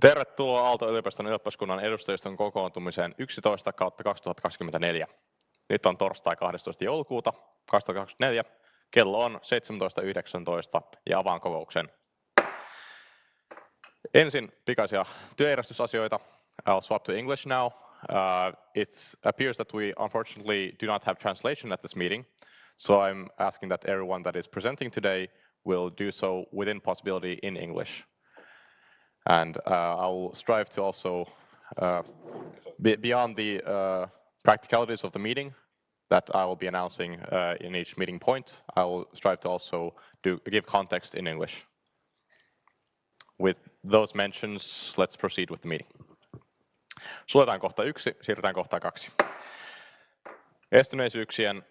Tervetuloa Aalto-yliopiston ylioppilaskunnan edustajiston kokoontumiseen 11/2024. Nyt on torstai 12. joulukuuta 2024. Kello on 17.19 ja avaan kokouksen. Ensin pikaisia työjärjestysasioita. I'll swap to English now. It appears that we unfortunately do not have translation at this meeting, so I'm asking that everyone that is presenting today will do so within possibility in English. And I will strive to also, beyond the practicalities of the meeting that I will be announcing in each meeting point, I will strive to also give context in English. With those mentions, let's proceed with the meeting. Suljetaan kohta 1, siirrytään kohtaan 2.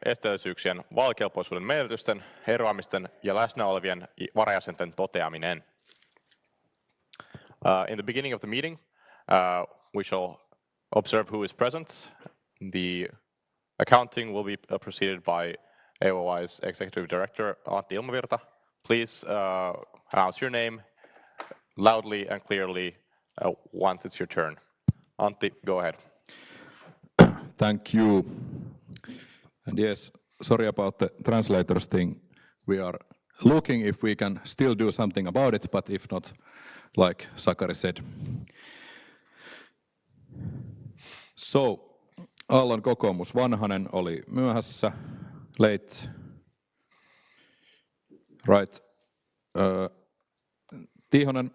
Esteellisyyksien, vaalikelpoisuuden menetysten, eroamisten ja läsnä olevien varajäsenten toteaminen. In the beginning of the meeting, we shall observe who is present. The accounting will be proceeded by AOI's Executive Director, Antti Ilmavirta. Please announce your name loudly and clearly once it's your turn. Antti, go ahead. Thank you. And yes, sorry about the translators thing. We are looking if we can still do something about it, but if not, like Sakari said. So, Aallon kokoomus Vanhanen oli myöhässä, late, right. Tiihonen,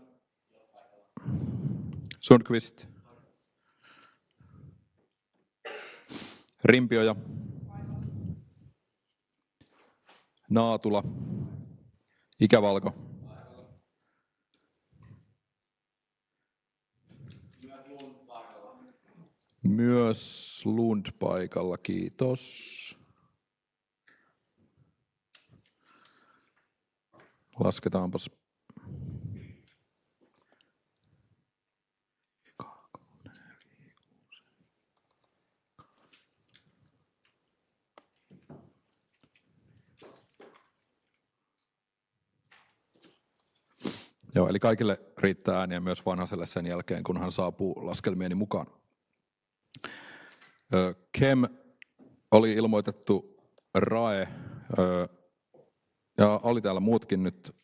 Sundqvist, Rimpioja, Naatula, Ikävalko, myös Lund paikalla, kiitos. Lasketaanpas. Joo, eli kaikille riittää ääniä myös Vanhaselle sen jälkeen, kun hän saapuu laskelmieni mukaan. Kem oli ilmoitettu RAE, ja oli täällä muutkin nyt,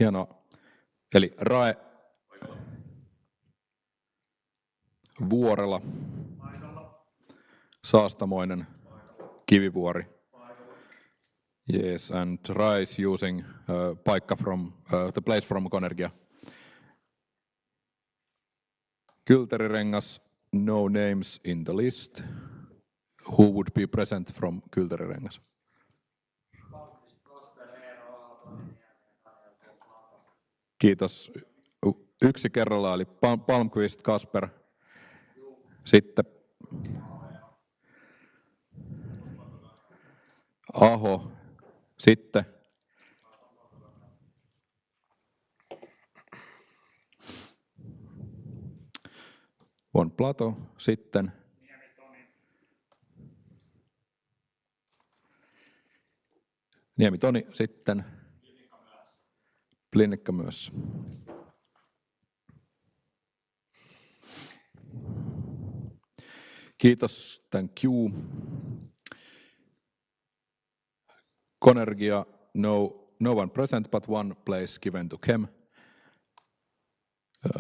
hienoa. Eli RAE, Vuorela, Saastamoinen, Kivivuori. Yes, and RAE is using paikka from, the place from Konergia. Kylterirengas, no names in the list. Who would be present from Kylterirengas? Kiitos. Yksi kerrallaan, eli Palmqvist, Kasper. Sitten Aho. Sitten Von Plato. Sitten Niemi-Toni. Sitten Plinikka myös. Kiitos, thank you. Konergia, no one present, but one place given to Kem.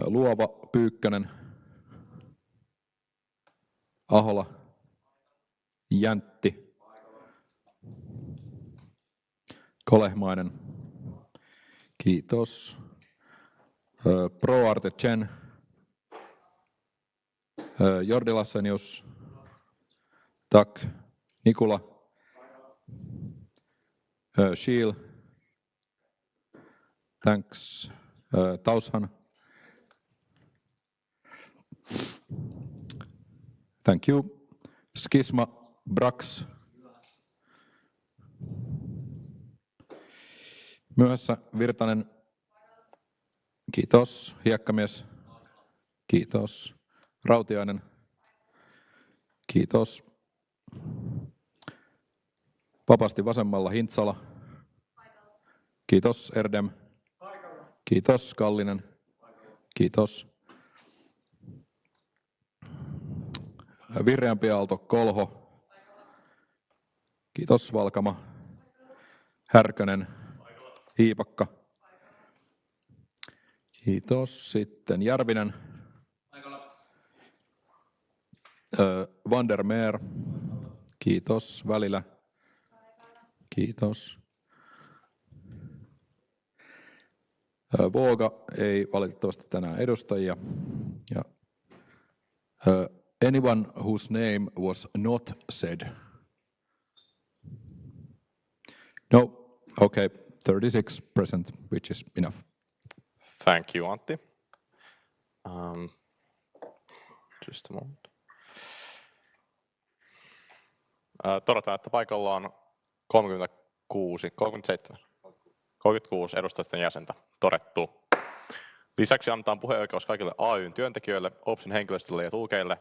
Luova, Pyykkönen. Ahola, Jäntti. Kolehmainen. Kiitos. ProArte Chen. Jordi Lassenius. Tak. Nikula. Shiel. Thanks. Taushan. Thank you. Skisma. Brax. Myöhässä Virtanen. Kiitos. Hiekkamies. Kiitos. Rautiainen. Kiitos. Vapaasti vasemmalla Hintsala. Kiitos Erdem. Kiitos Kallinen. Kiitos. Virreämpi Aalto, Kolho. Kiitos, Valkama. Härkönen, Hiipakka. Kiitos. Sitten Järvinen. Vandermeer. Kiitos. Välillä. Kiitos. Vooga ei valitettavasti tänään edustajia. Ja, anyone whose name was not said? No, okay, 36 present, which is enough. Thank you, Antti. Just a moment. Todetaan, että paikalla on 36 edustajiston jäsentä todettu. Lisäksi annetaan puheoikeus kaikille AY:n työntekijöille, OPSin henkilöstölle ja tulkeille.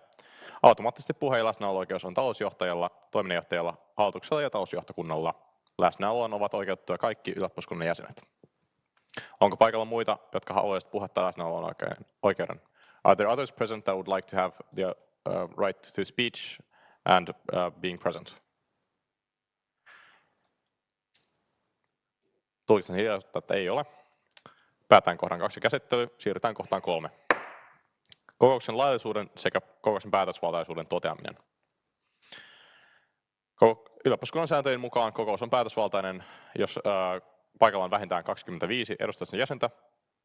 Automaattisesti puheen läsnäolo-oikeus on talousjohtajalla, toiminnanjohtajalla, hallituksella ja talousjohtokunnalla. Läsnäoloon ovat oikeutettuja kaikki ylioppilaskunnan jäsenet. Onko paikalla muita, jotka haluaisivat puhetta läsnäoloon oikeuden? Are there others present that would like to have the right to speech and being present? Tulkitsen hiljaisuutta, että ei ole. Päätään kohdan 2 käsittely, siirrytään kohtaan 3. Kokouksen laillisuuden sekä kokouksen päätösvaltaisuuden toteaminen. Ylioppilaskunnan sääntöjen mukaan kokous on päätösvaltainen, jos paikalla on vähintään 25 edustajiston jäsentä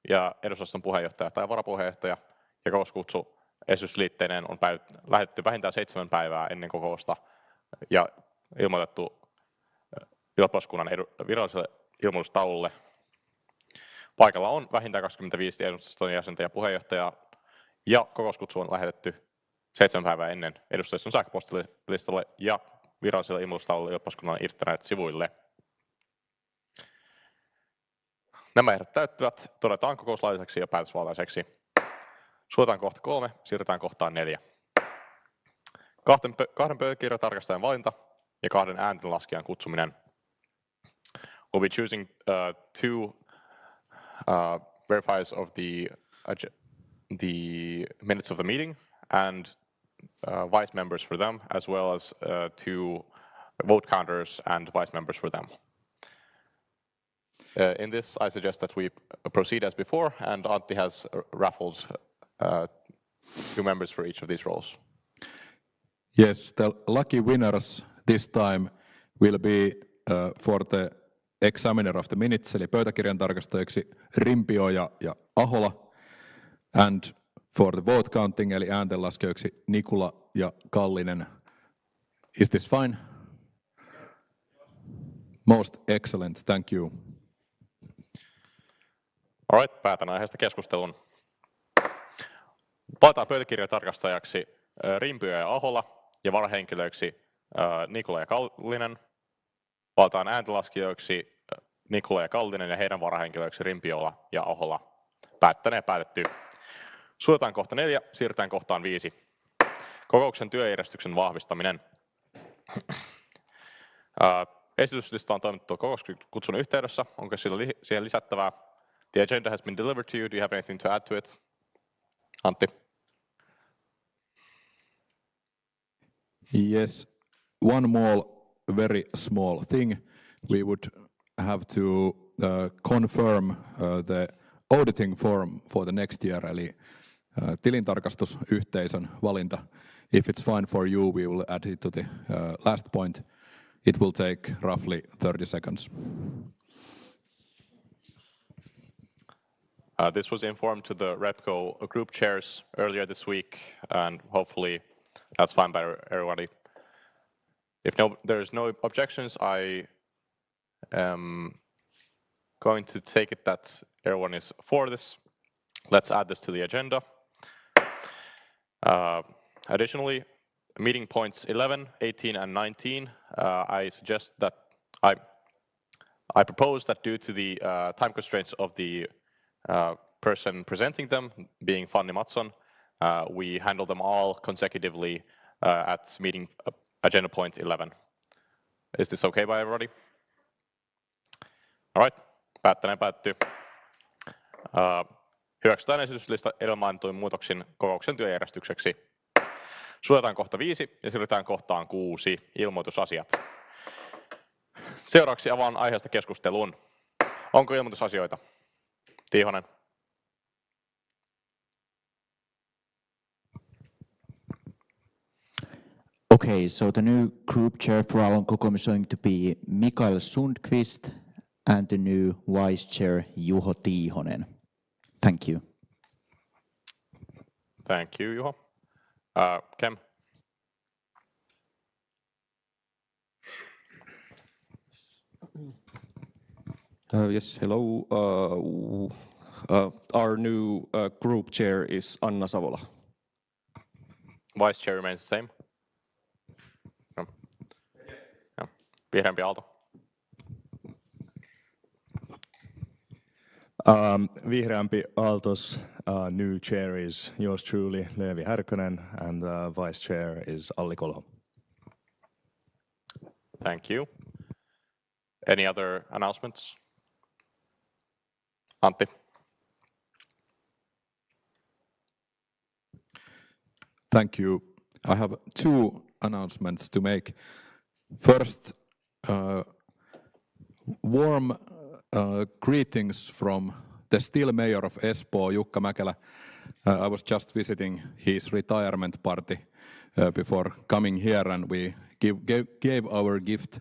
ja edustajiston puheenjohtaja tai varapuheenjohtaja, ja kokouskutsu esitysliitteineen on lähetetty vähintään 7 päivää ennen kokousta ja ilmoitettu ylioppilaskunnan viralliselle ilmoitustaululle. Paikalla on vähintään 25 edustajiston jäsentä ja puheenjohtajaa, ja kokouskutsu on lähetetty 7 päivää ennen edustajiston sähköpostilistalle ja viralliselle ilmoitustaululle ylioppilaskunnan internet-sivuille. Nämä ehdot täyttyvät, todetaan kokous lailliseksi ja päätösvaltaiseksi. Suotaan kohta 3, siirrytään kohtaan 4. Kahden pöytäkirjatarkastajan valinta ja 2 ääntenlaskijan kutsuminen. We'll be choosing 2 verifiers of the minutes of the meeting and vice members for them, as well as 2 vote counters and vice members for them. In this, I suggest that we proceed as before, and Antti has raffled 2 members for each of these roles. Yes, the lucky winners this time will be for the examiner of the minutes, eli pöytäkirjan tarkastajiksi Rimpioja ja Ahola, and for the vote counting, eli ääntenlaskijoiksi Nikula ja Kallinen. Is this fine? Most excellent, thank you. All right, päätän aiheesta keskustelun. Valitaan pöytäkirjatarkastajaksi Rimpio ja Ahola ja varahenkilöiksi Nikula ja Kallinen. Valitaan ääntenlaskijoiksi Nikula ja Kallinen ja heidän varahenkilöiksi Rimpiola ja Ahola. Päättäneen päätetty. Suotaan kohta 4, siirrytään kohtaan 5. Kokouksen työjärjestyksen vahvistaminen. Esityslista on toimitettu kokouskutsun yhteydessä. Onko siihen lisättävää? The agenda has been delivered to you. Do you have anything to add to it? Antti. Yes, one more very small thing. We would have to confirm the auditing form for the next year, eli tilintarkastusyhteisön valinta. If it's fine for you, we will add it to the last point. It will take roughly 30 seconds. This was informed to the REPCO group chairs earlier this week, and hopefully that's fine by everybody. If there's no objections, I am going to take it that everyone is for this. Let's add this to the agenda. Additionally, meeting points 11, 18, and 19, I suggest that I propose that due to the time constraints of the person presenting them, being Fanny Mattsson, we handle them all consecutively at meeting agenda point 11. Is this okay by everybody? All right, päättäneen päättyy. Hyväksytään esityslista edellä mainituin muutoksin kokouksen työjärjestykseksi. Suljetaan kohta 5 ja siirrytään kohtaan 6, ilmoitusasiat. Seuraavaksi avaan aiheesta keskustelun. Onko ilmoitusasioita? Tiihonen. Okay, so the new group chair for our kokous is going to be Mikael Sundqvist and the new vice chair Juho Tiihonen. Thank you. Thank you, Juho. Kem? Yes, hello. Our new group chair is Anna Savola. Vice chair remains the same. No. No. Vihreämpi Aalto. Vihreämpi Aaltos new chair is yours truly, Leevi Härkönen, and vice chair is Alli Kolho. Thank you. Any other announcements? Antti. Thank you. I have 2 announcements to make. First, warm greetings from the still mayor of Espoo, Jukka Mäkelä. I was just visiting his retirement party before coming here, and we gave our gift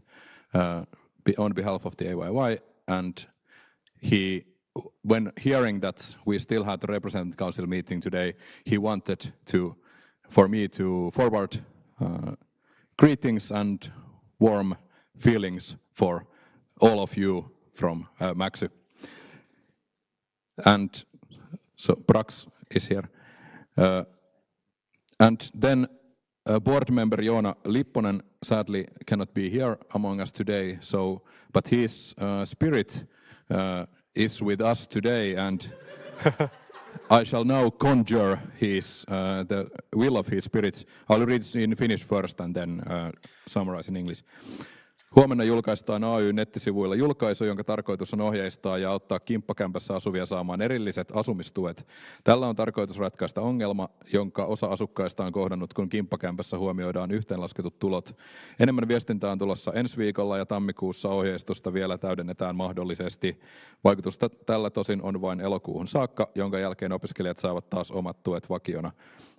on behalf of the AYY, and when hearing that we still had the representative council meeting today, he wanted for me to forward greetings and warm feelings for all of you from Maxy. And so Brax is here. And then board member Joona Lipponen sadly cannot be here among us today, but his spirit is with us today, and I shall now conjure the will of his spirit. I'll read in Finnish first and then summarize in English. Huomenna julkaistaan AY-nettisivuilla julkaisu, jonka tarkoitus on ohjeistaa ja auttaa kimppakämpässä asuvia saamaan erilliset asumistuet. Tällä on tarkoitus ratkaista ongelma, jonka osa asukkaista on kohdannut, kun kimppakämpässä huomioidaan yhteenlasketut tulot. Enemmän viestintää on tulossa ensi viikolla ja tammikuussa ohjeistusta vielä täydennetään mahdollisesti. Vaikutusta tällä tosin on vain elokuuhun saakka, jonka jälkeen opiskelijat saavat taas omat tuet vakiona.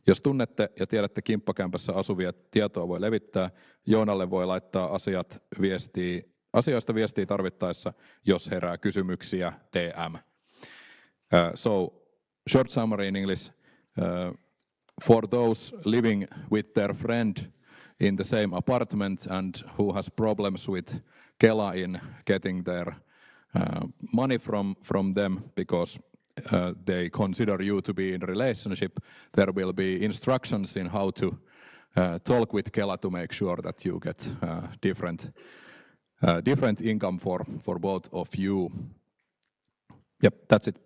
Jos tunnette ja tiedätte kimppakämpässä asuvia, tietoa voi levittää. Joonalle voi laittaa asioista viestiä tarvittaessa, jos herää kysymyksiä. TM. So, short summary in English. For those living with their friend in the same apartment and who has problems with Kela in getting their money from them because they consider you to be in a relationship, there will be instructions in how to talk with Kela to make sure that you get different income for both of you. Yep, that's it.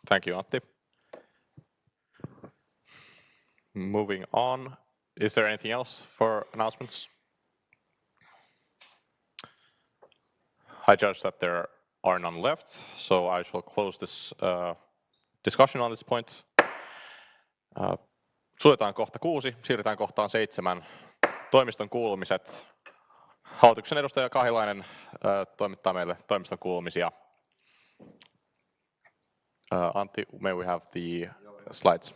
Thank you, Antti. Moving on. Is there anything else for announcements? I judge that there are none left, so I shall close this discussion on this point. Suljetaan kohta 6, siirrytään kohtaan 7. Toimiston kuulumiset. Hallituksen edustaja Kahilainen toimittaa meille toimiston kuulumisia. Antti, may we have the slides?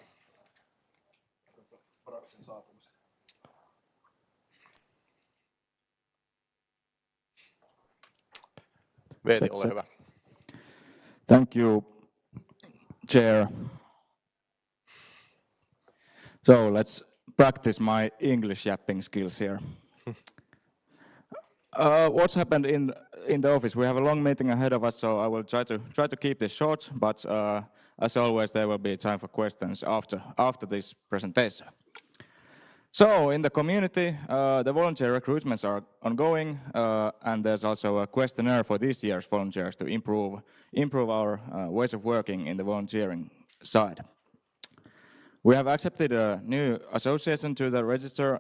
Veeti, ole hyvä. Thank you, Chair. So let's practice my English yapping skills here. What's happened in the office? We have a long meeting ahead of us, so I will try to keep this short. But as always, there will be time for questions after this presentation. So in the community, the volunteer recruitments are ongoing, and there's also a questionnaire for this year's volunteers to improve our ways of working in the volunteering side. We have accepted a new association to the register.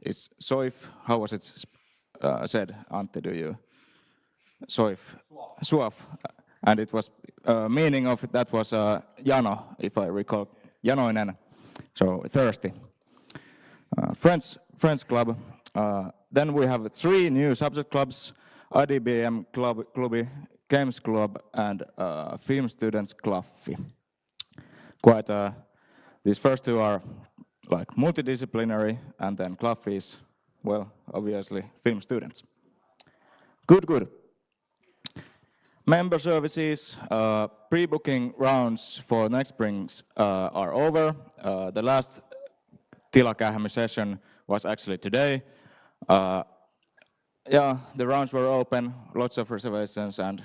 Is SOIF, how was it said, Antti, do you? SOIF. SUAF. And it was, meaning of that was Jano, if I recall, Janoinen. so thirsty. Friends Club. Then we have 3 new subject clubs: IDBM Klubi, Games Club, and Film Students Klaffi. Quite, these first 2 are like multidisciplinary, and then Klaffi is, well, obviously film students. Good. Member services, pre-booking rounds for next springs are over. The last Tilakähämy session was actually today. Yeah, the rounds were open, lots of reservations, and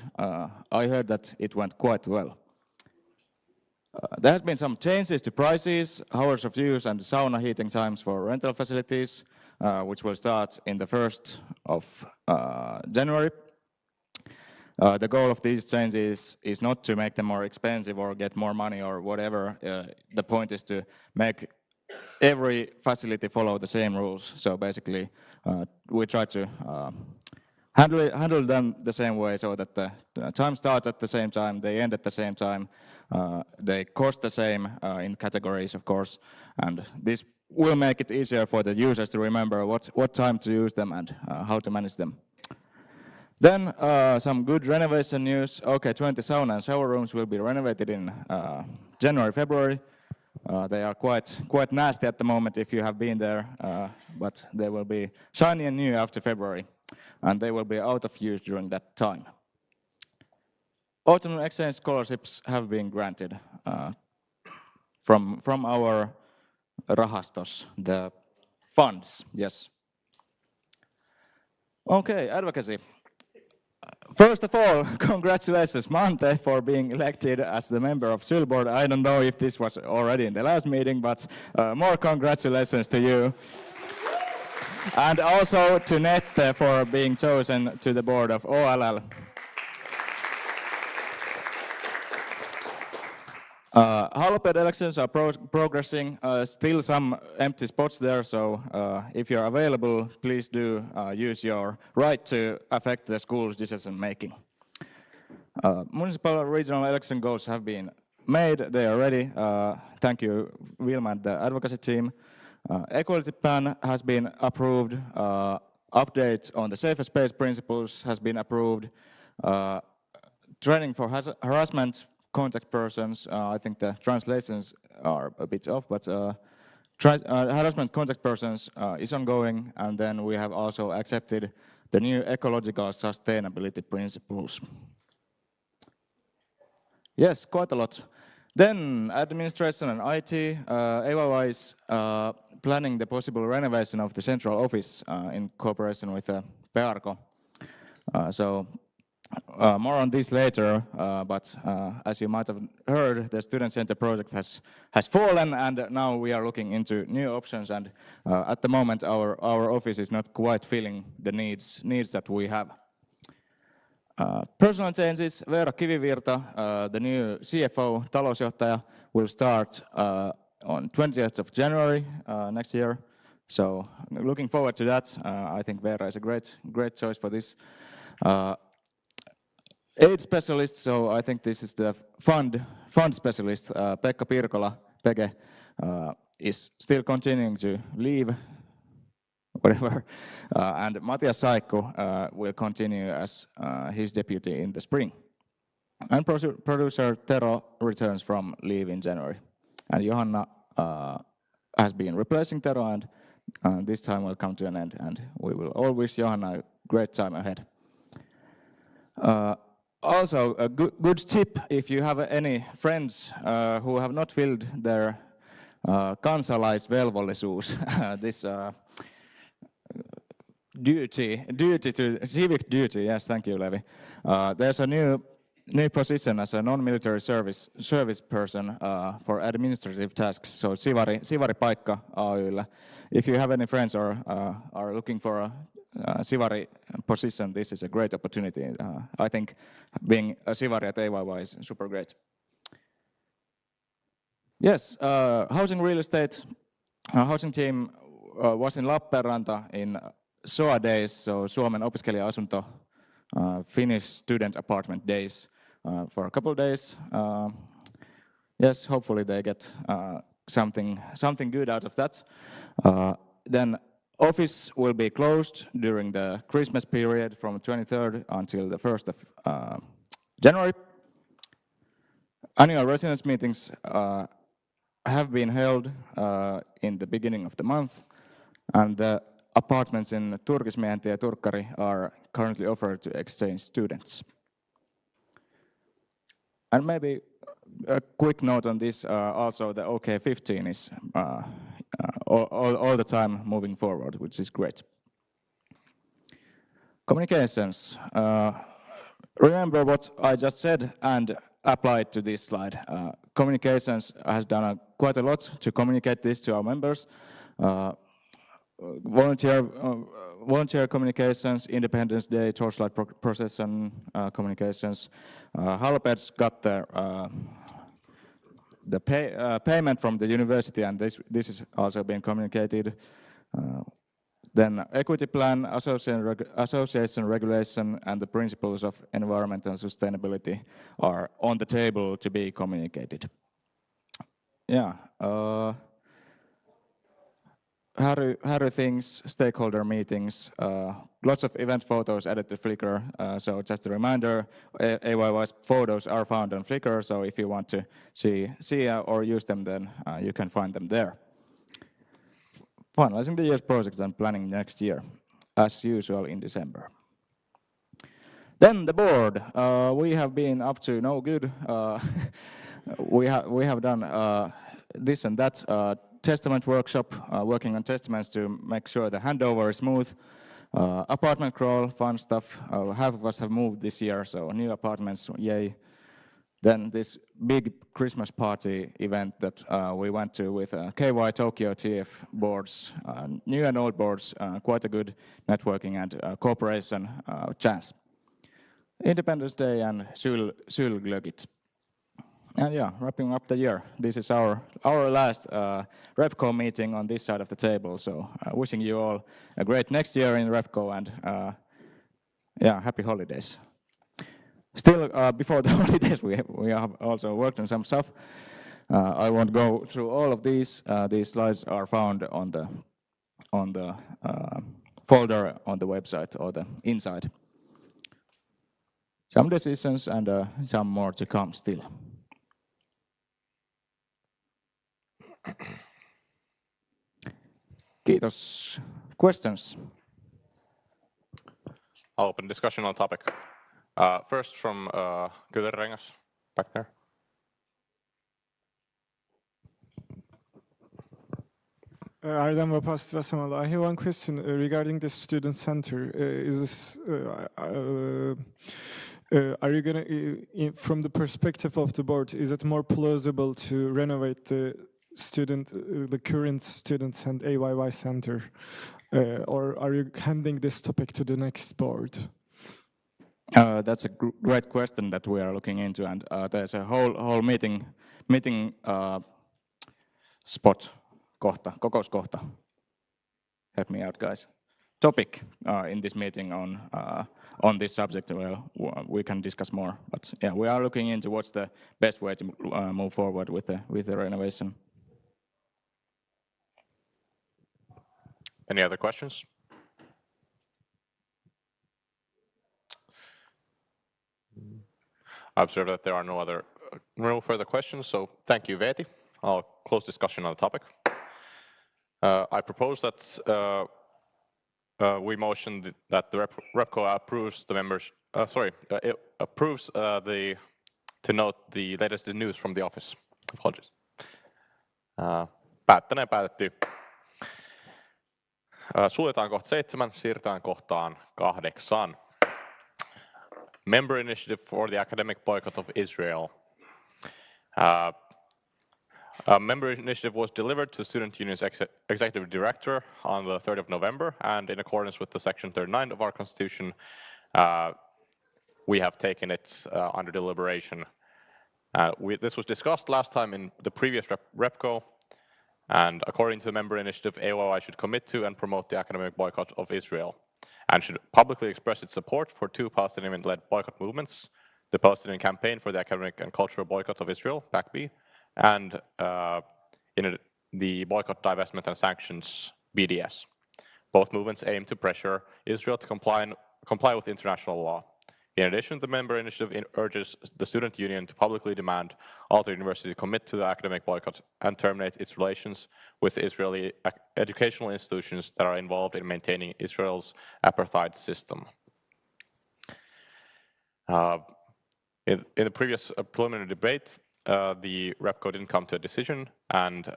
I heard that it went quite well. There has been some changes to prices, hours of use, and sauna heating times for rental facilities, which will start in the 1st of January. The goal of these changes is not to make them more expensive or get more money or whatever. The point is to make every facility follow the same rules. So basically, we try to handle them the same way, so that the time starts at the same time, they end at the same time, they cost the same in categories, of course, and this will make it easier for the users to remember what time to use them and how to manage them. Then some good renovation news. Okay, 20 sauna and shower rooms will be renovated in January, February. They are quite nasty at the moment if you have been there, but they will be shiny and new after February, and they will be out of use during that time. Autumn exchange scholarships have been granted from our rahastos, the funds, yes. Okay, advocacy. First of all, congratulations, Mante, for being elected as the member of SYL board. I don't know if this was already in the last meeting, but more congratulations to you. And also to Nette for being chosen to the board of OLL. Haloped elections are progressing, still some empty spots there, so if you're available, please do use your right to affect the school's decision making. Municipal regional election goals have been made, they are ready. Thank you, Wilma and the advocacy team. Equality plan has been approved, update on the safer space principles has been approved, training for harassment contact persons, I think the translations are a bit off, but harassment contact persons is ongoing, and then we have also accepted the new ecological sustainability principles. Yes, quite a lot. Then administration and IT, AYY is planning the possible renovation of the central office in cooperation with Pearko. More on this later, but as you might have heard, the student center project has fallen, and now we are looking into new options, and at the moment our office is not quite filling the needs that we have. Personal changes. Veera Kivivirta, the new CFO, talousjohtaja, will start on 20th of January next year. So looking forward to that. I think Veera is a great choice for this. Aid specialist, so I think this is the fund specialist. Pekka Pirkola, Peke, is still continuing to leave, whatever. And Matias Saikku will continue as his deputy in the spring. And producer Tero returns from leave in January. And Johanna has been replacing Tero, and this time will come to an end. And we will all wish Johanna a great time ahead. Also, a good tip, if you have any friends who have not filled their kansalaisvelvollisuus, this civic duty, yes, thank you, Levi. There's a new position as a non-military service person for administrative tasks, so Sivari paikka Aylla. If you have any friends or are looking for a Sivari position, this is a great opportunity. I think being a Sivari at AYY is super great. Yes, housing real estate. Our housing team was in Lappeenranta in SOA days, so Suomen opiskelija-asunto, Finnish student apartment days, for a couple of days. Yes, hopefully they get something good out of that. Then office will be closed during the Christmas period from 23rd until the 1st of January. Annual residence meetings have been held in the beginning of the month, and the apartments in Turkismiehäntie ja Turkkari are currently offered to exchange students. And maybe a quick note on this, also the OK15 is all the time moving forward, which is great. Communications. Remember what I just said and apply it to this slide. Communications has done quite a lot to communicate this to our members. Volunteer communications, Independence Day, Torchlight procession communications. Hallopeds got the payment from the university, and this is also being communicated. Then equity plan, association regulation, and the principles of environmental sustainability are on the table to be communicated. Yeah. How do things, stakeholder meetings, lots of event photos added to Flickr. So just a reminder, AYY's photos are found on Flickr, so if you want to see or use them, then you can find them there. Finalizing the year's projects and planning next year, as usual in December. Then the board. We have been up to no good. We have done this and that. Testament workshop, working on testaments to make sure the handover is smooth. Apartment crawl, fun stuff. Half of us have moved this year, so new apartments, yay. Then this big Christmas party event that we went to with KY Tokyo TF boards, new and old boards, quite a good networking and cooperation chance. Independence Day and Sylglögit. And yeah, wrapping up the year. This is our last RepCo meeting on this side of the table. So wishing you all a great next year in RepCo, and yeah, happy holidays. Still, before the holidays, we have also worked on some stuff. I won't go through all of these. These slides are found on the folder on the website or the inside. Some decisions and some more to come still. Kiitos. Questions? I'll open discussion on topic. First from Kylärengas, back there. Erdem Vapasti Vasamala. I have one question regarding the student center. Are you going to, from the perspective of the board, is it more plausible to renovate the current students and AYY center, or are you handing this topic to the next board? That's a great question that we are looking into, and there's a whole meeting spot, kokouskohta. Help me out, guys. Topic in this meeting on this subject. Well, we can discuss more, but yeah, we are looking into what's the best way to move forward with the renovation. Any other questions? I observe that there are no further questions, so thank you, Veeti. I'll close discussion on the topic. I propose that we motion that the RepCo approves the members. It approves to note the latest news from the office. Apologies. Päättäneen päätetty. Suljetaan kohta 7, siirrytään kohtaan 8. Member initiative for the academic boycott of Israel. A member initiative was delivered to the Student Union's executive director on the 3rd of November, and in accordance with the section 39 of our constitution, we have taken it under deliberation. This was discussed last time in the previous RepCo, and according to the member initiative, AOI should commit to and promote the academic boycott of Israel, and should publicly express its support for 2 Palestinian-led boycott movements, the Palestinian Campaign for the Academic and Cultural Boycott of Israel, PACB, and in the Boycott, Divestment and Sanctions BDS. Both movements aim to pressure Israel to comply with international law. In addition, the member initiative urges the student union to publicly demand Aalto University to commit to the academic boycott and terminate its relations with the Israeli educational institutions that are involved in maintaining Israel's apartheid system. In the previous preliminary debate, the REPCO didn't come to a decision, and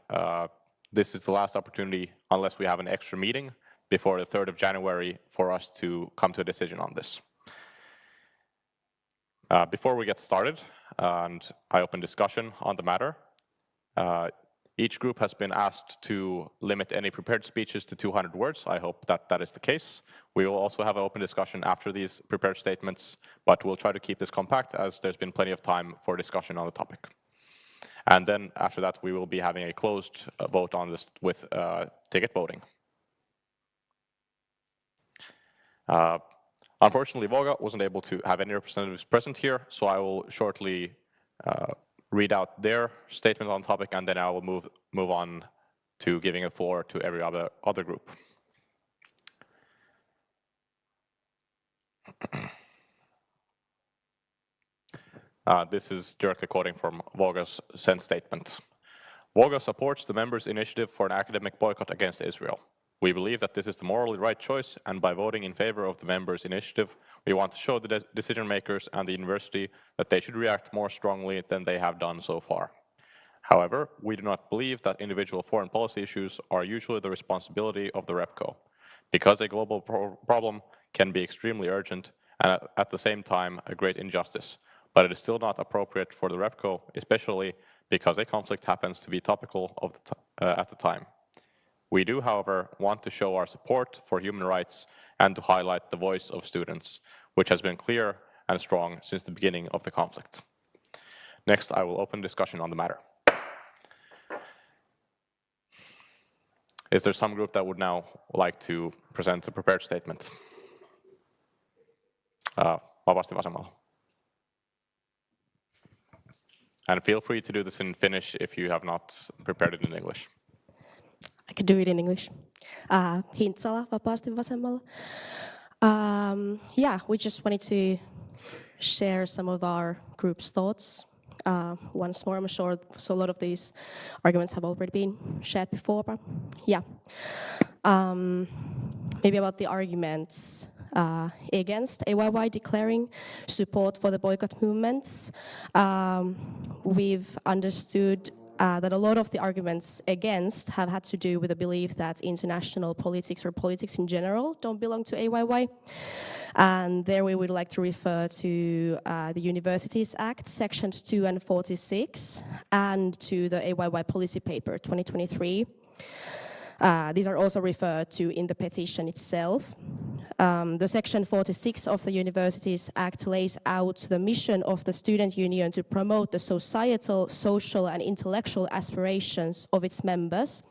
this is the last opportunity, unless we have an extra meeting before the 3rd of January, for us to come to a decision on this. Before we get started, and I open discussion on the matter, each group has been asked to limit any prepared speeches to 200 words. I hope that that is the case. We will also have an open discussion after these prepared statements, but we'll try to keep this compact as there's been plenty of time for discussion on the topic. And then after that, we will be having a closed vote on this with ticket voting. Unfortunately, Voga wasn't able to have any representatives present here, so I will shortly read out their statement on the topic, and then I will move on to giving a floor to every other group. This is directly quoting from Voga's sent statement. Voga supports the members' initiative for an academic boycott against Israel. We believe that this is the morally right choice, and by voting in favor of the members' initiative, we want to show the decision makers and the university that they should react more strongly than they have done so far. However, we do not believe that individual foreign policy issues are usually the responsibility of the REPCO, because a global problem can be extremely urgent and at the same time a great injustice, but it is still not appropriate for the REPCO, especially because a conflict happens to be topical at the time. We do, however, want to show our support for human rights and to highlight the voice of students, which has been clear and strong since the beginning of the conflict. Next, I will open discussion on the matter. Is there some group that would now like to present a prepared statement? Vapaasti vasemmalla. And feel free to do this in Finnish if you have not prepared it in English. I can do it in English. Hintsala, vapaasti vasemmalla. Yeah, we just wanted to share some of our group's thoughts. Once more, I'm sure so a lot of these arguments have already been shared before, but yeah. Maybe about the arguments against AYY declaring support for the boycott movements. We've understood that a lot of the arguments against have had to do with the belief that international politics or politics in general don't belong to AYY. And there we would like to refer to the Universities Act, Sections 2 and 46, and to the AYY Policy Paper 2023. These are also referred to in the petition itself. The Section 46 of the Universities Act lays out the mission of the student union to promote the societal, social and intellectual aspirations of its members.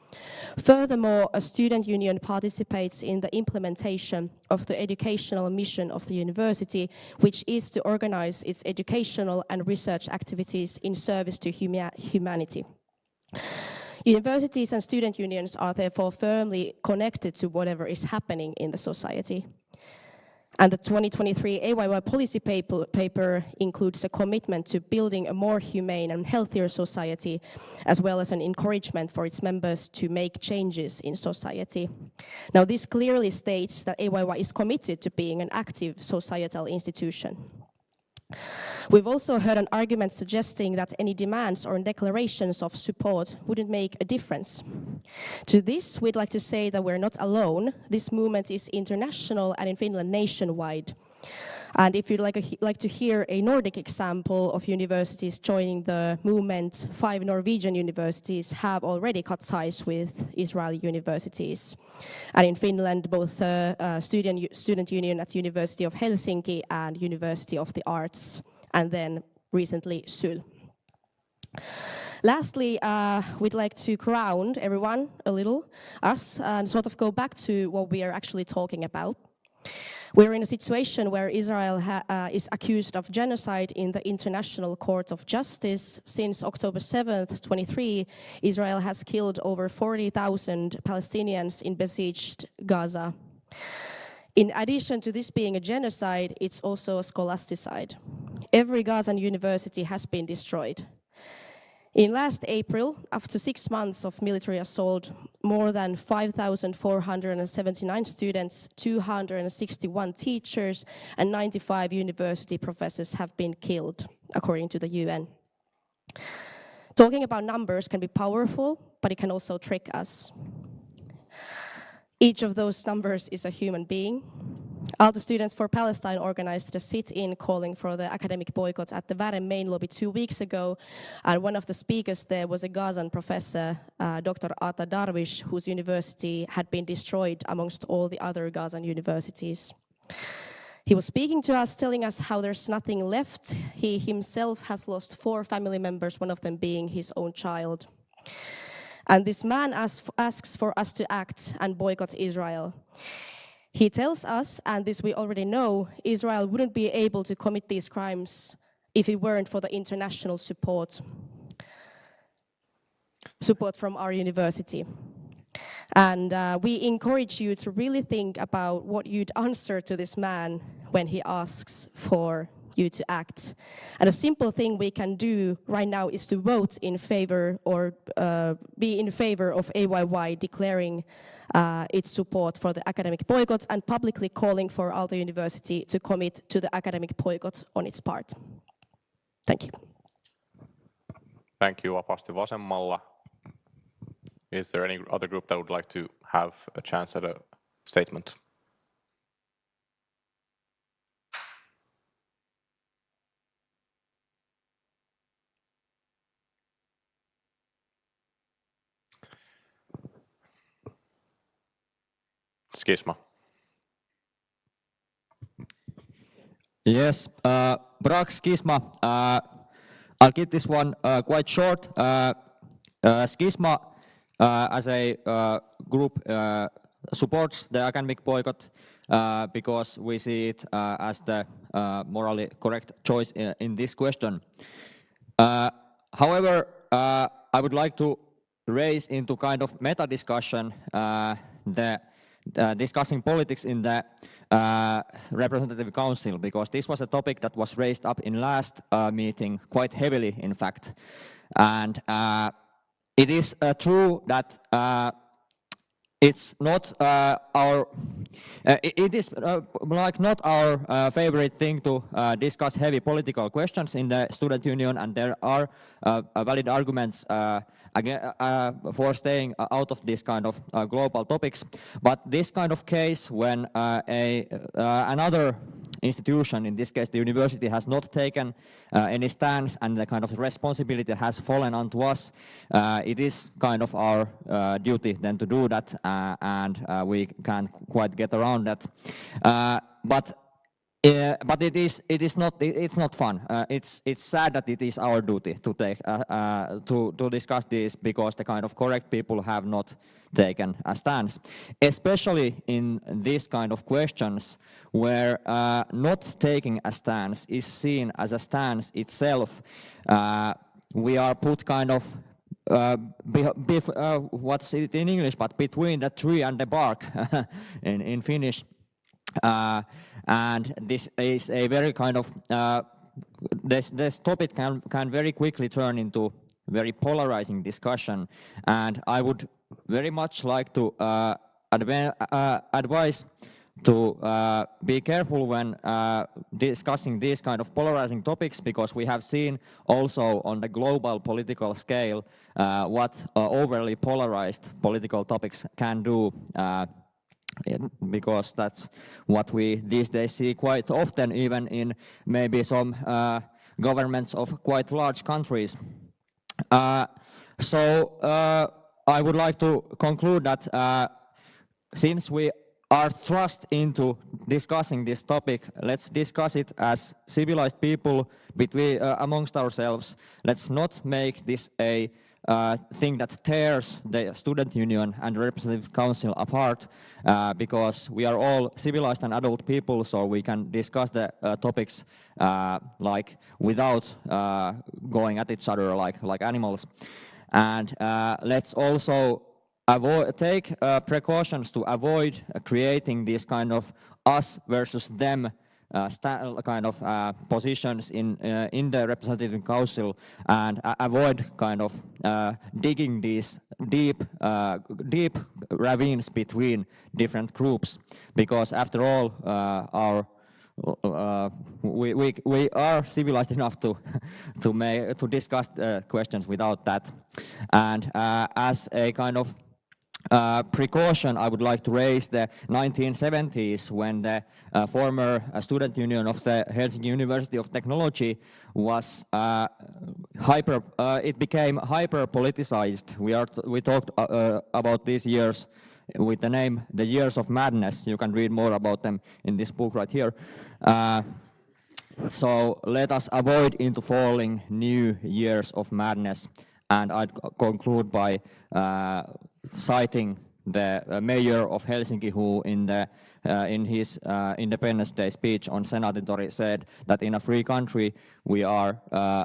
Furthermore, a student union participates in the implementation of the educational mission of the university, which is to organize its educational and research activities in service to humanity. Universities and student unions are therefore firmly connected to whatever is happening in the society. And the 2023 AYY policy paper includes a commitment to building a more humane and healthier society, as well as an encouragement for its members to make changes in society. Now, this clearly states that AYY is committed to being an active societal institution. We've also heard an argument suggesting that any demands or declarations of support wouldn't make a difference. To this, we'd like to say that we're not alone. This movement is international and in Finland nationwide. And if you'd like to hear a Nordic example of universities joining the movement, 5 Norwegian universities have already cut ties with Israeli universities. And in Finland, both student union at University of Helsinki and University of the Arts, and then recently SYL. Lastly, we'd like to ground everyone a little, us, and sort of go back to what we are actually talking about. We're in a situation where Israel is accused of genocide in the International Court of Justice. Since October 7th, 2023, Israel has killed over 40,000 Palestinians in besieged Gaza. In addition to this being a genocide, it's also a scholasticide. Every Gazan university has been destroyed. In last April, after 6 months of military assault, more than 5,479 students, 261 teachers, and 95 university professors have been killed, according to the UN. Talking about numbers can be powerful, but it can also trick us. Each of those numbers is a human being. Aalto Students for Palestine organized a sit-in calling for the academic boycott at the Värem main lobby 2 weeks ago, and one of the speakers there was a Gazan professor, Dr. Ata Darwish, whose university had been destroyed amongst all the other Gazan universities. He was speaking to us, telling us how there's nothing left. He himself has lost 4 family members, one of them being his own child. And this man asks for us to act and boycott Israel. He tells us, and this we already know, Israel wouldn't be able to commit these crimes if it weren't for the international support from our university. And we encourage you to really think about what you'd answer to this man when he asks for you to act. And a simple thing we can do right now is to vote in favor or be in favor of AYY declaring its support for the academic boycott and publicly calling for Aalto University to commit to the academic boycott on its part. Thank you. Thank you, vapaasti vasemmalla. Is there any other group that would like to have a chance at a statement? Skisma. Yes, Prague Schisma. I'll keep this one quite short. Schisma as a group supports the academic boycott because we see it as the morally correct choice in this question. However, I would like to raise into kind of meta discussion discussing politics in the representative council, because this was a topic that was raised up in last meeting quite heavily, in fact. And it is true that it's not it is like not our favorite thing to discuss heavy political questions in the student union, and there are valid arguments for staying out of this kind of global topics. But this kind of case, when another institution, in this case the university, has not taken any stance and the kind of responsibility has fallen onto us, it is kind of our duty then to do that, and we can't quite get around that. But it's not fun. It's sad that it is our duty to take to discuss this, because the kind of correct people have not taken a stance, especially in this kind of questions where not taking a stance is seen as a stance itself. We are put kind of what's it in English, but between the tree and the bark in Finnish. And this is a very kind of this topic can very quickly turn into very polarizing discussion, and I would very much like to advise to be careful when discussing these kind of polarizing topics, because we have seen also on the global political scale what overly polarized political topics can do. Because that's what we these days see quite often, even in maybe some governments of quite large countries. So I would like to conclude that since we are thrust into discussing this topic, let's discuss it as civilized people between amongst ourselves. Let's not make this a thing that tears the student union and representative council apart, because we are all civilized and adult people, so we can discuss the topics like without going at each other like animals. And let's also take precautions to avoid creating these kind of us versus them kind of positions in the representative council, and avoid kind of digging these deep ravines between different groups, because after all we are civilized enough to discuss questions without that. And as a kind of precaution, I would like to raise the 1970s, when the former student union of the Helsinki University of Technology was it became hyper politicized. We talked about these years with the name The Years of Madness. You can read more about them in this book right here. So let us avoid into falling new years of madness. And I'd conclude by citing the mayor of Helsinki, who in his Independence Day speech on Senaatintori said that in a free country we are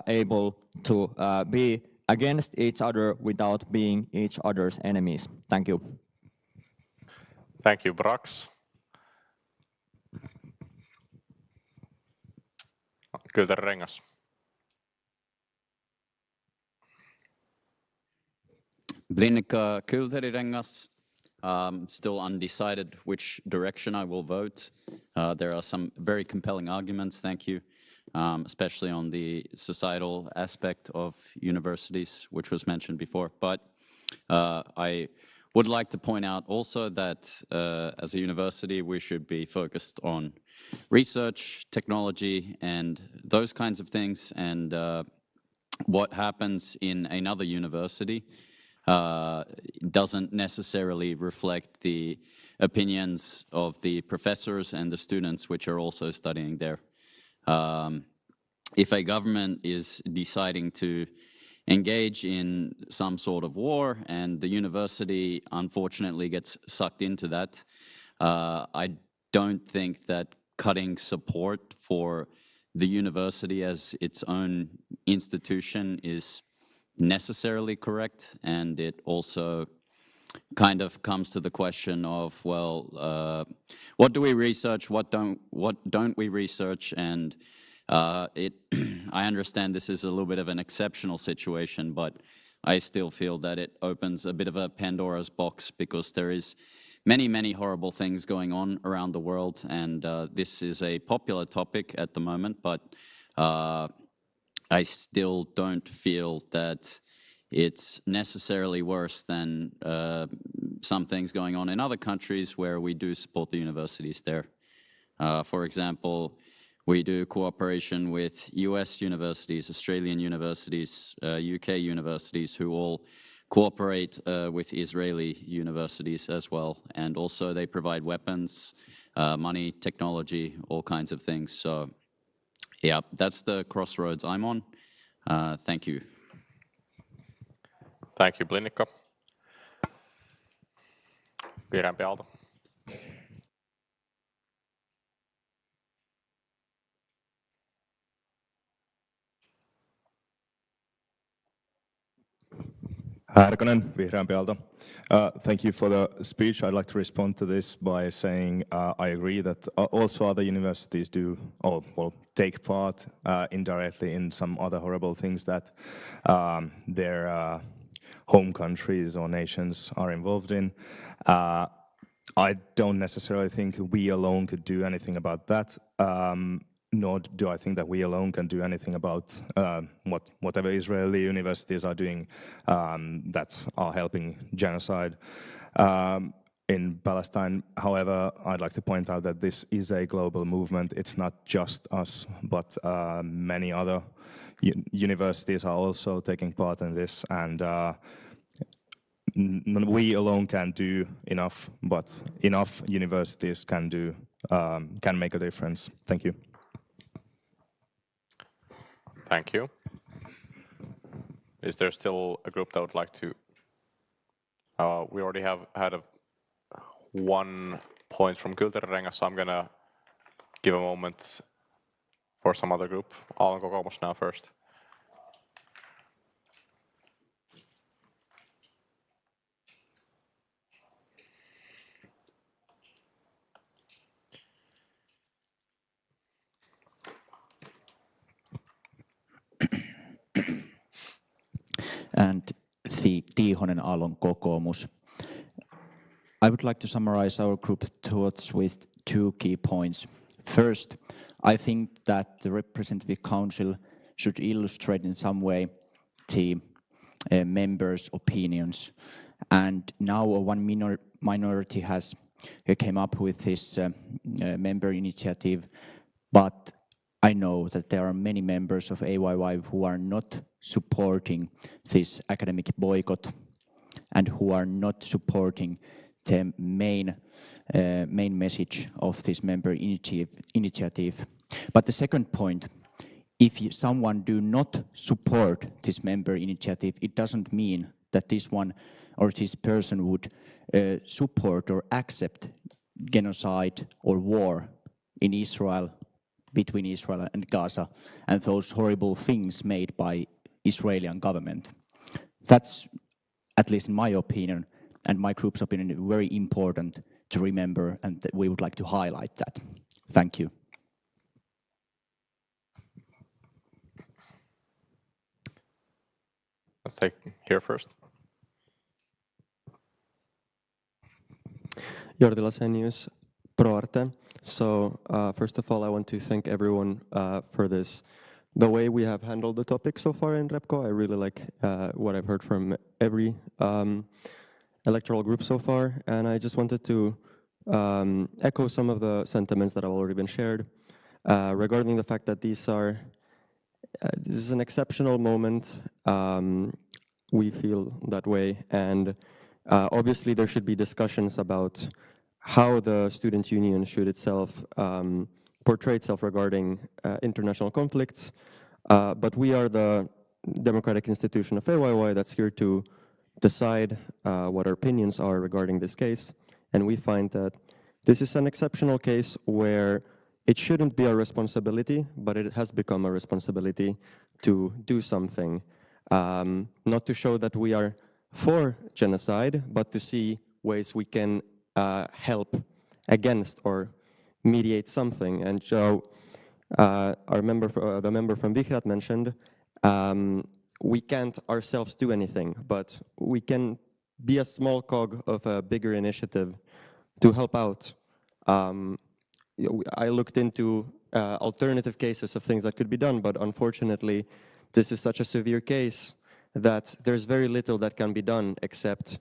able to be against each other without being each other's enemies. Thank you. Thank you, Brax. Kylter-Rengas. Blinnika Kylter-Rengas. Still undecided which direction I will vote. There are some very compelling arguments, thank you, especially on the societal aspect of universities, which was mentioned before. But I would like to point out also that as a university, we should be focused on research, technology, and those kinds of things. And what happens in another university doesn't necessarily reflect the opinions of the professors and the students which are also studying there. If a government is deciding to engage in some sort of war and the university unfortunately gets sucked into that, I don't think that cutting support for the university as its own institution is necessarily correct. And it also kind of comes to the question of, well, what do we research, what don't we research? And I understand this is a little bit of an exceptional situation, but I still feel that it opens a bit of a Pandora's box, because there is many horrible things going on around the world, and this is a popular topic at the moment, but I still don't feel that it's necessarily worse than some things going on in other countries where we do support the universities there. For example, we do cooperation with US universities, Australian universities, UK universities, who all cooperate with Israeli universities as well. And also they provide weapons, money, technology, all kinds of things. So yeah, that's the crossroads I'm on. Thank you. Thank you, Blinnika. Vihreämpi Aalto. Härkönen, Vihreämpi Aalto. Thank you for the speech. I'd like to respond to this by saying I agree that also other universities do, or well, take part indirectly in some other horrible things that their home countries or nations are involved in. I don't necessarily think we alone could do anything about that. Nor do I think that we alone can do anything about whatever Israeli universities are doing that are helping genocide in Palestine. However, I'd like to point out that this is a global movement. It's not just us, but many other universities are also taking part in this, and we alone can't do enough, but enough universities can make a difference. Thank you. Thank you. is there still a group that would like to? We already have had 1 point from Kulttuurirengas, so I'm gonna give a moment for some other group. Aallon kokoomus now first. And Tiihonen Aallon kokoomus. I would like to summarize our group thoughts with 2 key points. First, I think that the representative council should illustrate in some way the members' opinions. And now one minority has came up with this member initiative, but I know that there are many members of AYY who are not supporting this academic boycott and who are not supporting the main message of this member initiative. But the second point, if someone do not support this member initiative, it doesn't mean that this one or this person would support or accept genocide or war in Israel, between Israel and Gaza, and those horrible things made by Israeli government. That's, at least in my opinion, and my group's opinion, very important to remember, and we would like to highlight that. Thank you. Let's take here first. Jordi Lasenius, ProArte. So first of all, I want to thank everyone for this. The way we have handled the topic so far in REPCO, I really like what I've heard from every electoral group so far, and I just wanted to echo some of the sentiments that have already been shared regarding the fact that this is an exceptional moment. We feel that way, and obviously there should be discussions about how the student union should itself portray itself regarding international conflicts. But we are the democratic institution of AYY that's here to decide what our opinions are regarding this case. And we find that this is an exceptional case where it shouldn't be a responsibility, but it has become a responsibility to do something. Not to show that we are for genocide, but to see ways we can help against or mediate something. And so the member from Vihreät mentioned, we can't ourselves do anything, but we can be a small cog of a bigger initiative to help out. I looked into alternative cases of things that could be done, but unfortunately, this is such a severe case that there's very little that can be done except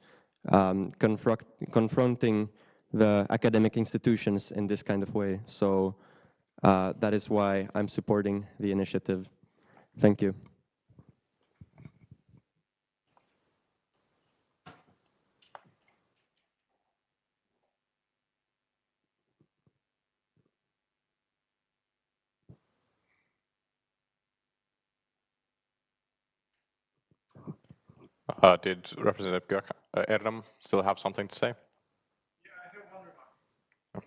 confronting the academic institutions in this kind of way. So that is why I'm supporting the initiative. Thank you. Did Representative Erdem still have something to say? Yeah, I have one remark.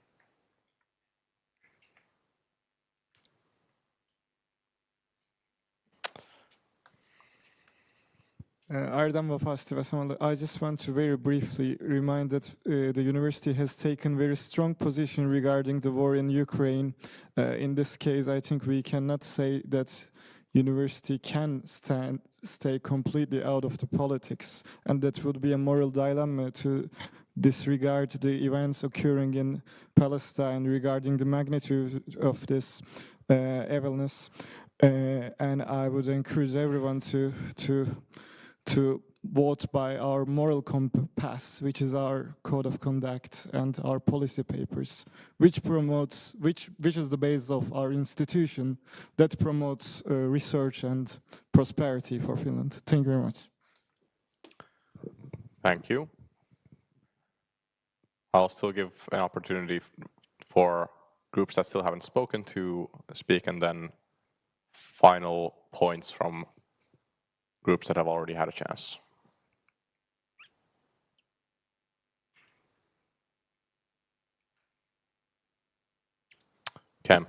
I just want to very briefly remind that the university has taken very strong position regarding the war in Ukraine. In this case, I think we cannot say that university can stay completely out of the politics, and that would be a moral dilemma to disregard the events occurring in Palestine regarding the magnitude of this evilness. And I would encourage everyone to vote by our moral compass, which is our code of conduct and our policy papers, which is the base of our institution that promotes research and prosperity for Finland. Thank you very much. Thank you. I'll still give an opportunity for groups that still haven't spoken to speak, and then final points from groups that have already had a chance. Cam.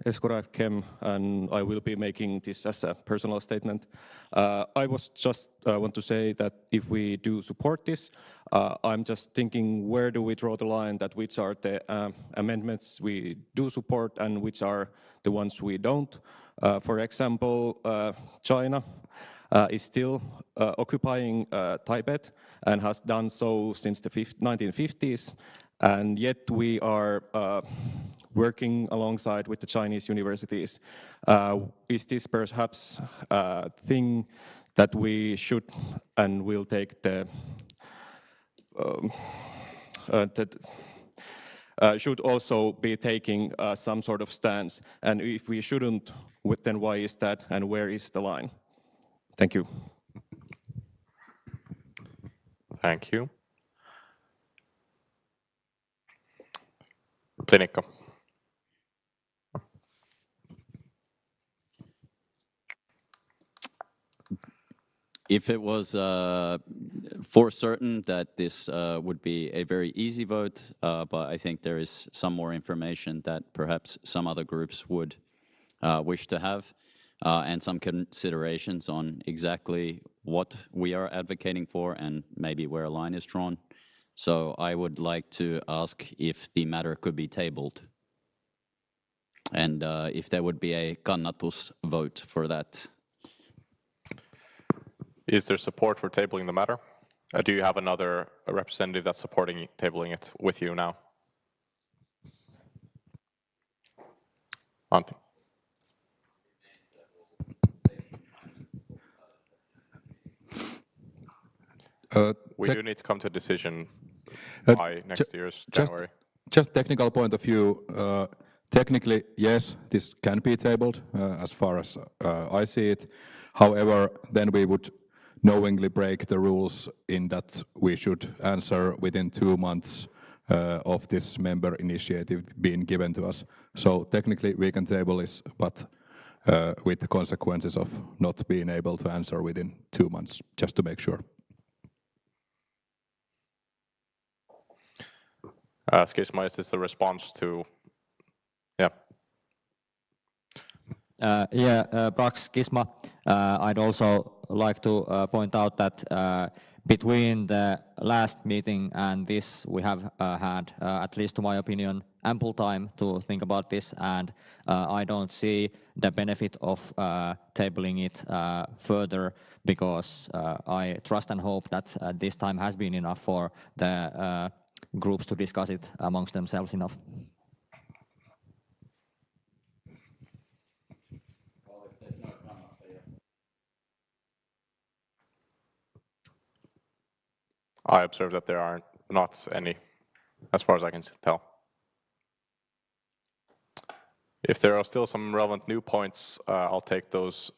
Escoraev Kem, and I will be making this as a personal statement. I was just want to say that if we do support this, I'm just thinking, where do we draw the line, that which are the amendments we do support and which are the ones we don't. For example, China is still occupying Tibet and has done so since the 1950s, and yet we are working alongside with the Chinese universities. Is this perhaps a thing that we should and will take the should also be taking some sort of stance? And if we shouldn't, then why is that, and where is the line? Thank you. Thank you. Plinikka. If it was for certain that this would be a very easy vote, but I think there is some more information that perhaps some other groups would wish to have, and some considerations on exactly what we are advocating for and maybe where a line is drawn. So I would like to ask if the matter could be tabled, and if there would be a kannatus vote for that. Is there support for tabling the matter? Do you have another representative that's supporting tabling it with you now? Antti. We do need to come to a decision by next year's January. Just technical point of view, technically, yes, this can be tabled as far as I see it. However, then we would knowingly break the rules in that we should answer within 2 months of this member initiative being given to us. So technically we can table this, but with the consequences of not being able to answer within 2 months, just to make sure. Skisma, is this a response to, yeah? Brax Skisma. I'd also like to point out that between the last meeting and this, we have had, at least to my opinion, ample time to think about this, and I don't see the benefit of tabling it further, because I trust and hope that this time has been enough for the groups to discuss it amongst themselves enough. I observe that there are not any, as far as I can tell. If there are still some relevant new points, I'll take those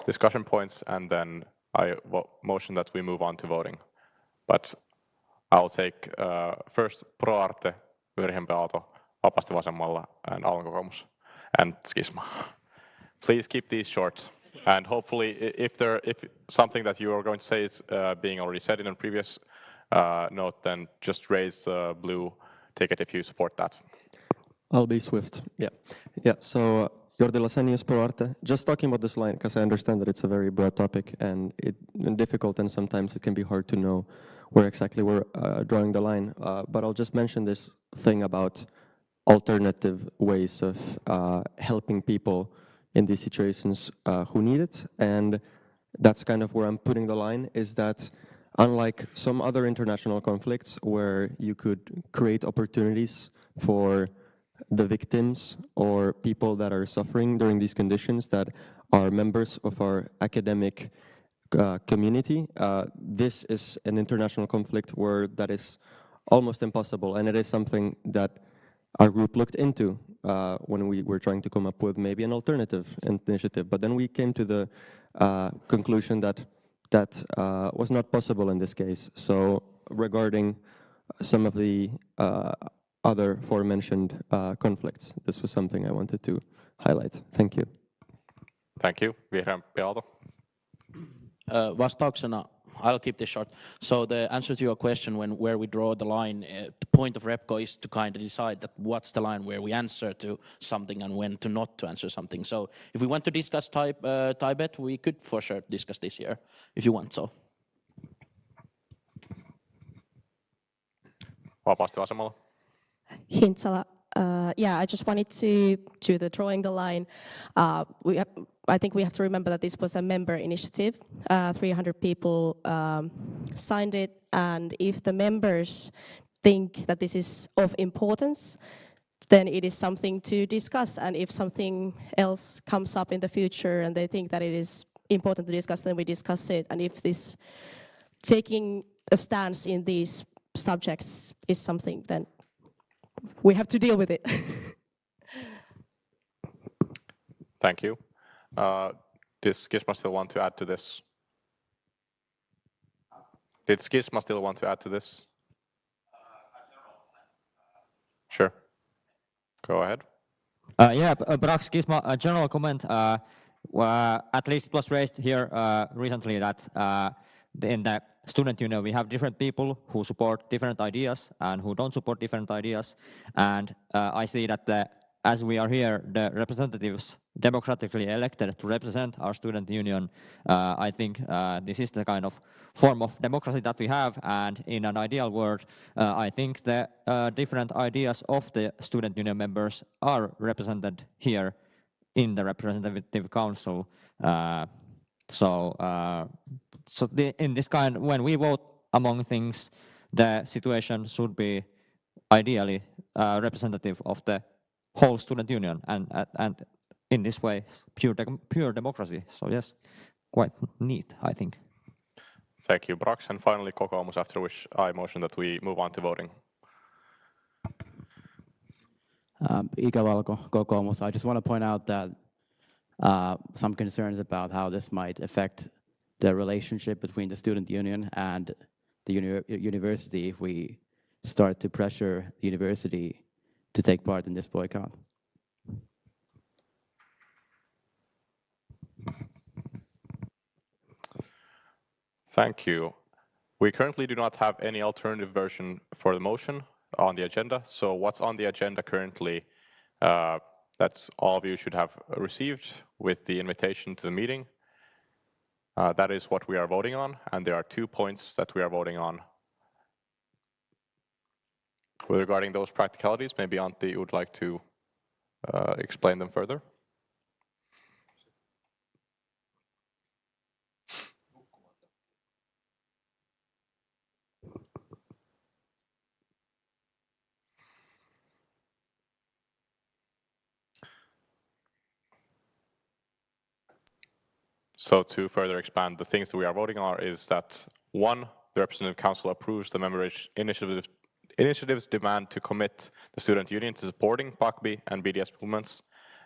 discussion points, and then I motion that we move on to voting. But I'll take first ProArte, Yrjönpää Aalto, Vapaasti Vasemmalla, and Aallon Kokoomus, and Skisma. Please keep these short. And hopefully, if something that you are going to say is being already said in a previous note, then just raise the blue ticket if you support that. I'll be swift. Yeah. So Jordi Lasenius, ProArte. Just talking about this line, because I understand that it's a very broad topic and difficult, and sometimes it can be hard to know where exactly we're drawing the line. But I'll just mention this thing about alternative ways of helping people in these situations who need it. And that's kind of where I'm putting the line, is that unlike some other international conflicts where you could create opportunities for the victims or people that are suffering during these conditions that are members of our academic community, this is an international conflict where that is almost impossible, and it is something that our group looked into when we were trying to come up with maybe an alternative initiative. But then we came to the conclusion that that was not possible in this case. So regarding some of the other aforementioned conflicts. This was something I wanted to highlight. Thank you. Thank you. Vihreämpi Aalto. Vastauksena, I'll keep this short. So the answer to your question, where we draw the line, the point of REPCO is to kind of decide that what's the line where we answer to something and when to not to answer something. So if we want to discuss Tibet, we could for sure discuss this year, if you want so. Vapaasti vasemmalla. Hintsala. Yeah, I just wanted to the drawing the line. I think we have to remember that this was a member initiative. 300 people signed it, and if the members think that this is of importance, then it is something to discuss. And if something else comes up in the future and they think that it is important to discuss, then we discuss it. And if this taking a stance in these subjects is something, then we have to deal with it. Thank you. Did Skisma still want to add to this? Did Skisma still want to add to this? Sure. Go ahead. Yeah, perhaps Skisma, a general comment. At least it was raised here recently that in the student union we have different people who support different ideas and who don't support different ideas. And I see that as we are here, the representatives democratically elected to represent our student union, I think this is the kind of form of democracy that we have. And in an ideal world, I think the different ideas of the student union members are represented here in the representative council. In this kind, when we vote among things, the situation should be ideally representative of the whole student union, and in this way, pure democracy. So yes, quite neat, I think. Thank you, Brax. And finally, Kokoomus, after which I motion that we move on to voting. Ikävalko, Kokoomus. I just want to point out that some concerns about how this might affect the relationship between the student union and the university if we start to pressure the university to take part in this boycott. Thank you. We currently do not have any alternative version for the motion on the agenda. So what's on the agenda currently, that's all of you should have received with the invitation to the meeting. That is what we are voting on, and there are 2 points that we are voting on. Regarding those practicalities, maybe Antti would like to explain them further. So to further expand, the things that we are voting on is that 1, the Representative Council approves the member initiative's demand to commit the student union to supporting PACB and BDS movements,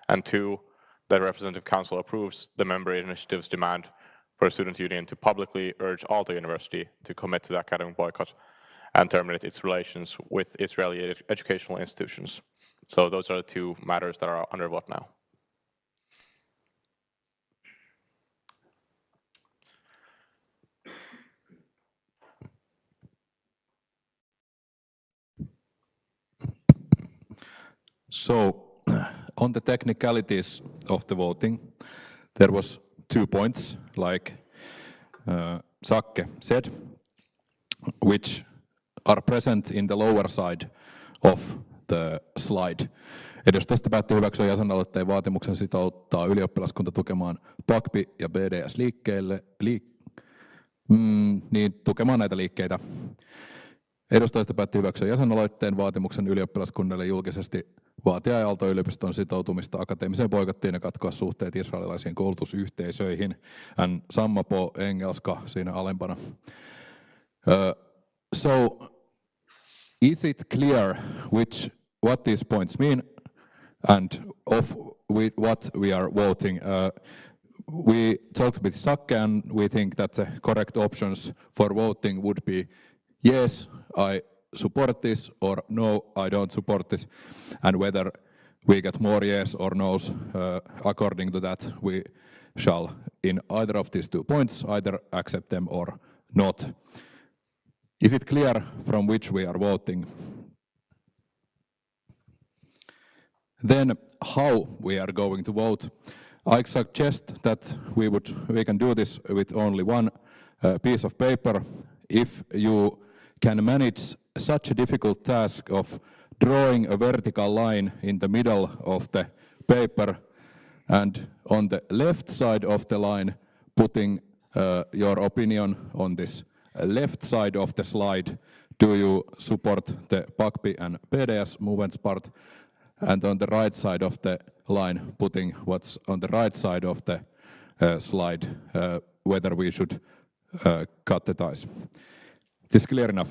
and 2, the Representative Council approves the member initiative's demand for the student union to publicly urge Aalto University to commit to the academic boycott and terminate its relations with Israeli educational institutions. So those are the 2 matters that are under vote now. So, on the technicalities of the voting, there was 2 points, like Sakke said, which are present in the lower side of the slide. Edustajista päätti hyväksyä jäsenaloitteen vaatimuksen sitouttaa ylioppilaskunta tukemaan PACB ja BDS-liikkeelle, tukemaan näitä liikkeitä. Edustajista päätti hyväksyä jäsenaloitteen vaatimuksen ylioppilaskunnalle julkisesti vaatia Aalto-yliopiston sitoutumista akateemiseen boikottiin ja katkoa suhteet israelilaisiin koulutusyhteisöihin. And samma på engelska siinä alempana. So, is it clear what these points mean and of what we are voting? We talked with Sakke and we think that the correct options for voting would be yes, I support this, or no, I don't support this, and whether we get more yes or no's according to that, we shall, in either of these 2 points, either accept them or not. Is it clear from which we are voting? Then how we are going to vote? I suggest that we can do this with only one piece of paper. If you can manage such a difficult task of drawing a vertical line in the middle of the paper and on the left side of the line putting your opinion on this left side of the slide, do you support the PACPI and PDS movements part, and on the right side of the line putting what's on the right side of the slide, whether we should cut the ties. It is clear enough.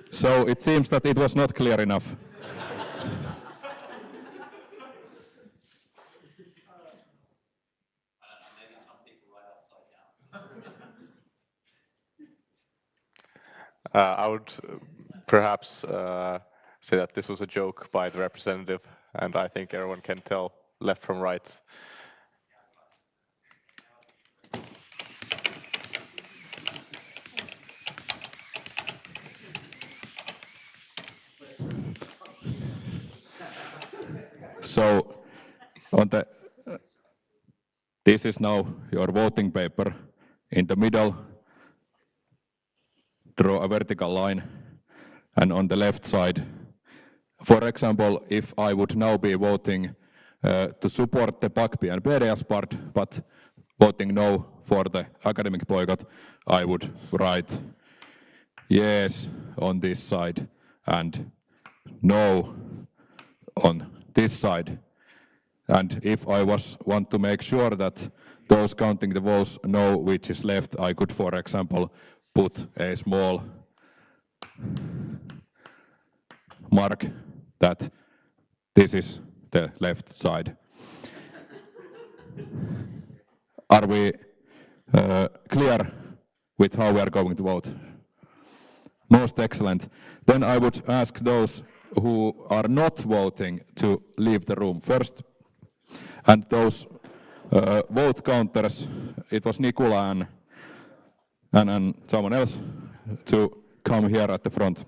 So it seems that it was not clear enough. I would perhaps say that this was a joke by the representative, and I think everyone can tell left from right. So on the this is now your voting paper. In the middle, draw a vertical line, and on the left side, for example, if I would now be voting to support the PACPI and PDS part, but voting no for the academic boycott, I would write yes on this side and no on this side. And if I want to make sure that those counting the votes know which is left, I could, for example, put a small mark that this is the left side. Are we clear with how we are going to vote? Most excellent. Then I would ask those who are not voting to leave the room first. And those vote counters, it was Nikula and someone else, to come here at the front.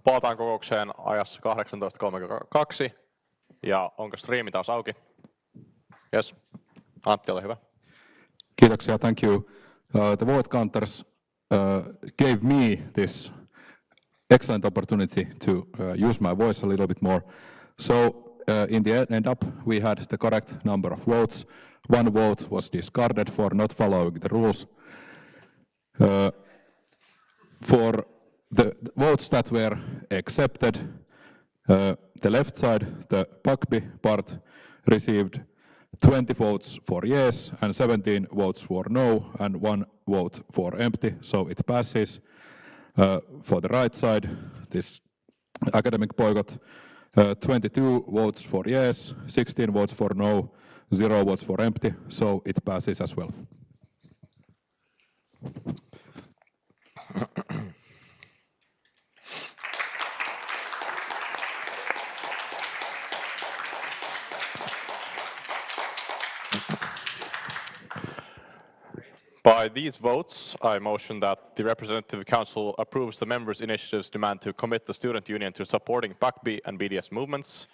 Palataan kokoukseen ajassa 18.32. Ja onko striimi taas auki? Yes. Antti, ole hyvä. Kiitoksia, thank you. The vote counters gave me this excellent opportunity to use my voice a little bit more. So in the end up, we had the correct number of votes. One vote was discarded for not following the rules. For the votes that were accepted, the left side, the Pakbi part, received 20 votes for yes and 17 votes for no and 1 vote for empty, so it passes. For the right side, this academic boycott, 22 votes for yes, 16 votes for no, 0 votes for empty, so it passes as well. By these votes, I motion that the Representative Council approves the members' initiative's demand to commit the Student Union to supporting PACB and BDS movements,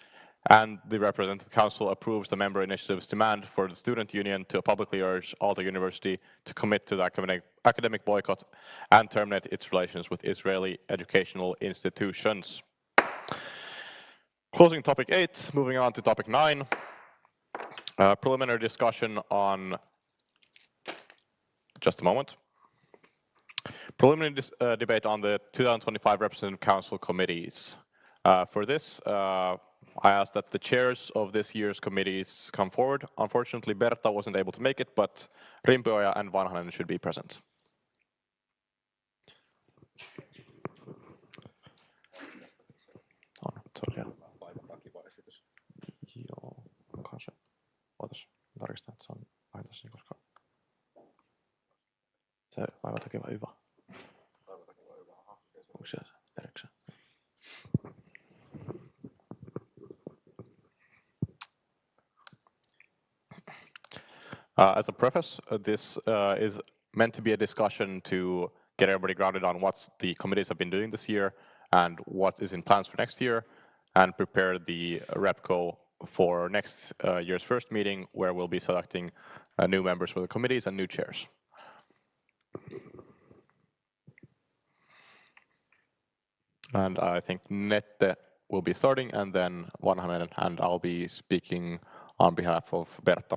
and the Representative Council approves the member initiative's demand for the Student Union to publicly urge Aalto-University to commit to the academic boycott and terminate its relations with Israeli educational institutions. Closing topic 8, moving on to topic 9, preliminary discussion on... Just a moment. Preliminary debate on the 2025 Representative Council committees. For this, I asked that the chairs of this year's committees come forward. Unfortunately, Berta wasn't able to make it, but Rimpuoja and Vanhanen should be present. Joo, kanssa. Ootas, tarkistan, että se on vähän tässä, koska se vaiva tekevä hyvä. Onko se erikseen? As a preface, this is meant to be a discussion to get everybody grounded on what the committees have been doing this year and what is in plans for next year, and prepare the REPCO for next year's first meeting, where we'll be selecting new members for the committees and new chairs. And I think Nette will be starting, and then Vanhanen, and I'll be speaking on behalf of Berta.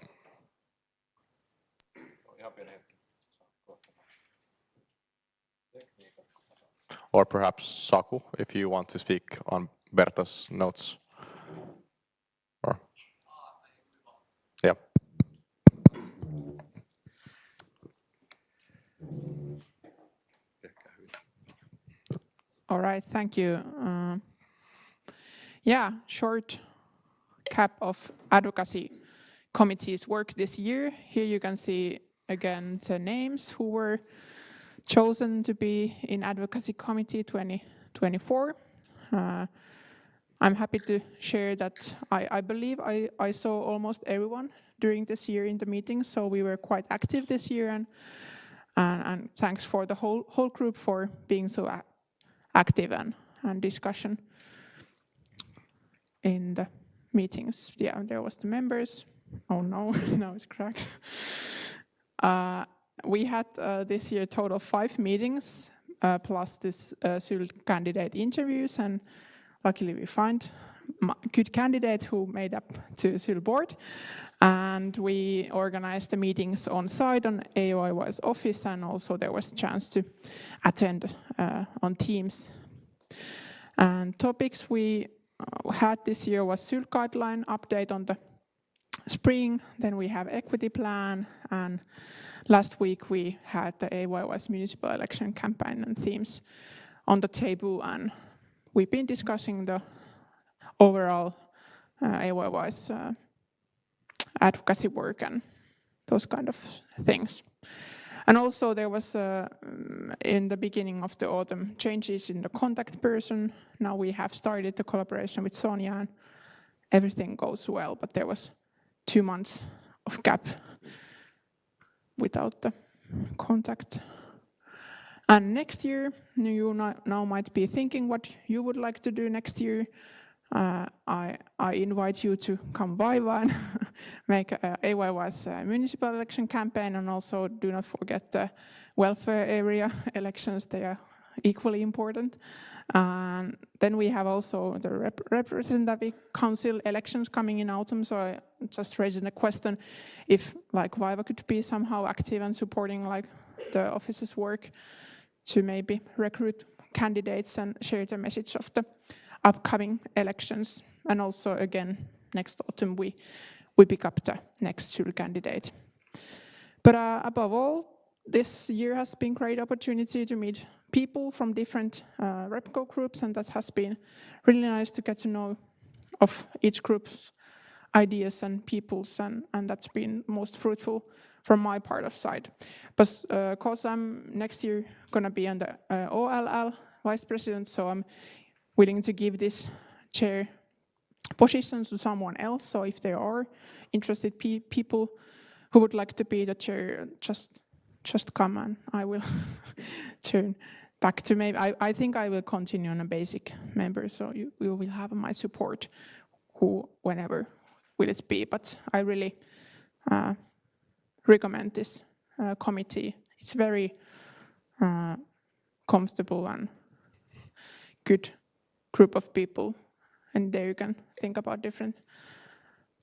Or perhaps Saku, if you want to speak on Berta's notes. Or, yeah. All right, thank you. Yeah, short cap of advocacy committee's work this year. Here you can see again the names who were chosen to be in advocacy committee 2024. I'm happy to share that I believe I saw almost everyone during this year in the meeting, so we were quite active this year, and thanks for the whole group for being so active and discussion in the meetings. Yeah, there was the members. Oh no, now it's cracked. We had this year total of 5 meetings, plus this SYL candidate interviews, and luckily we find a good candidate who made up to SYL board. And we organized the meetings on site on AOIY's office, and also there was a chance to attend on Teams. And topics we had this year was SYL guideline update on the spring, then we have equity plan, and last week we had the AYY's municipal election campaign and themes on the table, and we've been discussing the overall AYY's advocacy work and those kind of things. And also there was, in the beginning of the autumn, changes in the contact person. Now we have started the collaboration with Sonia, and everything goes well, but there was 2 months of gap without the contact. And next year, you now might be thinking what you would like to do next year. I invite you to come by and make AYY's municipal election campaign, and also do not forget the welfare area elections. They are equally important. And then we have also the representative council elections coming in autumn. So I just raised a question if like Vaiva could be somehow active and supporting like the office's work to maybe recruit candidates and share the message of the upcoming elections. And also again, next autumn we pick up the next SYL candidate. But above all, this year has been a great opportunity to meet people from different REPCO groups, and that has been really nice to get to know of each group's ideas and peoples, and that's been most fruitful from my part of side. But because I'm next year gonna be on the OLL vice president, so I'm willing to give this chair position to someone else. So if there are interested people who would like to be the chair, just come and I will turn back to maybe. I think I will continue on a basic member, so you will have my support, whenever will it be. But I really recommend this committee. It's very comfortable and good group of people, and there you can think about different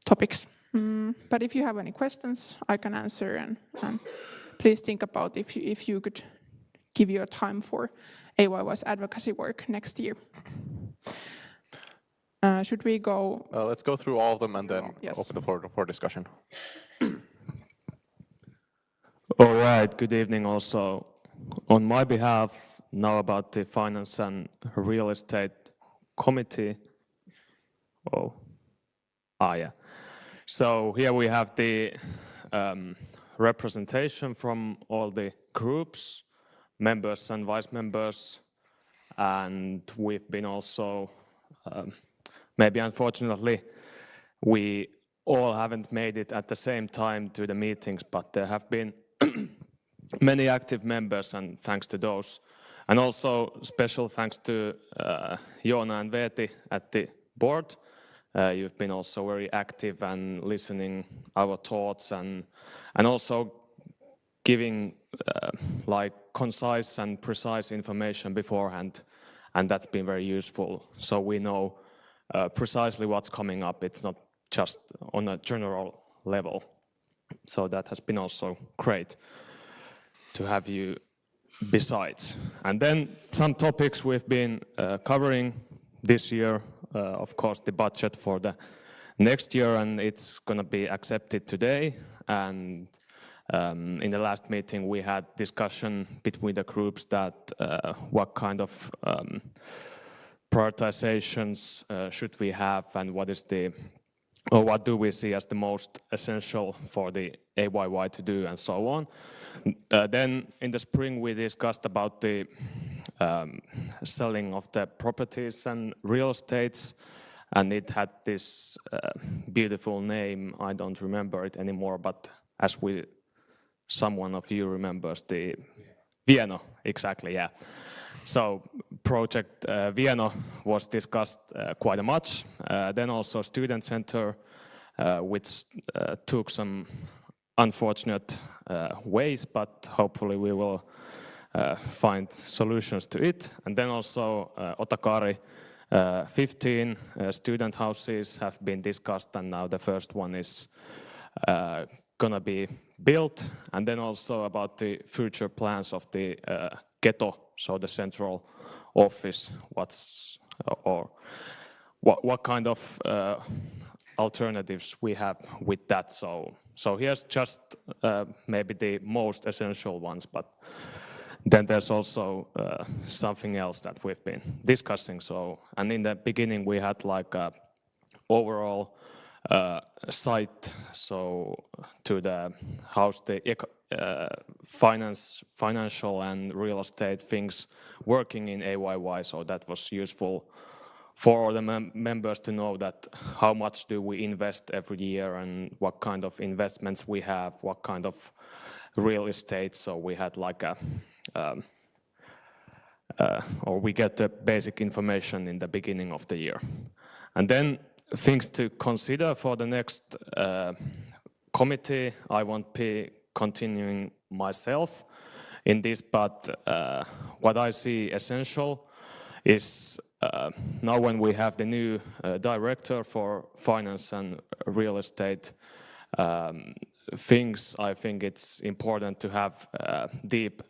topics. But if you have any questions, I can answer, and please think about if you could give your time for AYY's advocacy work next year. Should we go? Let's go through all of them and then yes. open the floor for discussion. All right, good evening also. On my behalf, now about the Finance and Real Estate Committee. Yeah. So here we have the representation from all the groups, members and vice members, and we've been also, maybe unfortunately, we all haven't made it at the same time to the meetings, but there have been many active members, and thanks to those. And also special thanks to Joona and Veeti at the board. You've been also very active and listening our thoughts, and also giving like concise and precise information beforehand, and that's been very useful. So we know precisely what's coming up. It's not just on a general level. So that has been also great to have you besides. And then some topics we've been covering this year, of course, the budget for the next year, and it's going to be accepted today. And in the last meeting, we had discussion between the groups that what kind of prioritizations should we have, and what is or what do we see as the most essential for the AYY to do, and so on. Then in the spring we discussed about the selling of the properties and real estates, and it had this beautiful name. I don't remember it anymore, but as someone of you remembers, the Vieno, exactly, yeah. So project Vieno was discussed quite much. Then also student center, which took some unfortunate ways, but hopefully we will find solutions to it. And then also Otakari, 15 student houses have been discussed, and now the first one is gonna be built. And then also about the future plans of the ghetto, so the central office, what kind of alternatives we have with that. So here's just maybe the most essential ones, but then there's also something else that we've been discussing. So, and in the beginning we had like a overall site, so to the how's the financial and real estate things working in AYY. So that was useful for all the members to know that how much do we invest every year, and what kind of investments we have, what kind of real estate. So we had like a or we get the basic information in the beginning of the year. And then things to consider for the next committee. I won't be continuing myself in this, but what I see essential is now when we have the new director for finance and real estate things, I think it's important to have deep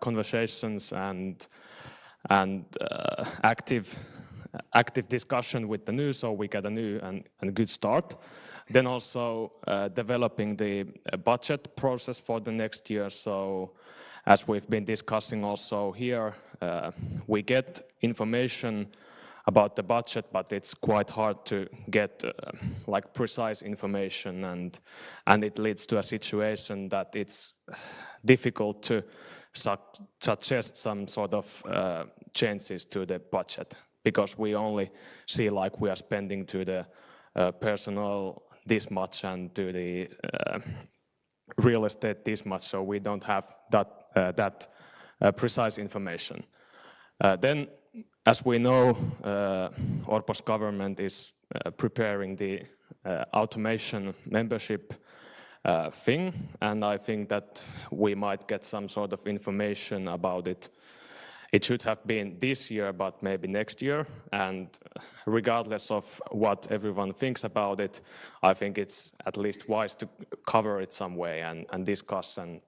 conversations and active discussion with the new, so we get a new and good start. Then also developing the budget process for the next year. So as we've been discussing also here, we get information about the budget, but it's quite hard to get like precise information, and it leads to a situation that it's difficult to suggest some sort of changes to the budget, because we only see like we are spending to the personnel this much and to the real estate this much, so we don't have that precise information. Then, as we know, Orpo's government is preparing the automation membership thing, and I think that we might get some sort of information about it. It should have been this year, but maybe next year. And regardless of what everyone thinks about it, I think it's at least wise to cover it some way and discuss and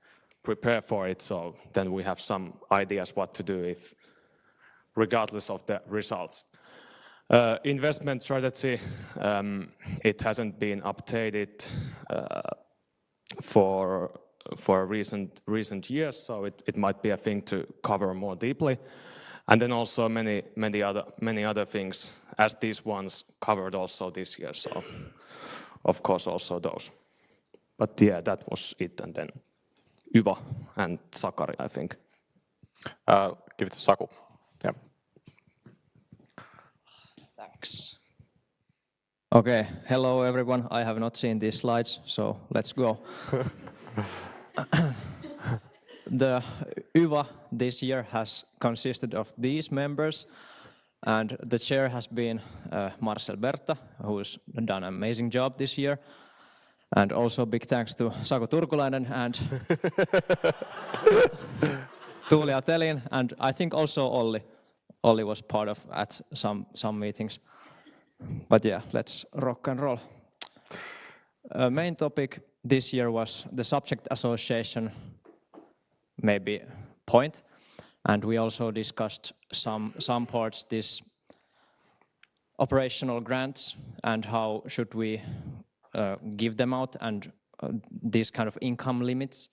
prepare for it. So then we have some ideas what to do if, regardless of the results. Investment strategy, it hasn't been updated for recent years, so it might be a thing to cover more deeply. And then also many other things, as these ones covered also this year. So of course also those. But yeah, that was it. And then Yva and Sakari, I think. Give it to Saku. Yeah. Thanks. Okay, hello everyone. I have not seen these slides, so let's go. The YVA this year has consisted of these members, and the chair has been Marcel Berta, who's done an amazing job this year. And also big thanks to Saku Turkulainen and Tuulia Telin, and I think also Olli. Olli was part of at some meetings. But yeah, let's rock and roll. Main topic this year was the subject association, maybe point, and we also discussed some parts, this operational grants and how should we give them out, and these kind of income limits,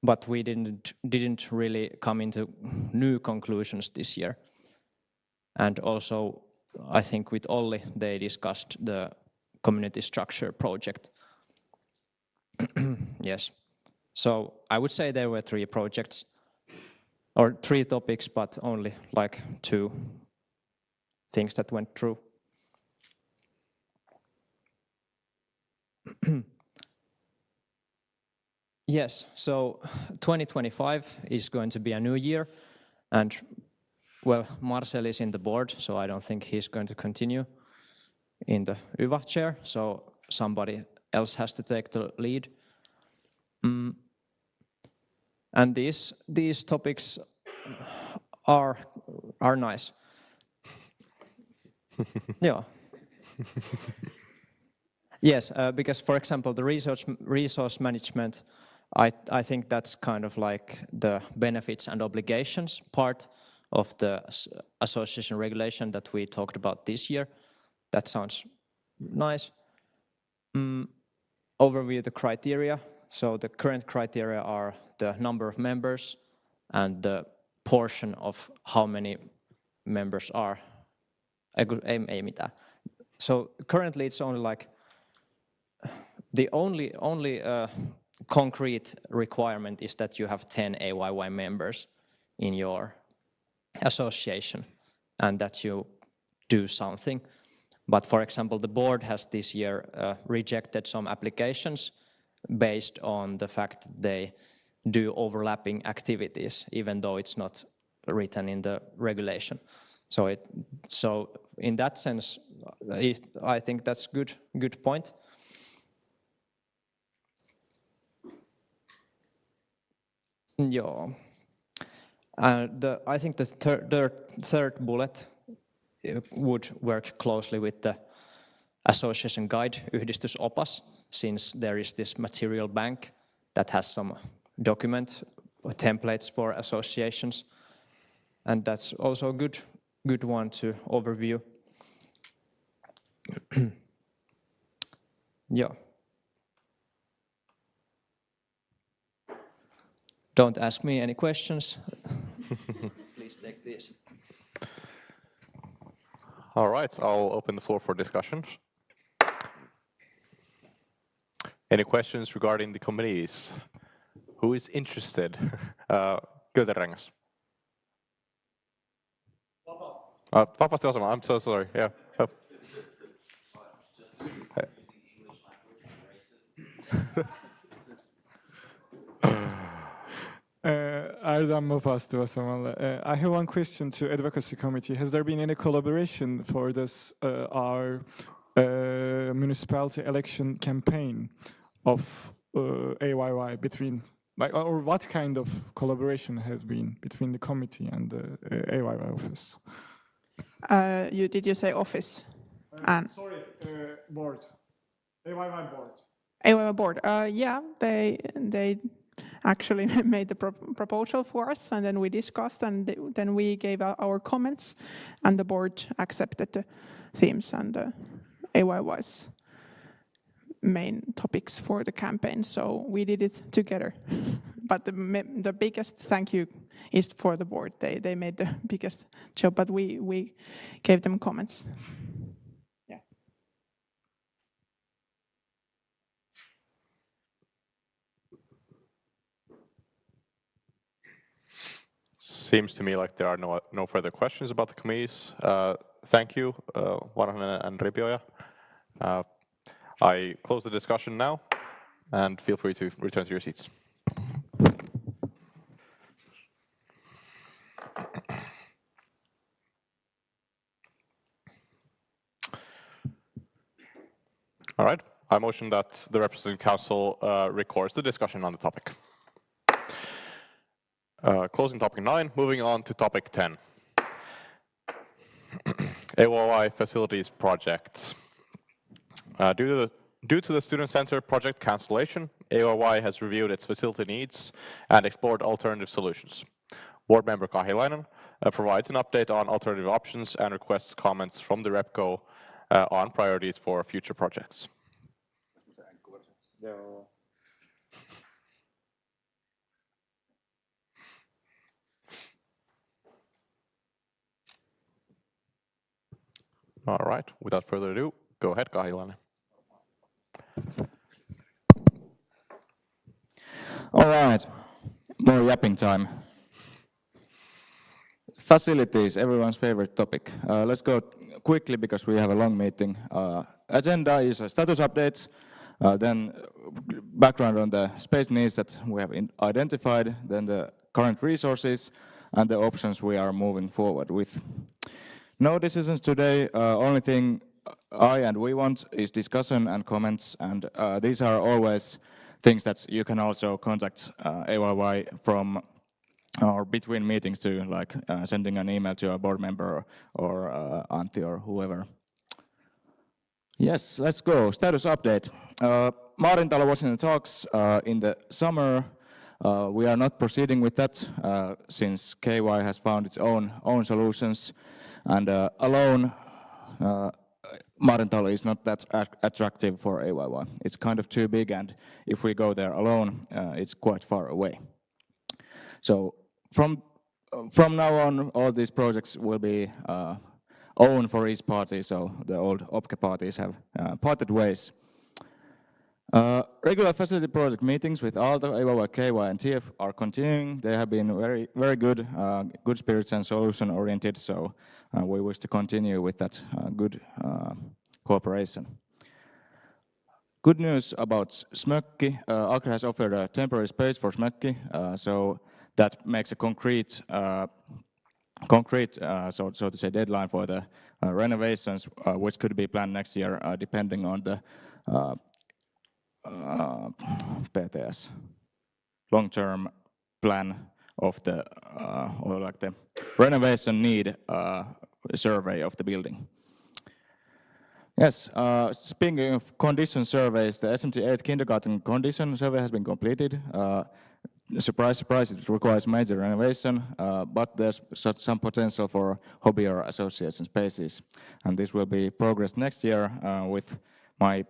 but we didn't really come into new conclusions this year. And also, I think with Olli, they discussed the community structure project. Yes. So I would say there were 3 projects, or 3 topics, but only like 2 things that went through. Yes, so 2025 is going to be a new year, and well, Marcel is in the board, so I don't think he's going to continue in the YVA chair, so somebody else has to take the lead. And these topics are nice. Yeah. Yes, because for example, the resource management, I think that's kind of like the benefits and obligations part of the association regulation that we talked about this year. That sounds nice. Overview the criteria. So the current criteria are the number of members and the portion of how many members are. So currently it's only like the only concrete requirement is that you have 10 AYY members in your association and that you do something. But for example, the board has this year rejected some applications based on the fact that they do overlapping activities, even though it's not written in the regulation. So in that sense, I think that's good point. Yeah. I think the third bullet would work closely with the association guide, yhdistysopas, since there is this material bank that has some document or templates for associations, and that's also a good one to overview. Yeah. Don't ask me any questions. Please take this. All right, I'll open the floor for discussions. Any questions regarding the committees? Who is interested? Göterengas. Vapaasti osaamaan. I'm so sorry. Yeah. Oh. Erdem vapaasti osaamaan. I have one question to advocacy committee. Has there been any collaboration for this our municipality election campaign of AYY between, like, or what kind of collaboration has been between the committee and the AYY office? Did you say office? Sorry, board. AYY board. AYY board. Yeah, they actually made the proposal for us, and then we discussed, and then we gave our comments, and the board accepted the themes and AYY's main topics for the campaign. So we did it together. But the biggest thank you is for the board. They made the biggest job, but we gave them comments. Yeah. Seems to me like there are no further questions about the committees. Thank you, Vanhanen and Ripioja. I close the discussion now, and feel free to return to your seats. All right, I motion that the representing council records the discussion on the topic. Closing topic 9, moving on to topic 10. AYY facilities projects. Due to the student center project cancellation, AYY has reviewed its facility needs and explored alternative solutions. Board member Kahilainen provides an update on alternative options and requests comments from the RepCo on priorities for future projects. All right, without further ado, go ahead, Kahilainen. All right, more yapping time. Facilities, everyone's favorite topic. Let's go quickly because we have a long meeting. Agenda is a status updates, then background on the space needs that we have identified, then the current resources, and the options we are moving forward with. No decisions today. Only thing I and we want is discussion and comments, and these are always things that you can also contact AYY from or between meetings to, like sending an email to a board member or Antti or whoever. Yes, let's go. Status update. Maarintalo was in the talks in the summer. We are not proceeding with that since KY has found its own solutions, and alone Maarintalo is not that attractive for AYY. It's kind of too big, and if we go there alone, it's quite far away. So from now on, all these projects will be owned for each party, so the old OPCA parties have parted ways. Regular facility project meetings with Aalto, AYY, KY, and TF are continuing. They have been very good, good spirits and solution-oriented, so we wish to continue with that good cooperation. Good news about Smökki. Agri has offered a temporary space for Smökki, so that makes a concrete concrete, so to say, deadline for the renovations, which could be planned next year, depending on the PTS long-term plan of the or like the renovation need survey of the building. Yes, speaking of condition surveys, the SMT 8 kindergarten condition survey has been completed. Surprise, surprise, it requires major renovation, but there's some potential for hobby or association spaces. And this will be progressed next year with my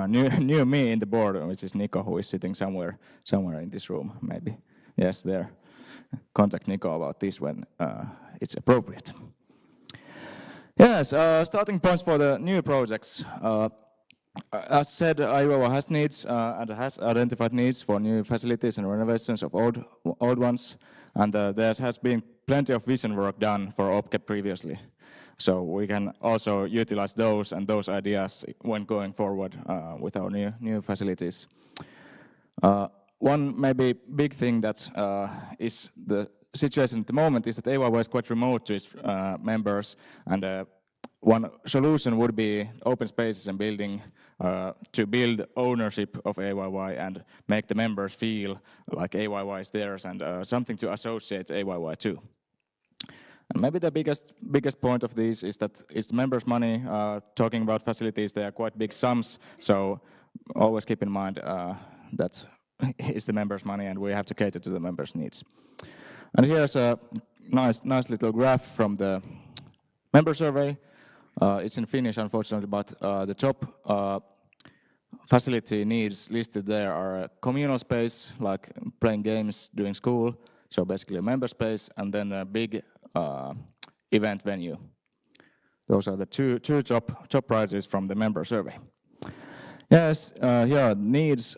new me in the board, which is Nico, who is sitting somewhere in this room, maybe. Yes, there. Contact Nico about this when it's appropriate. Yes, starting points for the new projects. As said, Iowa has needs and has identified needs for new facilities and renovations of old ones, and there has been plenty of vision work done for OPCE previously. So we can also utilize those and those ideas when going forward with our new facilities. One maybe big thing that is the situation at the moment is that AYY is quite remote to its members, and one solution would be open spaces and building to build ownership of AYY and make the members feel like AYY is theirs and something to associate AYY to. And maybe the biggest point of this is that it's the members' money. Talking about facilities, they are quite big sums, so always keep in mind that it's the members' money and we have to cater to the members' needs. And here's a nice little graph from the member survey. It's in Finnish, unfortunately, but the top facility needs listed there are a communal space, like playing games during school, so basically a member space, and then a big event venue. Those are the two top priorities from the member survey. Yes, here are the needs.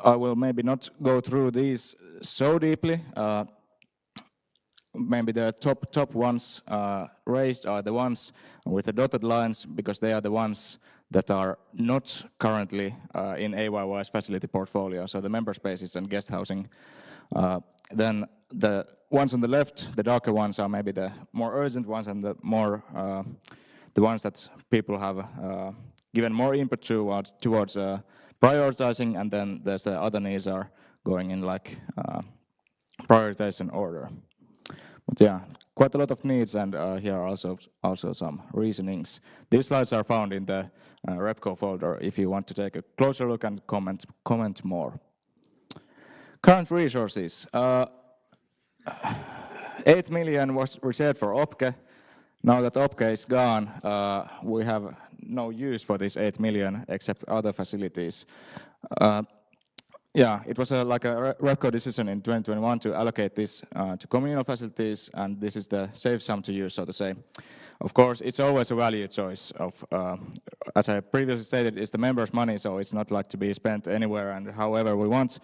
I will maybe not go through these so deeply. Maybe the top ones raised are the ones with the dotted lines, because they are the ones that are not currently in AYY's facility portfolio, so the member spaces and guest housing. Then the ones on the left, the darker ones, are maybe the more urgent ones and the more the ones that people have given more input towards prioritizing, and then there's the other needs are going in like prioritization order. But yeah, quite a lot of needs, and here are also some reasonings. These slides are found in the RepCo folder if you want to take a closer look and comment more. Current resources. 8 million was reserved for OPCE. Now that OPCE is gone, we have no use for this 8 million except other facilities. Yeah, it was like a RepCo decision in 2021 to allocate this to communal facilities, and this is the safe sum to use, so to say. Of course, it's always a value choice of, as I previously stated, it's the members' money, so it's not like to be spent anywhere and however we want.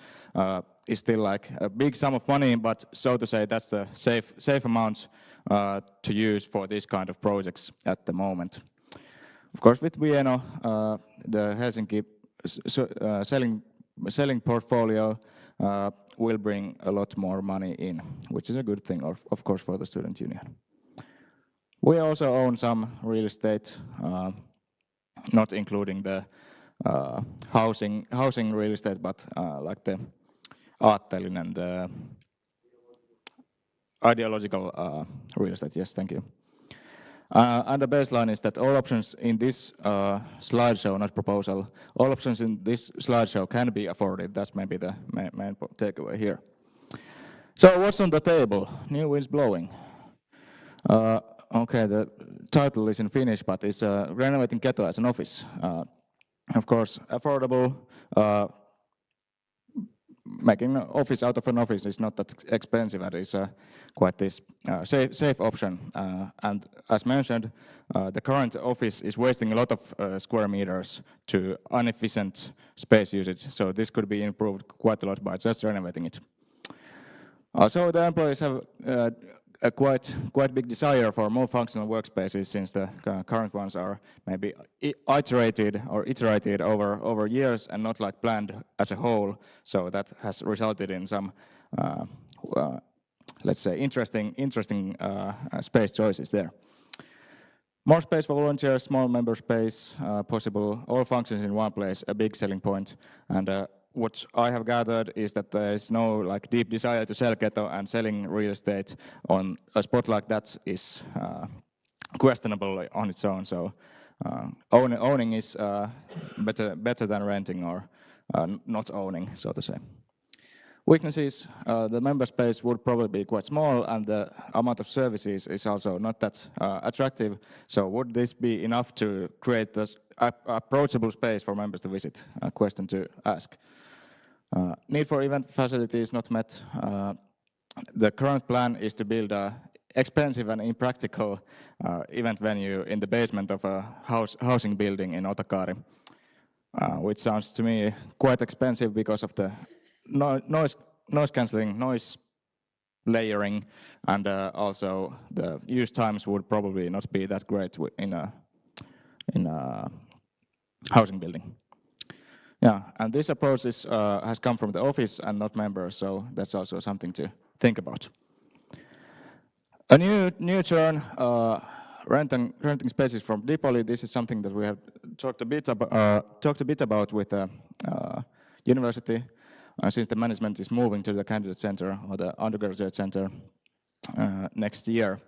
It's still like a big sum of money, but so to say, that's the safe amount to use for this kind of projects at the moment. Of course, with Vieno, the Helsinki selling portfolio will bring a lot more money in, which is a good thing, of course, for the student union. We also own some real estate, not including the housing real estate, but like the Aalto-yliopiston and the ideological real estate. Yes, thank you. And the baseline is that all options in this slideshow, not proposal, all options in this slideshow can be afforded. That's maybe the main takeaway here. So what's on the table? New winds blowing. Okay, the title is in Finnish, but it's renovating Keto as an office. Of course, affordable. Making an office out of an office is not that expensive, and it's quite this safe option. And as mentioned, the current office is wasting a lot of square meters to inefficient space usage, so this could be improved quite a lot by just renovating it. Also, the employees have a quite big desire for more functional workspaces, since the current ones are maybe iterated over years and not like planned as a whole. So that has resulted in some let's say, interesting space choices there. More space for volunteers, small member space, possible, all functions in one place, a big selling point. And what I have gathered is that there is no like deep desire to sell Keto, and selling real estate on a spot like that is questionable on its own. So owning is better than renting or not owning, so to say. Weaknesses, the member space would probably be quite small, and the amount of services is also not that attractive. So would this be enough to create this approachable space for members to visit? A question to ask. Need for event facilities not met. The current plan is to build a expensive and impractical event venue in the basement of a housing building in Otakaari, which sounds to me quite expensive because of the noise cancelling, noise layering, and also the use times would probably not be that great in a housing building. Yeah, and this approach has come from the office and not members, so that's also something to think about. A new turn, renting spaces from Dipoli. This is something that we have talked a bit about with the university. Since the management is moving to the candidate center or the undergraduate center next year.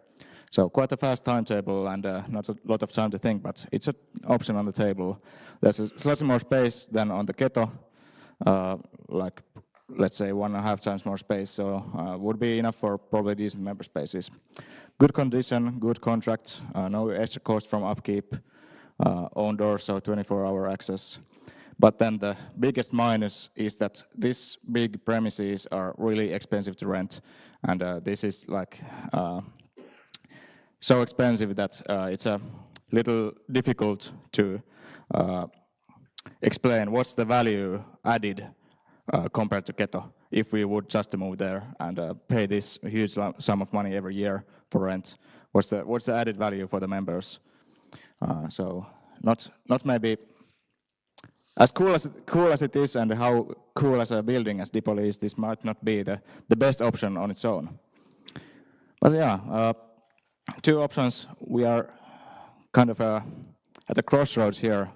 So quite a fast timetable and not a lot of time to think, but it's an option on the table. There's slightly more space than on the Keto, like let's say 1.5 times more space, so would be enough for probably decent member spaces. Good condition, good contract, no extra cost from upkeep, own doors, so 24-hour access. But then the biggest minus is that these big premises are really expensive to rent, and this is like so expensive that it's a little difficult to explain what's the value added compared to Keto if we would just move there and pay this huge sum of money every year for rent. What's the added value for the members? So not maybe as cool as it is, and how cool as a building as Dipoli is, this might not be the best option on its own. But yeah, two options. We are kind of at a crossroads here.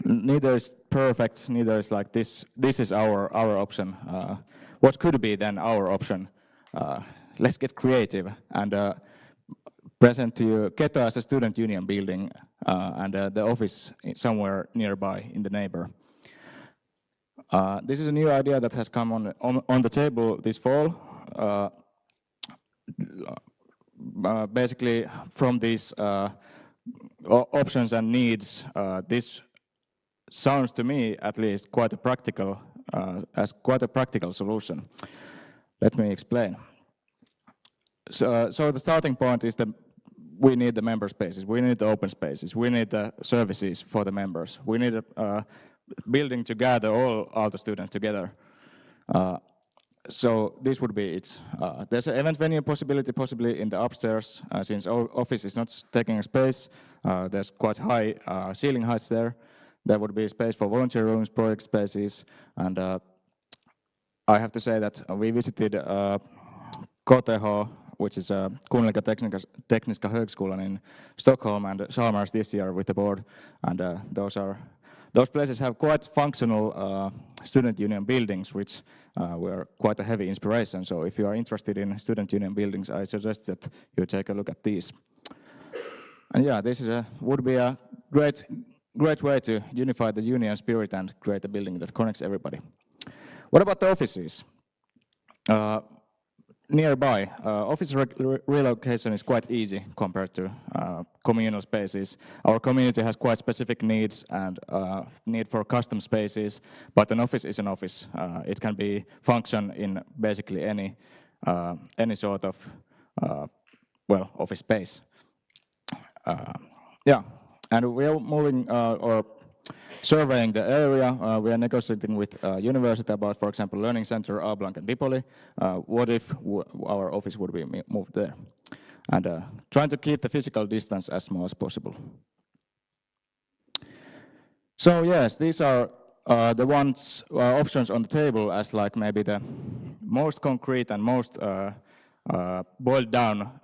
Neither is perfect, neither is like this is our option. What could be then our option? Let's get creative and present to you Keto as a student union building and the office somewhere nearby in the neighbor. This is a new idea that has come on the table this fall. Basically, from these options and needs, this sounds to me, at least, quite a practical solution. Let me explain. So the starting point is that we need the member spaces, we need the open spaces, we need the services for the members, we need a building to gather all Aalto students together. So this would be it. There's an event venue possibility possibly in the upstairs, since our office is not taking a space. There's quite high ceiling heights there. There would be space for volunteer rooms, project spaces, and I have to say that we visited KTH, which is Kungliga Tekniska Högskolan in Stockholm, and Chalmers this year with the board, and those places have quite functional student union buildings, which were quite a heavy inspiration. So if you are interested in student union buildings, I suggest that you take a look at these. And yeah, this would be a great way to unify the union spirit and create a building that connects everybody. What about the offices? Nearby, office relocation is quite easy compared to communal spaces. Our community has quite specific needs and need for custom spaces, but an office is an office. It can be function in basically any sort of office space. Yeah, and we are moving or surveying the area. We are negotiating with university about, for example, learning center Aalto and Dipoli. What if our office would be moved there? And trying to keep the physical distance as small as possible. So yes, these are the options on the table as like maybe the most concrete and most boiled down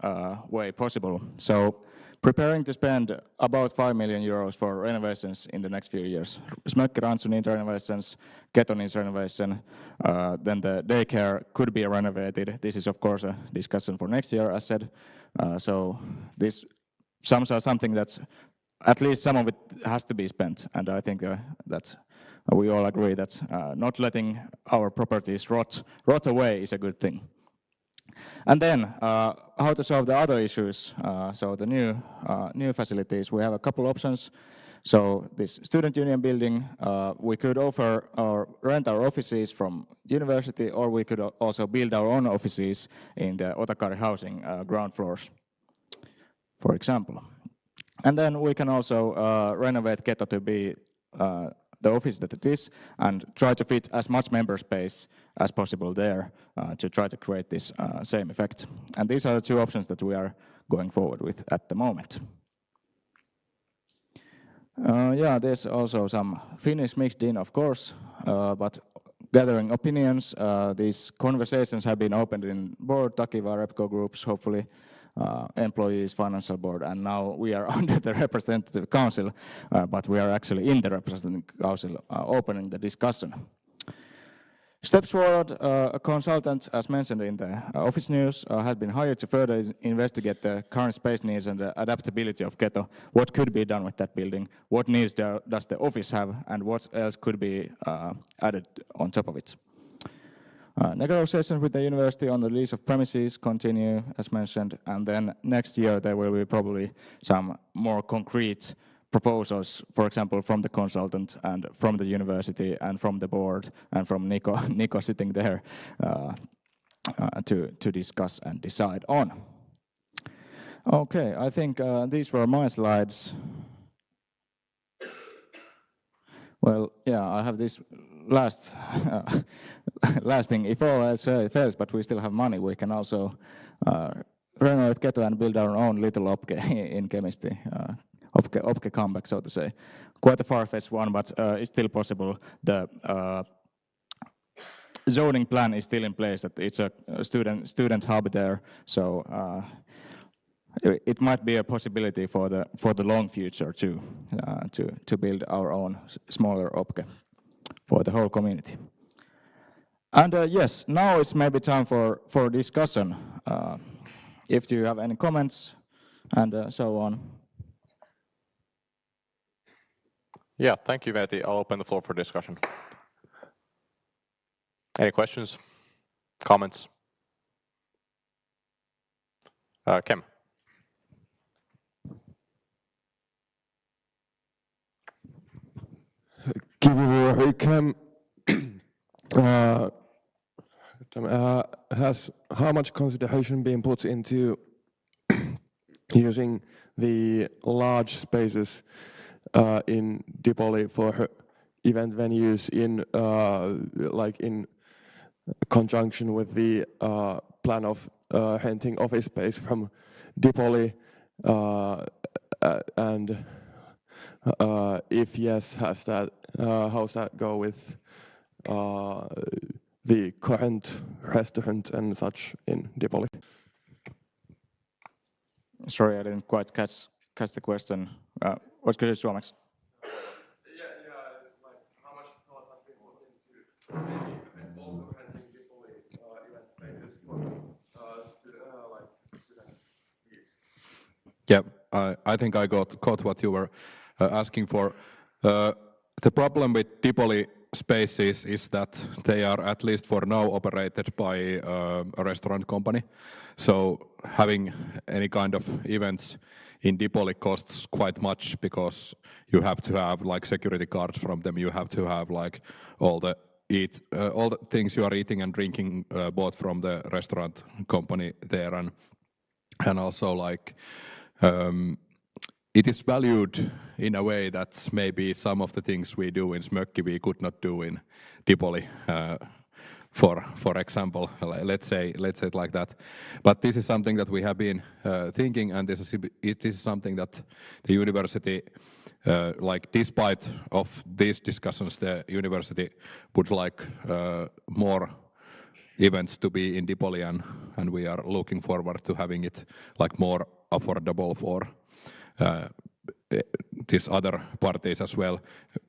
way possible. So preparing to spend about 5 million euros for renovations in the next few years. Smökki Rantsu needs renovations, Keto needs renovation, then the daycare could be renovated. This is of course a discussion for next year, as said. So this sums are something that's, at least some of it has to be spent, and I think that we all agree that not letting our properties rot away is a good thing. And then, how to solve the other issues? So the new facilities, we have a couple options. So this student union building, we could offer or rent our offices from university, or we could also build our own offices in the Otakari housing ground floors, for example. And then we can also renovate Keto to be the office that it is, and try to fit as much member space as possible there to try to create this same effect. And these are the two options that we are going forward with at the moment. Yeah, there's also some Finnish mixed in, of course, but gathering opinions. These conversations have been opened in board, Takiva, Repco groups, hopefully employees, financial board, and now we are under the representative council, but we are actually in the representative council opening the discussion. Steps forward, a consultant, as mentioned in the office news, has been hired to further investigate the current space needs and the adaptability of Keto. What could be done with that building? What needs does the office have? And what else could be added on top of it? Negotiations with the university on the lease of premises continue, as mentioned, and then next year there will be probably some more concrete proposals, for example, from the consultant and from the university and from the board and from Nico sitting there to discuss and decide on. Okay, I think these were my slides. Well, yeah, I have this last thing. If all else fails, but we still have money, we can also renovate Keto and build our own little OPKE in chemistry. OPKE comeback, so to say. Quite a far-fetched one, but it's still possible. The zoning plan is still in place. That it's a student hub there, so it might be a possibility for the long future too, to build our own smaller OPKE for the whole community. And yes, now it's maybe time for discussion. If you have any comments and so on. Yeah, thank you, Veti. I'll open the floor for discussion. Any questions, comments? Kem. Has how much consideration been put into using the large spaces in Dipoli for event venues in like in conjunction with the plan of renting office space from Dipoli, and if yes, how's that go with the current restaurant and such in Dipoli? Sorry, I didn't quite catch the question. What's good suomeksi? How much thought has been put into maybe also renting Dipoli event spaces for student use? Yeah, I think I caught what you were asking for. The problem with Dipoli spaces is that they are, at least for now, operated by a restaurant company. So having any kind of events in Dipoli costs quite much, because you have to have like security cards from them. You have to have like all the things you are eating and drinking bought from the restaurant company there, and also like it is valued in a way that maybe some of the things we do in Smökki we could not do in Dipoli. For example, let's say it like that. But this is something that we have been thinking, and it is something that the university, like despite of these discussions, the university would like more events to be in Dipoli, and we are looking forward to having it like more affordable for these other parties as well.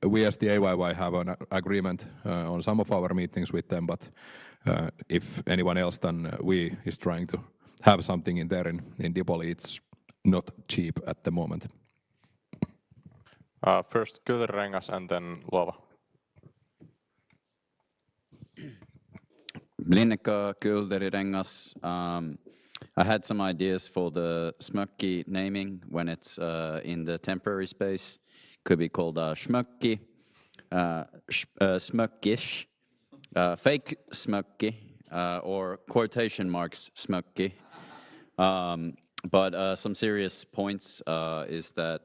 We as the AYY have an agreement on some of our meetings with them, but if anyone else than we is trying to have something in there in Dipoli, it's not cheap at the moment. First Kylrengas and then Luova. Linneka Kylderirengas. I had some ideas for the Smökki naming when it's in the temporary space. Could be called Smökki, Smökkish, fake Smökki, or quotation marks Smökki. But some serious points is that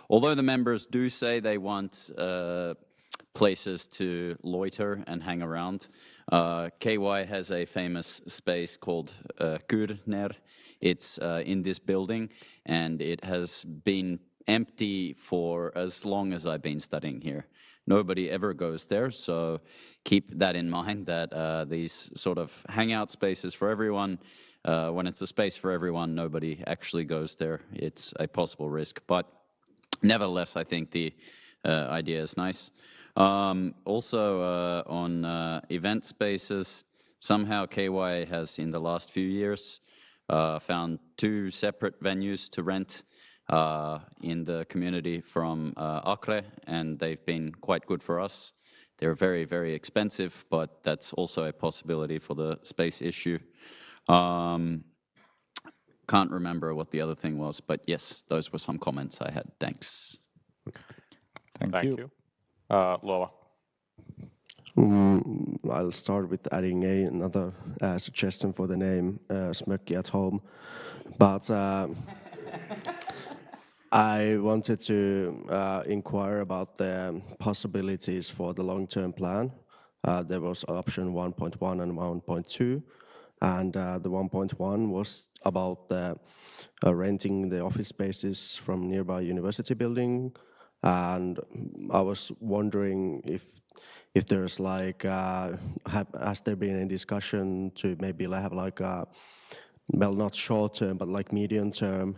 although the members do say they want places to loiter and hang around, KY has a famous space called Kyrner. It's in this building, and it has been empty for as long as I've been studying here. Nobody ever goes there, so keep that in mind, that these sort of hangout spaces for everyone, when it's a space for everyone, nobody actually goes there. It's a possible risk, but nevertheless, I think the idea is nice. Also, on event spaces, somehow KY has, in the last few years, found 2 separate venues to rent in the community from Acre, and they've been quite good for us. They're very, very expensive, but that's also a possibility for the space issue. Can't remember what the other thing was, but yes, those were some comments I had. Thanks. Thank you. Luova. I'll start with adding another suggestion for the name, Smökki at Home. But I wanted to inquire about the possibilities for the long-term plan. There was option 1.1 and 1.2. And the 1.1 was about renting the office spaces from nearby university building. And I was wondering if there's like, has there been any discussion to maybe have like a, well, not short term, but like medium term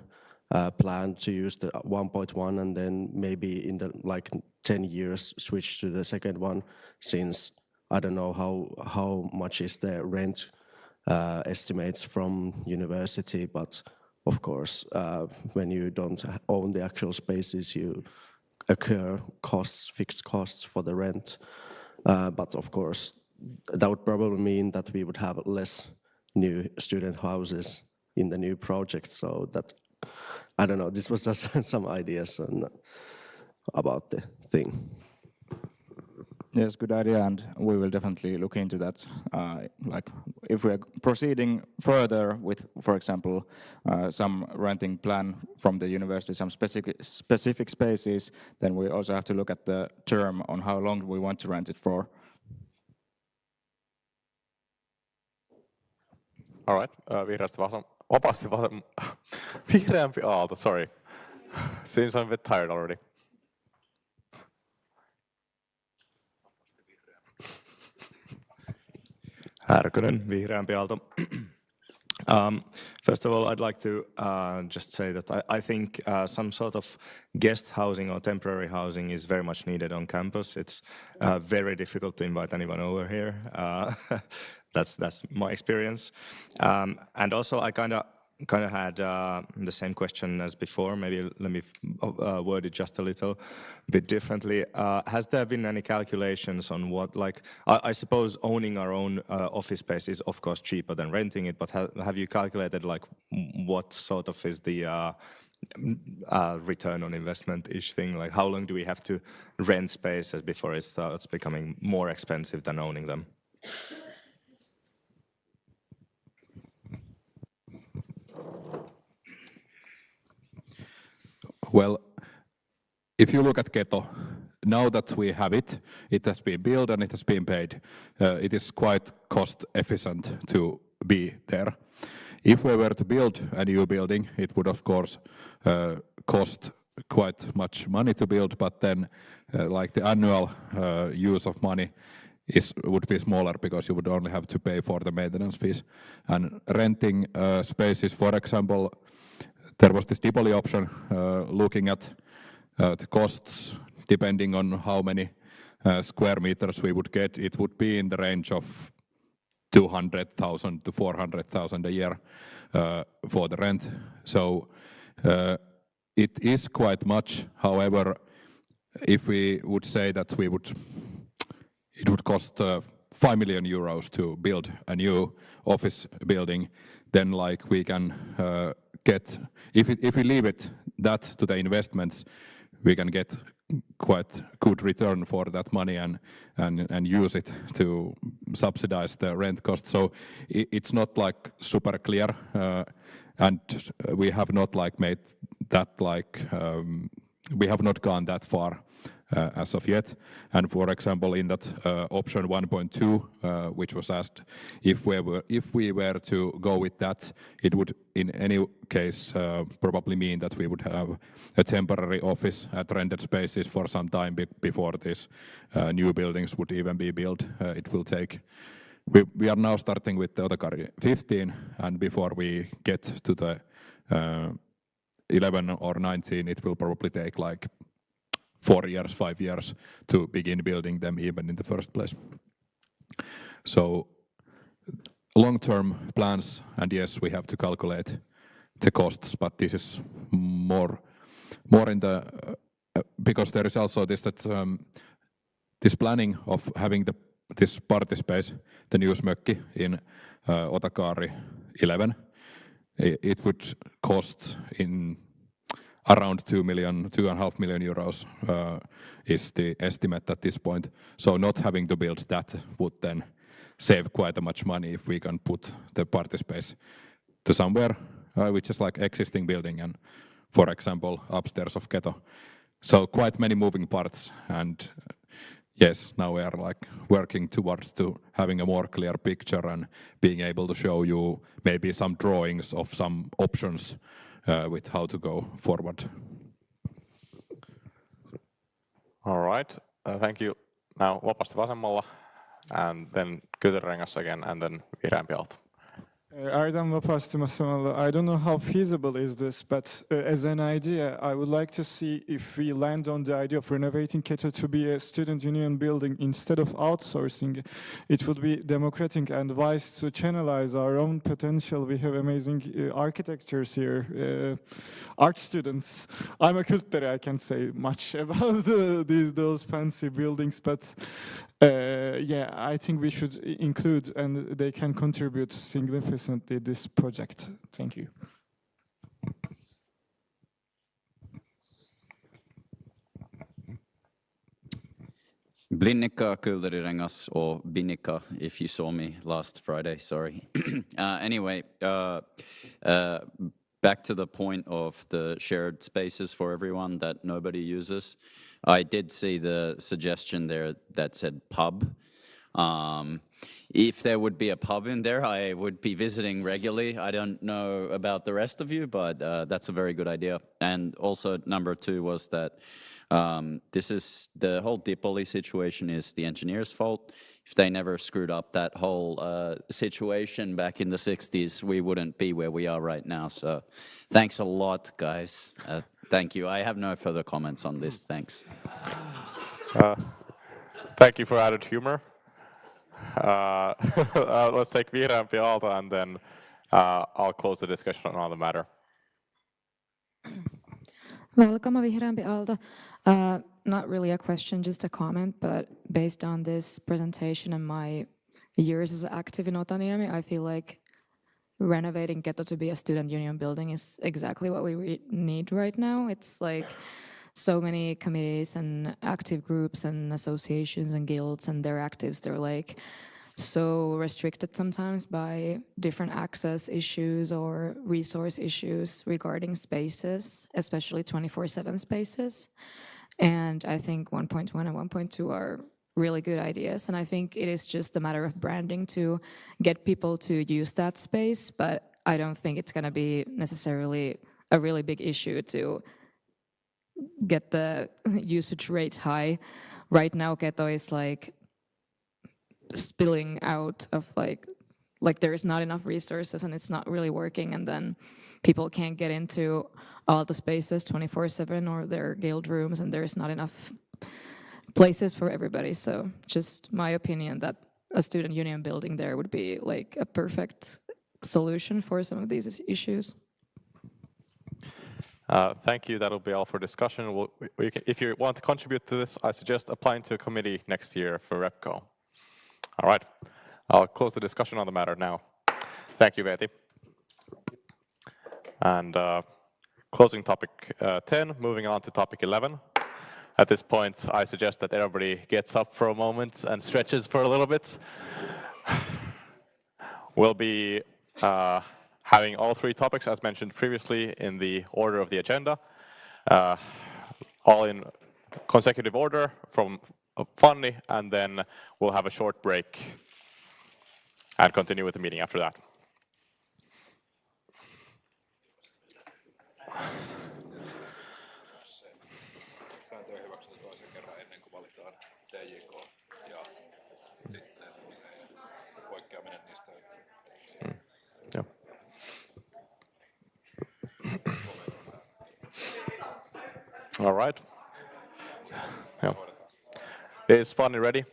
plan to use the 1.1 and then maybe in the like 10 years switch to the second one, since I don't know how much is the rent estimates from university, but of course, when you don't own the actual spaces, you occur costs, fixed costs for the rent. But of course, that would probably mean that we would have less new student houses in the new project. So that, I don't know, this was just some ideas about the thing. Yes, good idea, and we will definitely look into that. Like, if we are proceeding further with, for example, some renting plan from the university, some specific spaces, then we also have to look at the term on how long we want to rent it for. All right, vihreämpi aalto, sorry. Seems I'm a bit tired already. Härkönen, vihreämpi aalto. First of all, I'd like to just say that I think some sort of guest housing or temporary housing is very much needed on campus. It's very difficult to invite anyone over here. That's my experience. And also, I kind of had the same question as before. Maybe let me word it just a little bit differently. Has there been any calculations on what, like, I suppose owning our own office space is of course cheaper than renting it, but have you calculated like what sort of is the return on investment-ish thing? Like, how long do we have to rent spaces before it starts becoming more expensive than owning them? Well, if you look at Keto, now that we have it, it has been built and it has been paid. It is quite cost efficient to be there. If we were to build a new building, it would of course cost quite much money to build, but then like the annual use of money would be smaller because you would only have to pay for the maintenance fees. And renting spaces, for example, there was this Dipoli option looking at the costs depending on how many square meters we would get. It would be in the range of 200,000 to 400,000 a year for the rent. So it is quite much. However, if we would say that it would cost 5 million euros to build a new office building, then like we can get, if we leave it that to the investments, we can get quite good return for that money and use it to subsidize the rent cost. So it's not like super clear, and we have not like made that like we have not gone that far as of yet. And for example, in that option 1.2, which was asked, if we were to go with that, it would in any case probably mean that we would have a temporary office at rented spaces for some time before these new buildings would even be built. It will take. We are now starting with the Otokari 15, and before we get to the 11 or 19, it will probably take like 4 years, 5 years to begin building them even in the first place. So long-term plans, and yes, we have to calculate the costs, but this is more in the because there is also this this planning of having this party space, the Newsmökki in Otokari 11. It would cost in around 2.5 million euros is the estimate at this point. So not having to build that would then save quite much money if we can put the party space to somewhere which is like existing building and, for example, upstairs of Keto. So quite many moving parts, and yes, now we are like working towards to having a more clear picture and being able to show you maybe some drawings of some options with how to go forward. All right, thank you. Now vapaasti vasemmalla, and then Kytörengas again, and then vihreämpi Aalto. Erdem vapaasti vasemmalla. I don't know how feasible is this, but as an idea, I would like to see if we land on the idea of renovating Keto to be a student union building instead of outsourcing. It would be democratic and wise to channelize our own potential. We have amazing architectures here, art students. I'm a culture, I can't say much about those fancy buildings, but yeah, I think we should include, and they can contribute significantly this project. Thank you. Blinnika, Kylderirengas, or Binika, if you saw me last Friday, sorry. Anyway, back to the point of the shared spaces for everyone that nobody uses. I did see the suggestion there that said pub. If there would be a pub in there, I would be visiting regularly. I don't know about the rest of you, but that's a very good idea. And also number 2 was that this is the whole Dipoli situation is the engineer's fault. If they never screwed up that whole situation back in the 60s, we wouldn't be where we are right now. So thanks a lot, guys. Thank you. I have no further comments on this. Thanks. Thank you for added humor. Let's take vihreämpi Aalto, and then I'll close the discussion on the matter. Valkama vihreämpi Aalto. Not really a question, just a comment, but based on this presentation and my years as active in Otaniemi, I feel like renovating Keto to be a student union building is exactly what we need right now. It's like so many committees and active groups and associations and guilds and their actives, they're like so restricted sometimes by different access issues or resource issues regarding spaces, especially 24/7 spaces. And I think 1.1 and 1.2 are really good ideas, and I think it is just a matter of branding to get people to use that space, but I don't think it's going to be necessarily a really big issue to get the usage rates high. Right now Keto is like spilling out of like there is not enough resources and it's not really working, and then people can't get into all the spaces 24/7 or their guild rooms, and there's not enough places for everybody. So just my opinion that a student union building there would be like a perfect solution for some of these issues. Thank you. That'll be all for discussion. If you want to contribute to this, I suggest applying to a committee next year for REPCO. All right. I'll close the discussion on the matter now. Thank you, Veeti. And closing topic 10, moving on to topic 11. At this point, I suggest that everybody gets up for a moment and stretches for a little bit. We'll be having all three topics, as mentioned previously, in the order of the agenda, all in consecutive order from Fanny, and then we'll have a short break and continue with the meeting after that. All right. Yeah. Is Fanny ready?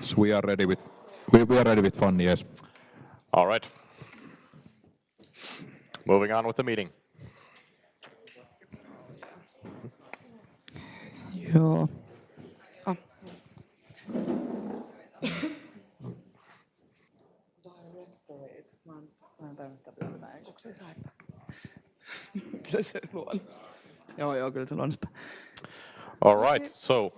So we are ready with Fanny, yes. All right. Moving on with the meeting. Joo. All right, so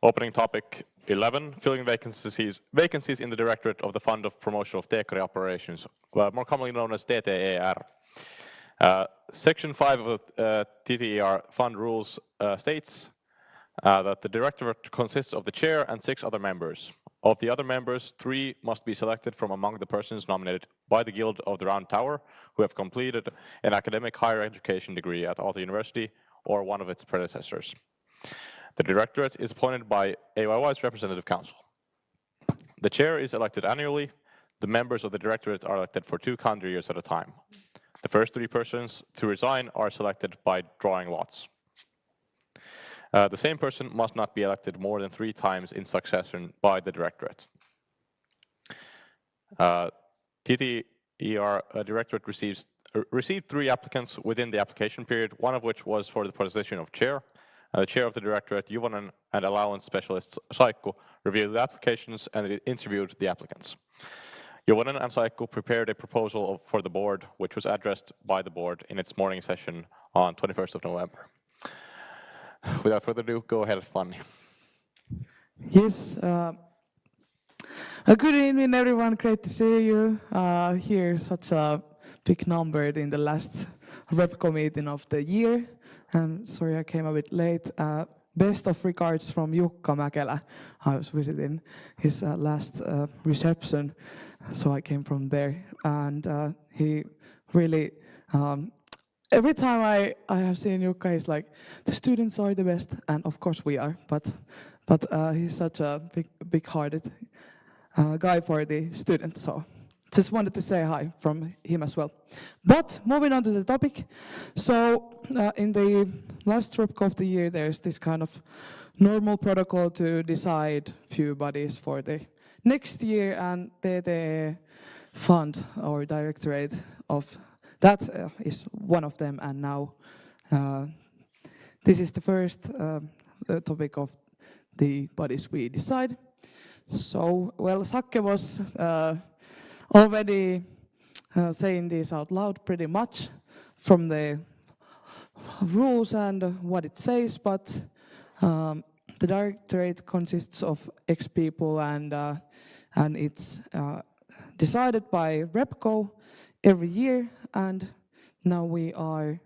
opening topic 11, filling vacancies in the Directorate of the Fund of Promotion of Teekari Operations, more commonly known as TTER. Section 5 of the TTER fund rules states that the Directorate consists of the chair and 6 other members. Of the other members, 3 must be selected from among the persons nominated by the Guild of the Round Tower who have completed an academic higher education degree at Aalto University or one of its predecessors. The Directorate is appointed by AYY's Representative Council. The chair is elected annually. The members of the Directorate are elected for 2 calendar years at a time. The first 3 persons to resign are selected by drawing lots. The same person must not be elected more than 3 times in succession by the Directorate. TTER Directorate received 3 applicants within the application period, one of which was for the position of chair. The chair of the Directorate, Juvonen, and allowance specialist Saikku reviewed the applications and interviewed the applicants. Juvonen and Saikku prepared a proposal for the board, which was addressed by the board in its morning session on 21st of November. Without further ado, go ahead, Fanny. Yes. Good evening, everyone. Great to see you here. Such a big number in the last REPCO meeting of the year. Sorry I came a bit late. Best of regards from Jukka Mäkelä. I was visiting his last reception, so I came from there. And he really... every time I have seen Jukka, he's like, the students are the best, and of course we are, but he's such a big-hearted guy for the students, so just wanted to say hi from him as well. But moving on to the topic, so in the last REPCO of the year, there's this kind of normal protocol to decide few bodies for the next year, and the fund or directorate of that is one of them, and now this is the first topic of the bodies we decide. So, well, Sakke was already saying this out loud pretty much from the rules and what it says, but the directorate consists of ex-people, and it's decided by REPCO every year, and now we are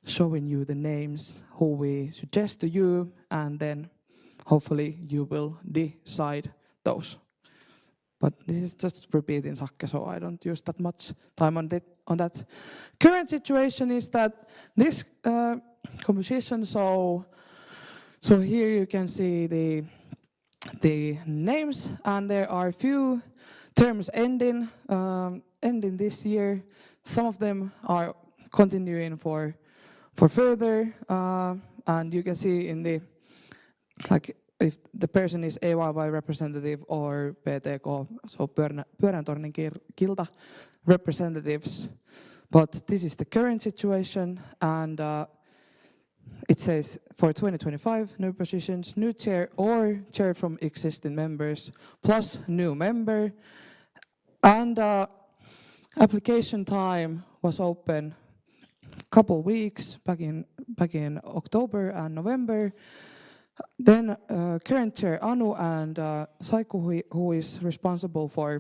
showing you the names who we suggest to you, and then hopefully you will decide those. But this is just repeating Sakke, so I don't use that much time on that. Current situation is that this composition, so So here you can see the names, and there are a few terms ending this year. Some of them are continuing for further, and you can see in the, like, if the person is AYY representative or PTK, so Pyörän tornin kilta representatives. But this is the current situation, and it says for 2025, new positions, new chair or chair from existing members, plus new member. And application time was open a couple weeks back in October and November. Then current chair Anu and Saiku, who is responsible for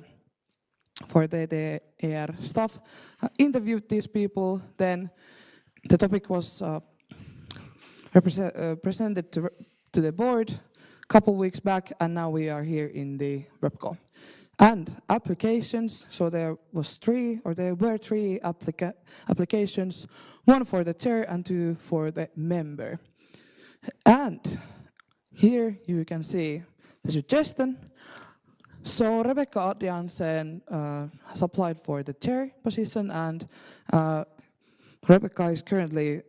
the ER stuff, interviewed these people. Then the topic was presented to the board a couple weeks back, and now we are here in the RepCo. And applications, so there were three applications, one for the chair and two for the member. And here you can see the suggestion. So Rebecca Adriansen has applied for the chair position, and Rebecca is currently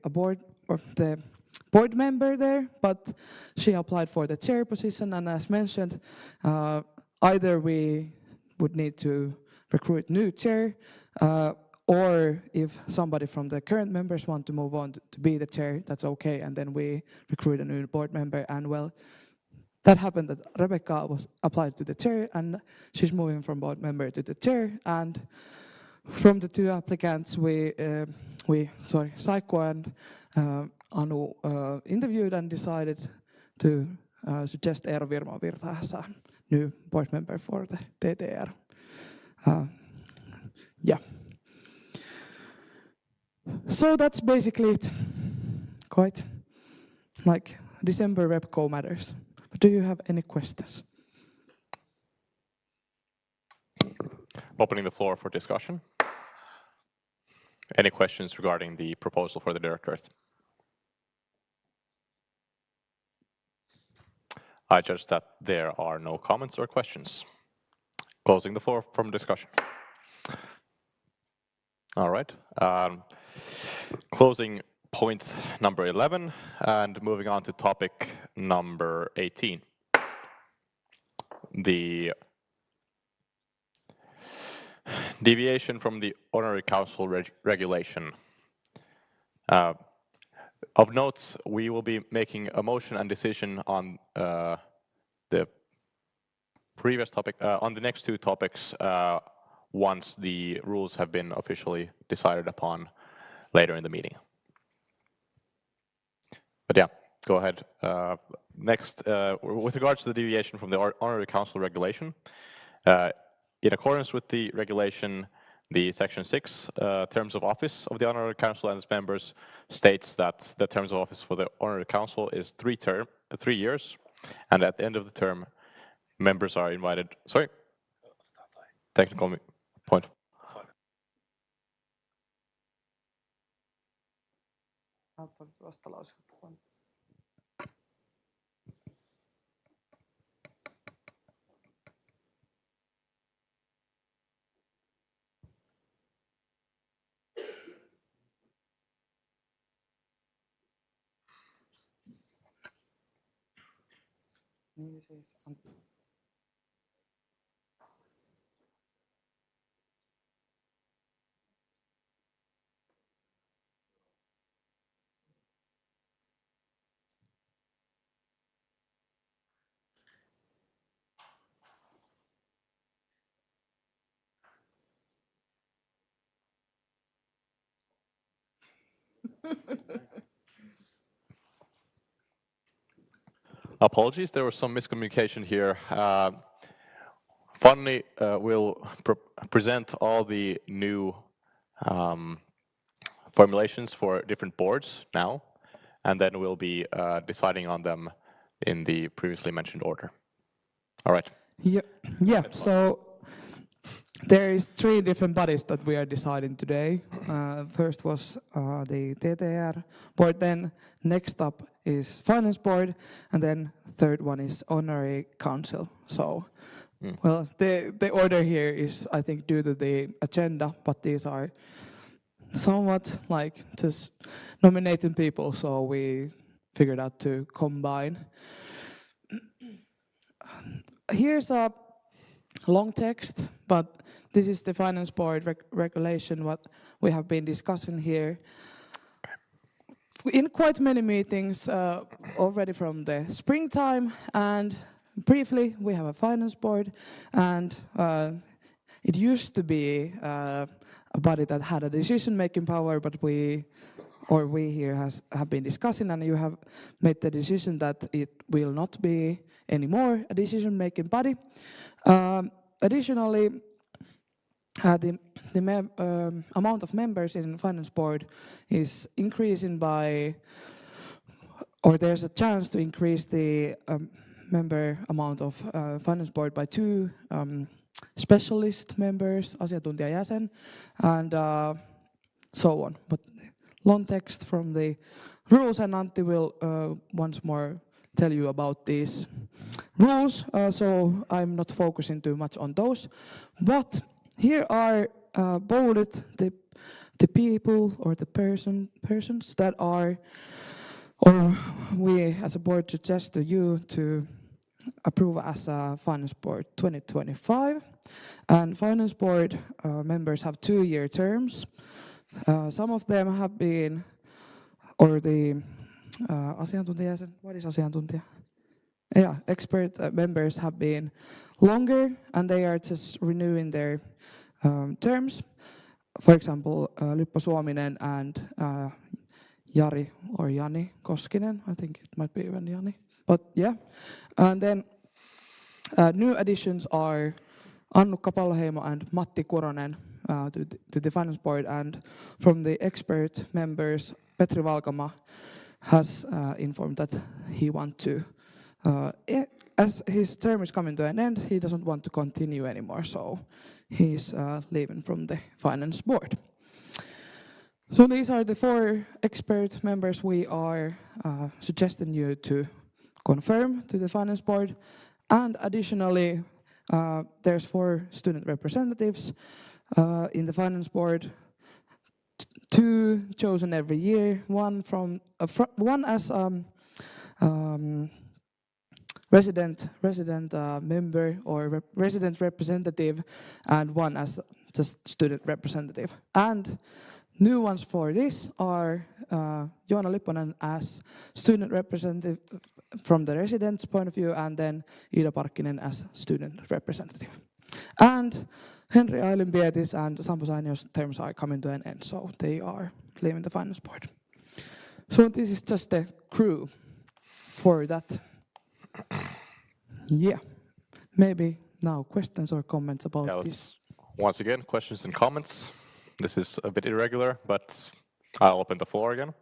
the board member there, but she applied for the chair position, and as mentioned, either we would need to recruit new chair, or if somebody from the current members want to move on to be the chair, that's okay, and then we recruit a new board member. And well, that happened that Rebecca was applied to the chair, and she's moving from board member to the chair. And from the two applicants, Saiko and Anu interviewed and decided to suggest Eero Virmo-Virta as a new board member for the TTR. Yeah. So that's basically it. Quite like December RepCo matters. But do you have any questions? Opening the floor for discussion. Any questions regarding the proposal for the directorate? I judge that there are no comments or questions. Closing the floor from discussion. All right. Closing point number 11 and moving on to topic number 18. The deviation from the Honorary Council regulation. Of note, we will be making a motion and decision on the previous topic, on the next two topics, once the rules have been officially decided upon later in the meeting. But yeah, go ahead. Next, with regards to the deviation from the Honorary Council regulation, in accordance with the regulation, the Section 6 terms of office of the Honorary Council and its members states that the terms of office for the Honorary Council is 3 years, and at the end of the term, members are invited. Sorry, technical point. Apologies, there was some miscommunication here. Fanny will present all the new formulations for different boards now, and then we'll be deciding on them in the previously mentioned order. All right. Yeah. So there is 3 different bodies that we are deciding today. First was the TTR board, then next up is finance board, and then third one is honorary council. So, well, the order here is, I think, due to the agenda, but these are somewhat like just nominating people, so we figured out to combine. Here's a long text, but this is the finance board regulation, what we have been discussing here. In quite many meetings already from the springtime, and briefly we have a finance board, and it used to be a body that had a decision-making power, but we here have been discussing, and you have made the decision that it will not be anymore a decision-making body. Additionally, the amount of members in finance board is increasing by, or there's a chance to increase the member amount of finance board by 2 specialist members, asiantuntijajäsen, and so on. But long text from the rules, and Antti will once more tell you about these rules, so I'm not focusing too much on those. But here are bolded the people or the persons that are, or we as a board suggest to you to approve as a finance board 2025. And finance board members have 2-year terms. Some of them have been, or the asiantuntijajäsen, what is asiantuntija? Yeah, expert members have been longer, and they are just renewing their terms. For example, Lyppo Suominen and Jari or Jani Koskinen, I think it might be even Jani, but yeah. And then new additions are Annukka Palheimo and Matti Kuronen to the finance board, and from the expert members, Petri Valkama has informed that he wants to, as his term is coming to an end, he doesn't want to continue anymore, so he's leaving from the finance board. So these are the 4 expert members we are suggesting you to confirm to the finance board, and additionally there's 4 student representatives in the finance board, 2 chosen every year, one as resident member or resident representative, and one as just student representative. And new ones for this are Joona Lipponen as student representative from the residents' point of view, and then Ida Parkkinen as student representative. And Henri Ailinpietis and Sampo Sainio's terms are coming to an end, so they are leaving the finance board. So this is just the crew for that. Yeah, maybe now questions or comments about this. Once again, questions and comments. This is a bit irregular, but I'll open the floor again.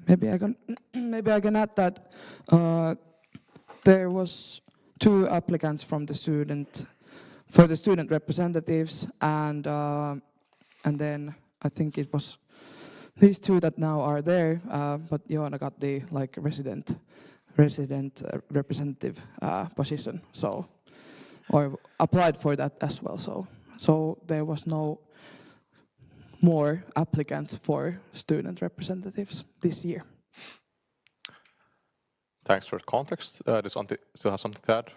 Maybe I can add that there was 2 applicants from the student representatives, and then I think it was these 2 that now are there, but Joona got the resident representative position, so, or applied for that as well. So there was no more applicants for student representatives this year. Thanks for the context. Does Antti still have something to add?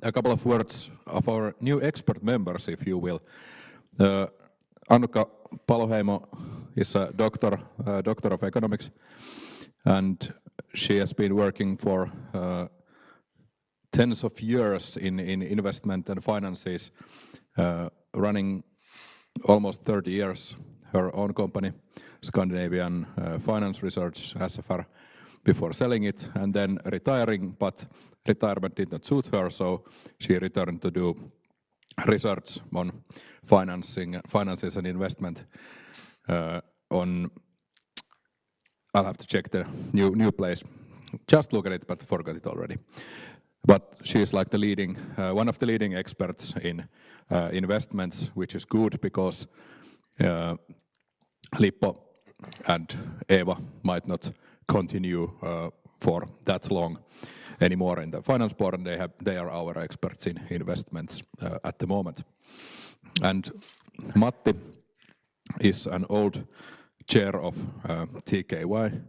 A couple of words of our new expert members, if you will. Annukka Palheimo is a doctor of economics, and she has been working for tens of years in investment and finances, running almost 30 years her own company, Scandinavian Finance Research, SFR, before selling it and then retiring, but retirement did not suit her, so she returned to do research on finances and investment on, I'll have to check the new place. Just look at it, but forgot it already. but she is like the leading, one of the leading experts in investments, which is good because Lippo and Eva might not continue for that long anymore in the finance board, and they are our experts in investments at the moment. And Matti is an old chair of TKY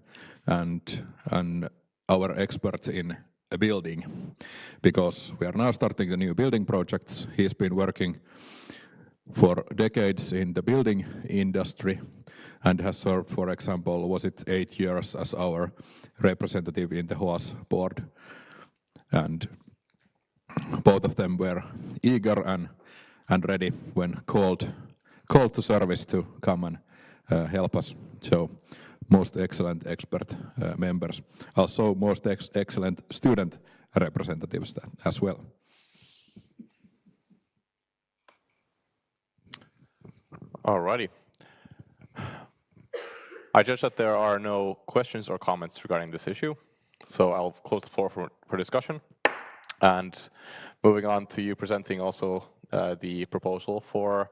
and our expert in a building, because we are now starting the new building projects. He's been working for decades in the building industry and has served, for example, was it 8 years as our representative in the HOAS board. And both of them were eager and ready when called to service to come and help us. So most excellent expert members. Also most excellent student representatives as well. Alrighty. I judge that there are no questions or comments regarding this issue, so I'll close the floor for discussion. And moving on to you presenting also the proposal for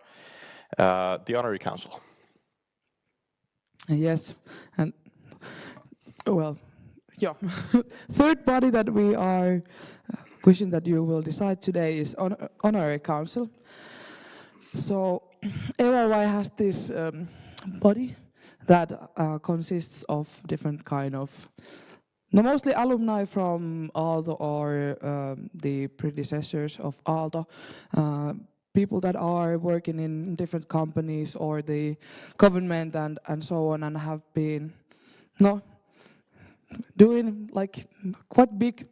the Honorary Council. Yes, and well, yeah. Third body that we are wishing that you will decide today is Honorary Council. So AYY has this body that consists of different kind of, mostly alumni from Aalto or the predecessors of Aalto, people that are working in different companies or the government and so on, and have been doing like quite big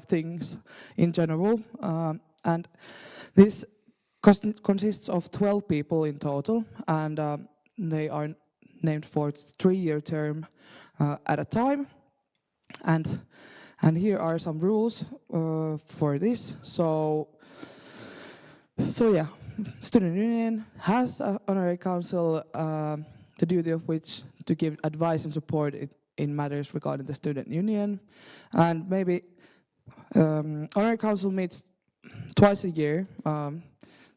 things in general. And this consists of 12 people in total, and they are named for 3-year term at a time. And here are some rules for this. So yeah, student union has an honorary council, the duty of which to give advice and support in matters regarding the student union. And maybe honorary council meets twice a year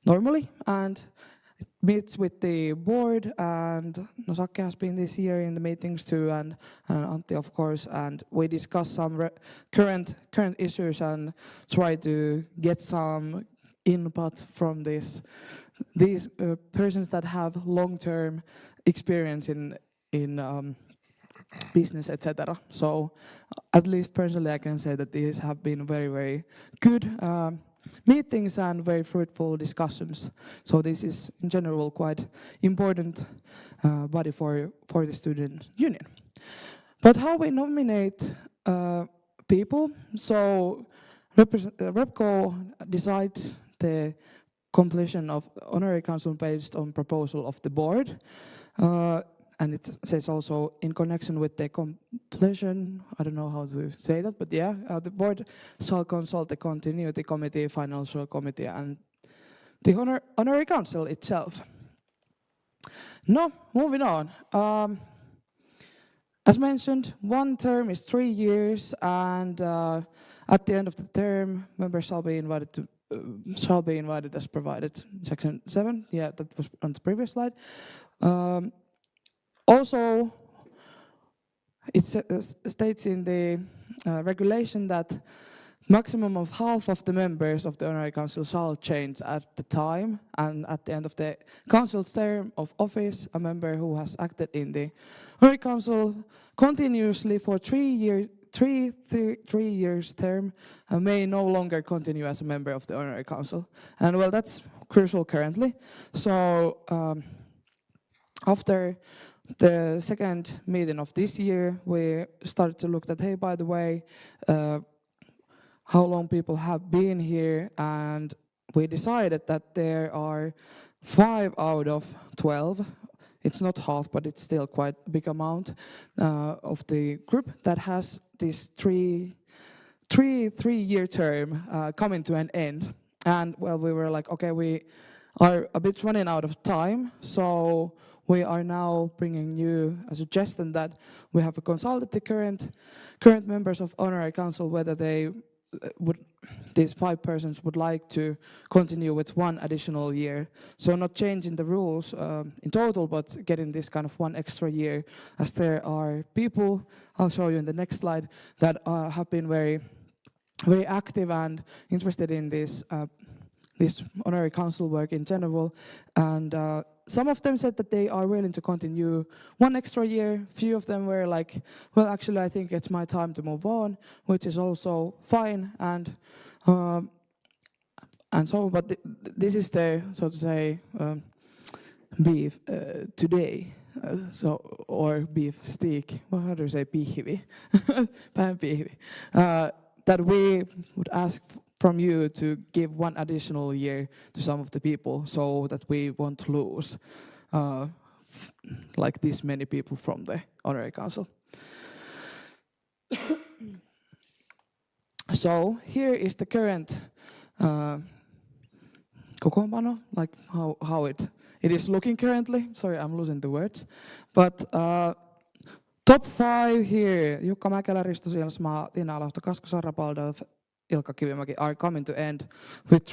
normally, and it meets with the board, and Nosake has been this year in the meetings too, and Antti of course, and we discuss some current issues and try to get some input from these persons that have long-term experience in business, etc. So at least personally I can say that these have been very, very good meetings and very fruitful discussions. So this is in general quite important body for the student union. But how we nominate people? So RepCo decides the completion of honorary council based on proposal of the board. And it says also in connection with the completion, I don't know how to say that, but yeah, the board shall consult the continuity committee, financial committee, and the honorary council itself. Now, moving on. As mentioned, one term is 3 years, and at the end of the term, members shall be invited as provided. Section 7, yeah, that was on the previous slide. Also, it states in the regulation that maximum of half of the members of the honorary council shall change at the time, and at the end of the council's term of office, a member who has acted in the honorary council continuously for 3 years term may no longer continue as a member of the honorary council. And well, that's crucial currently. So after the second meeting of this year, we started to look at, hey, by the way, how long people have been here, and we decided that there are 5 out of 12. It's not half, but it's still quite a big amount of the group that has this three-year term coming to an end. And well, we were like, okay, we are a bit running out of time, so we are now bringing you a suggestion that we have a consult the current members of honorary council whether they these 5 persons would like to continue with 1 additional year. So not changing the rules in total, but getting this kind of 1 extra year, as there are people, I'll show you in the next slide, that have been very, very active and interested in this honorary council work in general. And some of them said that they are willing to continue 1 extra year. Few of them were like, well, actually, I think it's my time to move on, which is also fine. And so, but this is the, so to say, beef today. Or beef steak. Well, how do you say pihvi? Päänpihvi. That we would ask from you to give 1 additional year to some of the people, so that we won't lose like this many people from the honorary council. So here is the current kokoonpano, like how it is looking currently. Sorry, I'm losing the words. But top 5 here: Jukka Mäkelä, Risto Silsmaa, Tiina Alahto, Kasko Sarapaldo, Ilkka Kivimäki are coming to end with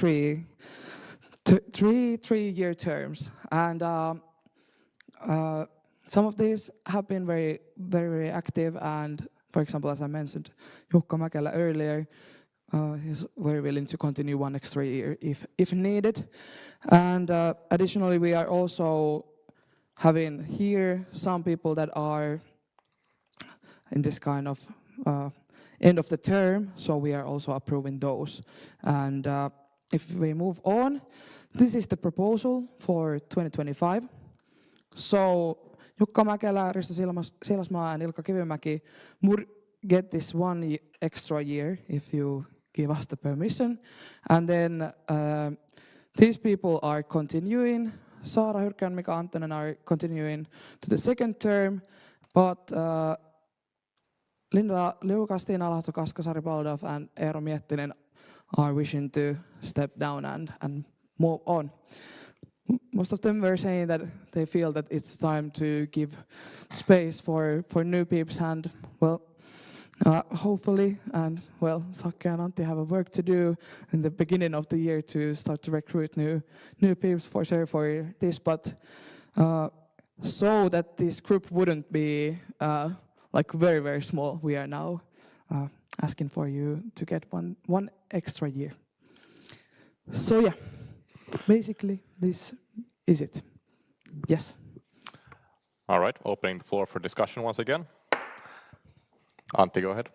3-year terms. And some of these have been very, very, very active. And for example, as I mentioned, Jukka Mäkelä earlier, he's very willing to continue 1 extra year if needed. And additionally, we are also having here some people that are in this kind of end of the term, so we are also approving those. And if we move on, this is the proposal for 2025. So Jukka Mäkelä, Risto Silsmaa and Ilkka Kivimäki would get this 1 extra year if you give us the permission. And then these people are continuing. Saara Hyrkkö and Mika Antonen are continuing to the 2nd term, but Linda Liukas, Tiina Alahto, Kasko Saripaldov and Eero Miettinen are wishing to step down and move on. Most of them were saying that they feel that it's time to give space for new peeps, and well, hopefully, and well, Sakke and Antti have a work to do in the beginning of the year to start to recruit new peeps for sure for this, but so that this group wouldn't be like very, very small, we are now asking for you to get one extra year. So yeah, basically this is it. Yes. All right, opening the floor for discussion once again. Antti, go ahead.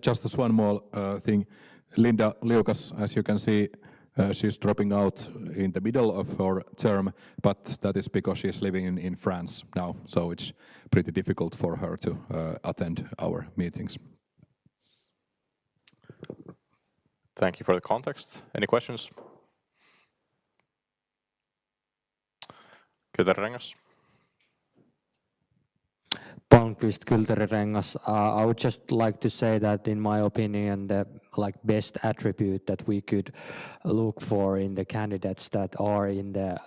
Just as one more thing, Linda Liukas, as you can see, she's dropping out in the middle of her term, but that is because she's living in France now, so it's pretty difficult for her to attend our meetings. Thank you for the context. Any questions? Kytörengas. Palmqvist, Kyltäri-Rengas. I would just like to say that, in my opinion, the best attribute that we could look for in the candidates that are in the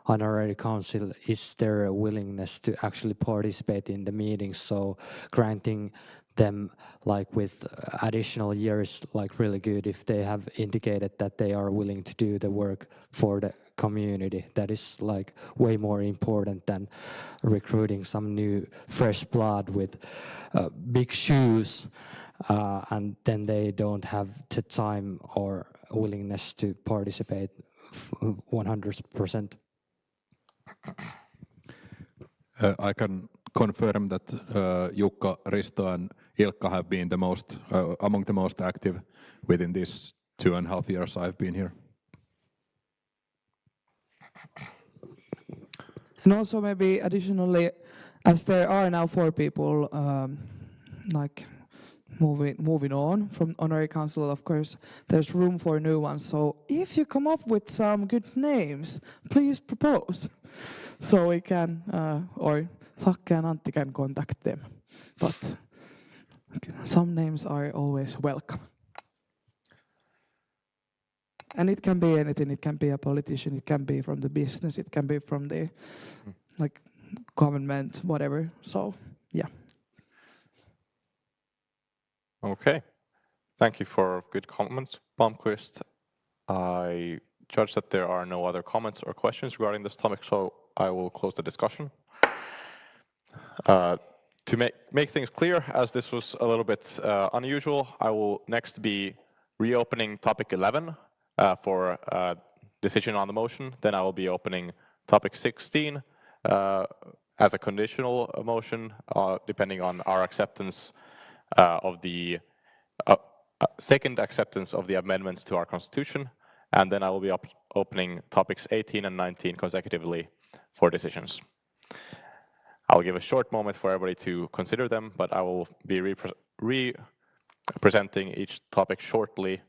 honorary council is their willingness to actually participate in the meetings. So granting them with additional years really good if they have indicated that they are willing to do the work for the community. That is way more important than recruiting some new fresh blood with big shoes and then they don't have the time or willingness to participate 100%. I can confirm that Jukka, Risto and Ilkka have been the most among the most active within these 2.5 years I've been here. And also maybe additionally, as there are now 4 people moving on from honorary council, of course, there's room for new ones. So if you come up with some good names, please propose. So we can, or Sakke and Antti can contact them. But some names are always welcome. And it can be anything. It can be a politician, it can be from the business, it can be from the government, whatever. So, yeah. Okay. Thank you for good comments, Palmqvist. I judge that there are no other comments or questions regarding this topic, so I will close the discussion. To make things clear, as this was a little bit unusual, I will next be reopening topic 11 for decision on the motion. Then I will be opening topic 16 as a conditional motion, depending on our acceptance of the second acceptance of the amendments to our constitution. And then I will be opening topics 18 and 19 consecutively for decisions. I'll give a short moment for everybody to consider them, but I will be presenting each topic shortly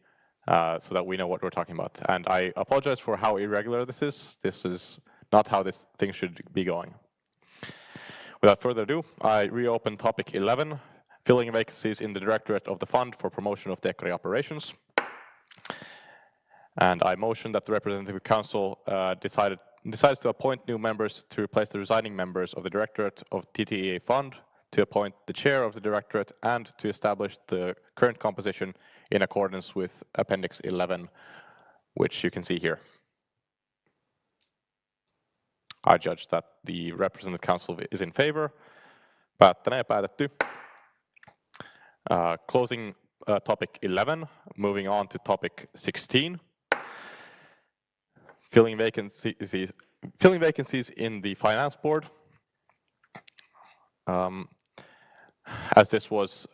so that we know what we're talking about. And I apologize for how irregular this is. This is not how this thing should be going. Without further ado, I reopen topic 11, filling vacancies in the Directorate of the Fund for Promotion of Decorate Operations. And I motion that the Representative Council decides to appoint new members to replace the resigning members of the Directorate of TTEA Fund, to appoint the chair of the Directorate, and to establish the current composition in accordance with Appendix 11, which you can see here. I judge that the Representative Council is in favor. Päättäneen päätetty. Closing topic 11, moving on to topic 16. Filling vacancies in the Finance Board. As this was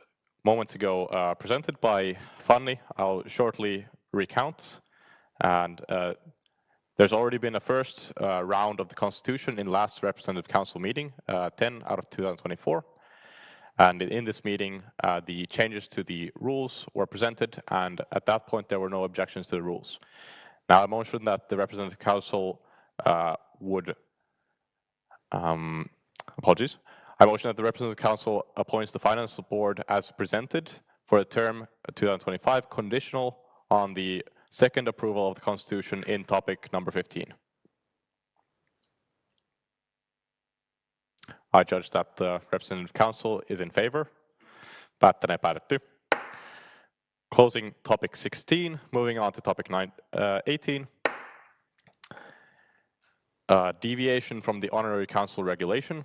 moments ago presented by Fanny, I'll shortly recount. And there's already been a first round of the Constitution in last Representative Council meeting, 10 out of 2024. And in this meeting, the changes to the rules were presented, and at that point there were no objections to the rules. Now I motion that the Representative Council would, apologies, I motion that the Representative Council appoints the Finance Board as presented for the term 2025, conditional on the second approval of the Constitution in topic number 15. I judge that the Representative Council is in favor. Päättäneen päätetty. Closing topic 16, moving on to topic 18. Deviation from the Honorary Council regulation.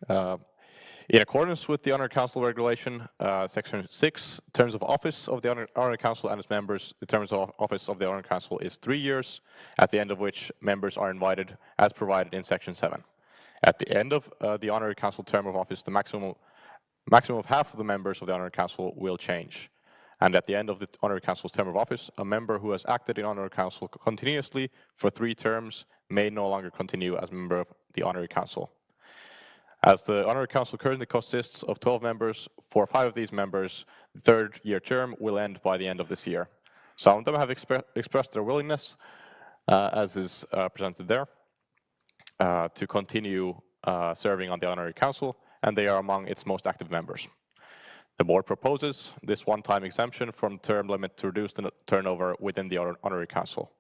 In accordance with the Honorary Council regulation, section 6, terms of office of the Honorary Council and its members, the terms of office of the Honorary Council is 3 years, at the end of which members are invited as provided in section 7. At the end of the Honorary Council term of office, the maximum of half of the members of the Honorary Council will change. And at the end of the Honorary Council's term of office, a member who has acted in Honorary Council continuously for 3 terms may no longer continue as a member of the Honorary Council. As the Honorary Council currently consists of 12 members, for 5 of these members, the 3rd-year term will end by the end of this year. Some of them have expressed their willingness, as is presented there, to continue serving on the Honorary Council, and they are among its most active members. The board proposes this one-time exemption from term limit to reduce the turnover within the Honorary Council.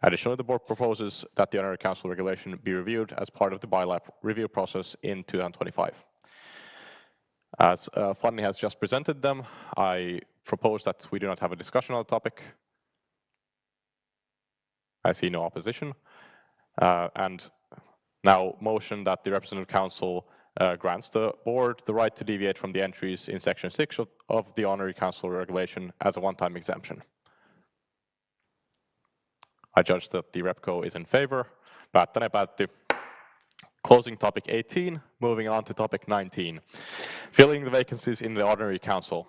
Additionally, the board proposes that the Honorary Council regulation be reviewed as part of the bylaw review process in 2025. As Fanny has just presented them, I propose that we do not have a discussion on the topic. I see no opposition. And now motion that the Representative Council grants the board the right to deviate from the entries in section 6 of the Honorary Council regulation as a one-time exemption. I judge that the Repco is in favor. Päättäneen päätty. Closing topic 18, moving on to topic 19. Filling the vacancies in the Honorary Council.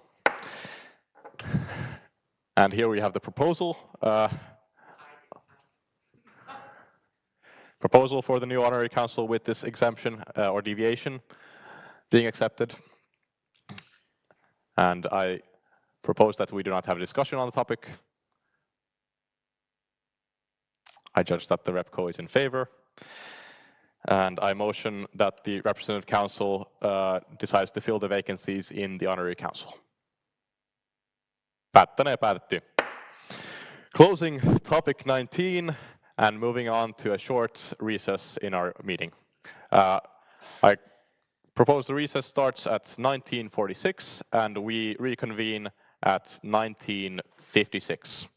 And here we have the proposal. Proposal for the new Honorary Council with this exemption or deviation being accepted. And I propose that we do not have a discussion on the topic. I judge that the Repco is in favor. And I motion that the Representative Council decides to fill the vacancies in the Honorary Council. Päättäneen päätetty. Closing topic 19 and moving on to a short recess in our meeting. I propose the recess starts at 19:46 and we reconvene at 1956.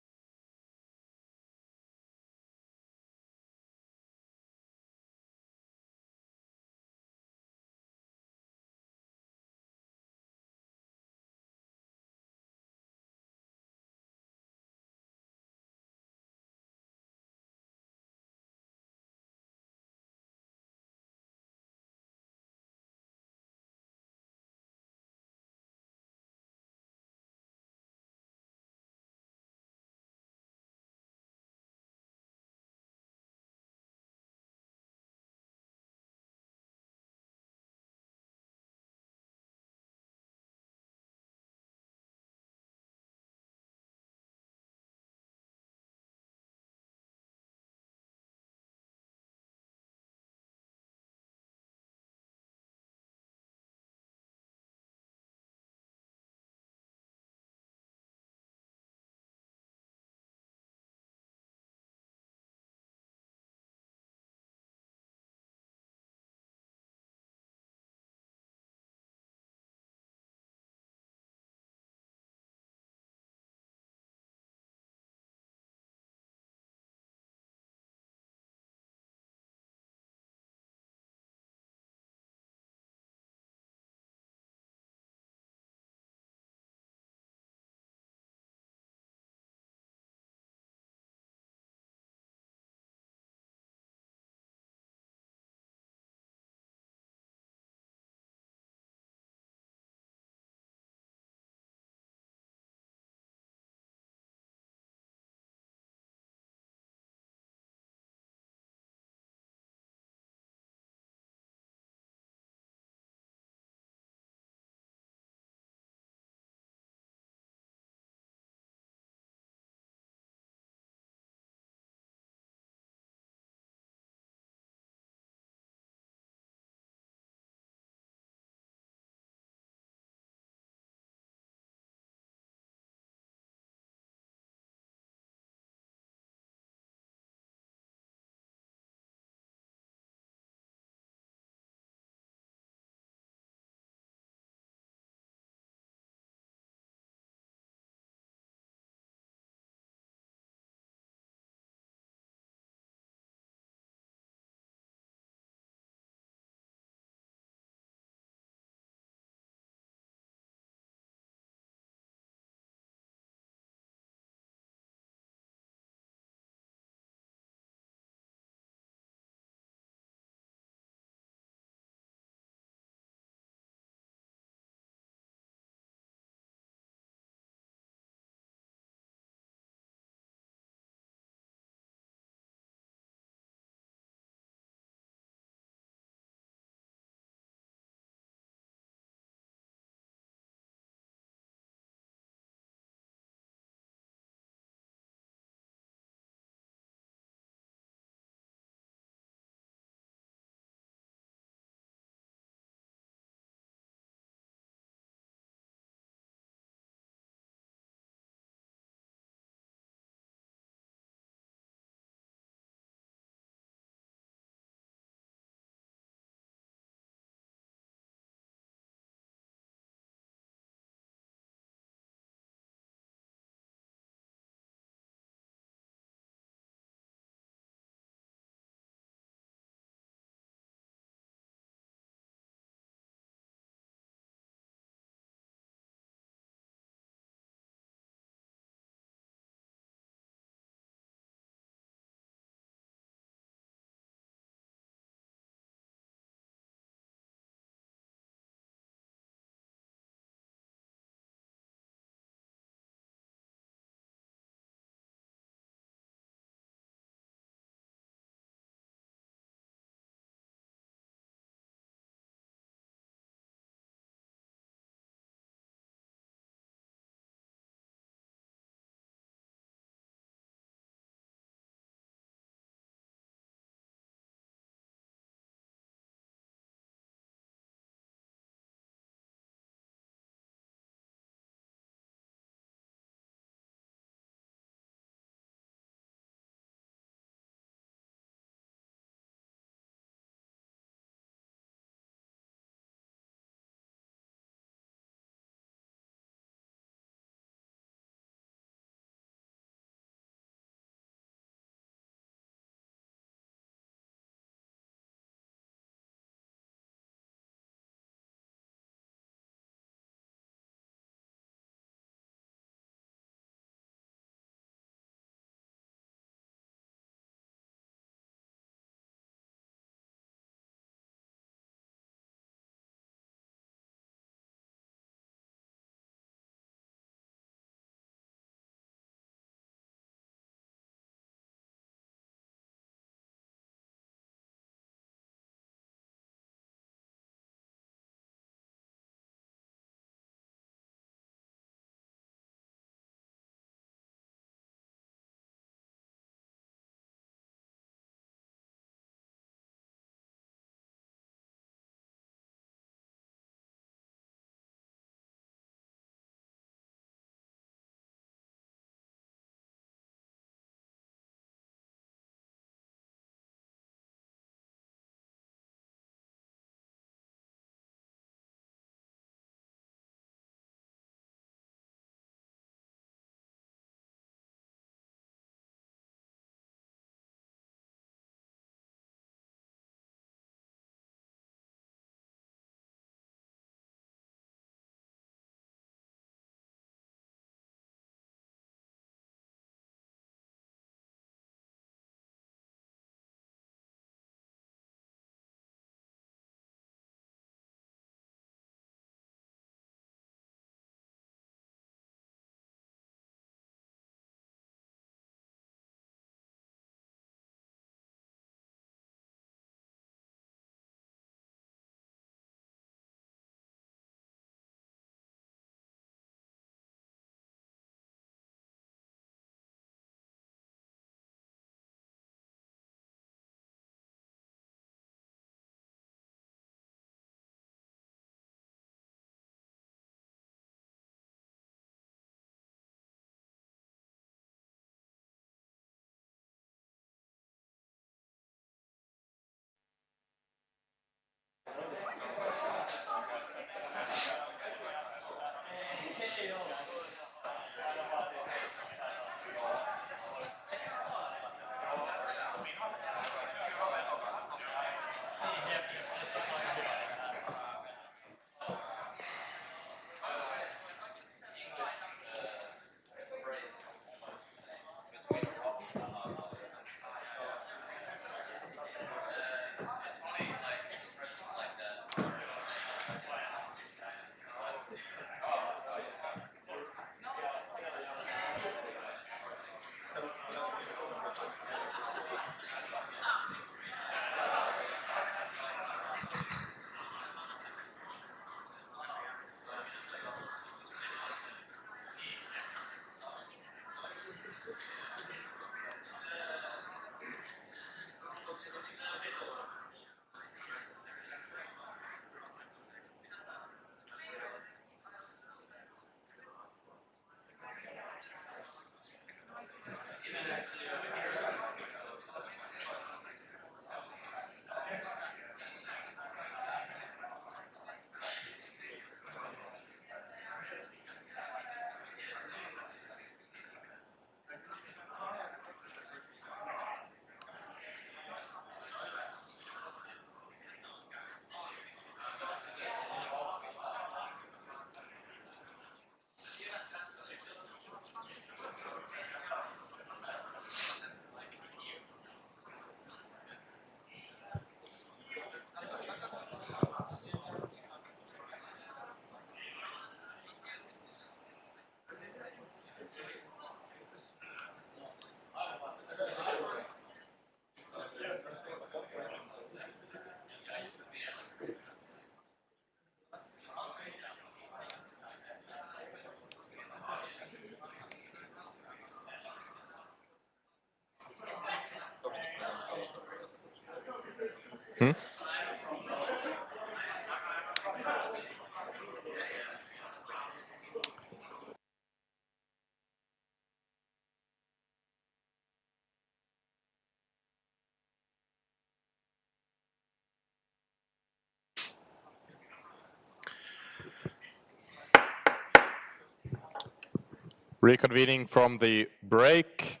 Reconvening from the break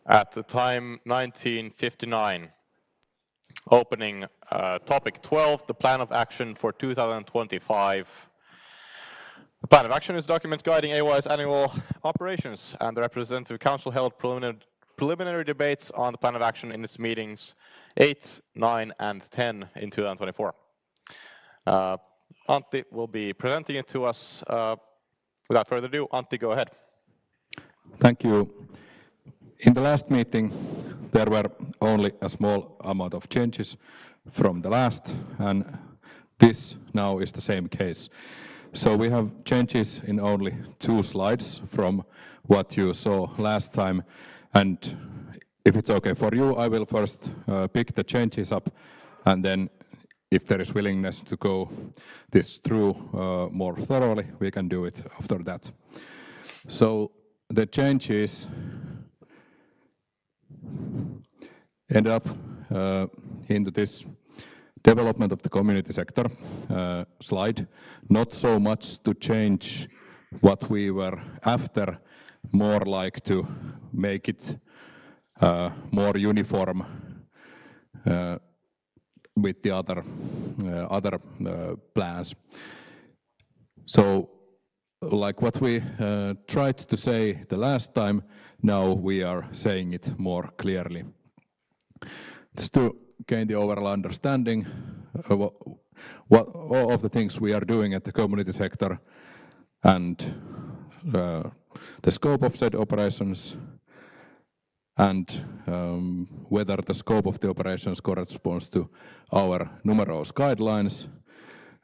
at the time 19:59. Opening topic 12, the plan of action for 2025. The plan of action is a document guiding AY's annual operations, and the representative council held preliminary debates on the plan of action in its meetings 8, 9, and 10 in 2024. Antti will be presenting it to us. Without further ado, Antti, go ahead. Thank you. In the last meeting, there were only a small amount of changes from the last, and this now is the same case. So we have changes in only 2 slides from what you saw last time, and if it's okay for you, I will first pick the changes up, and then if there is willingness to go this through more thoroughly, we can do it after that. So the changes end up into this development of the community sector slide. Not so much to change what we were after, more like to make it more uniform with the other plans. So, like what we tried to say the last time, now we are saying it more clearly. It's to gain the overall understanding of what all of the things we are doing at the community sector and the scope of said operations, and whether the scope of the operations corresponds to our numerous guidelines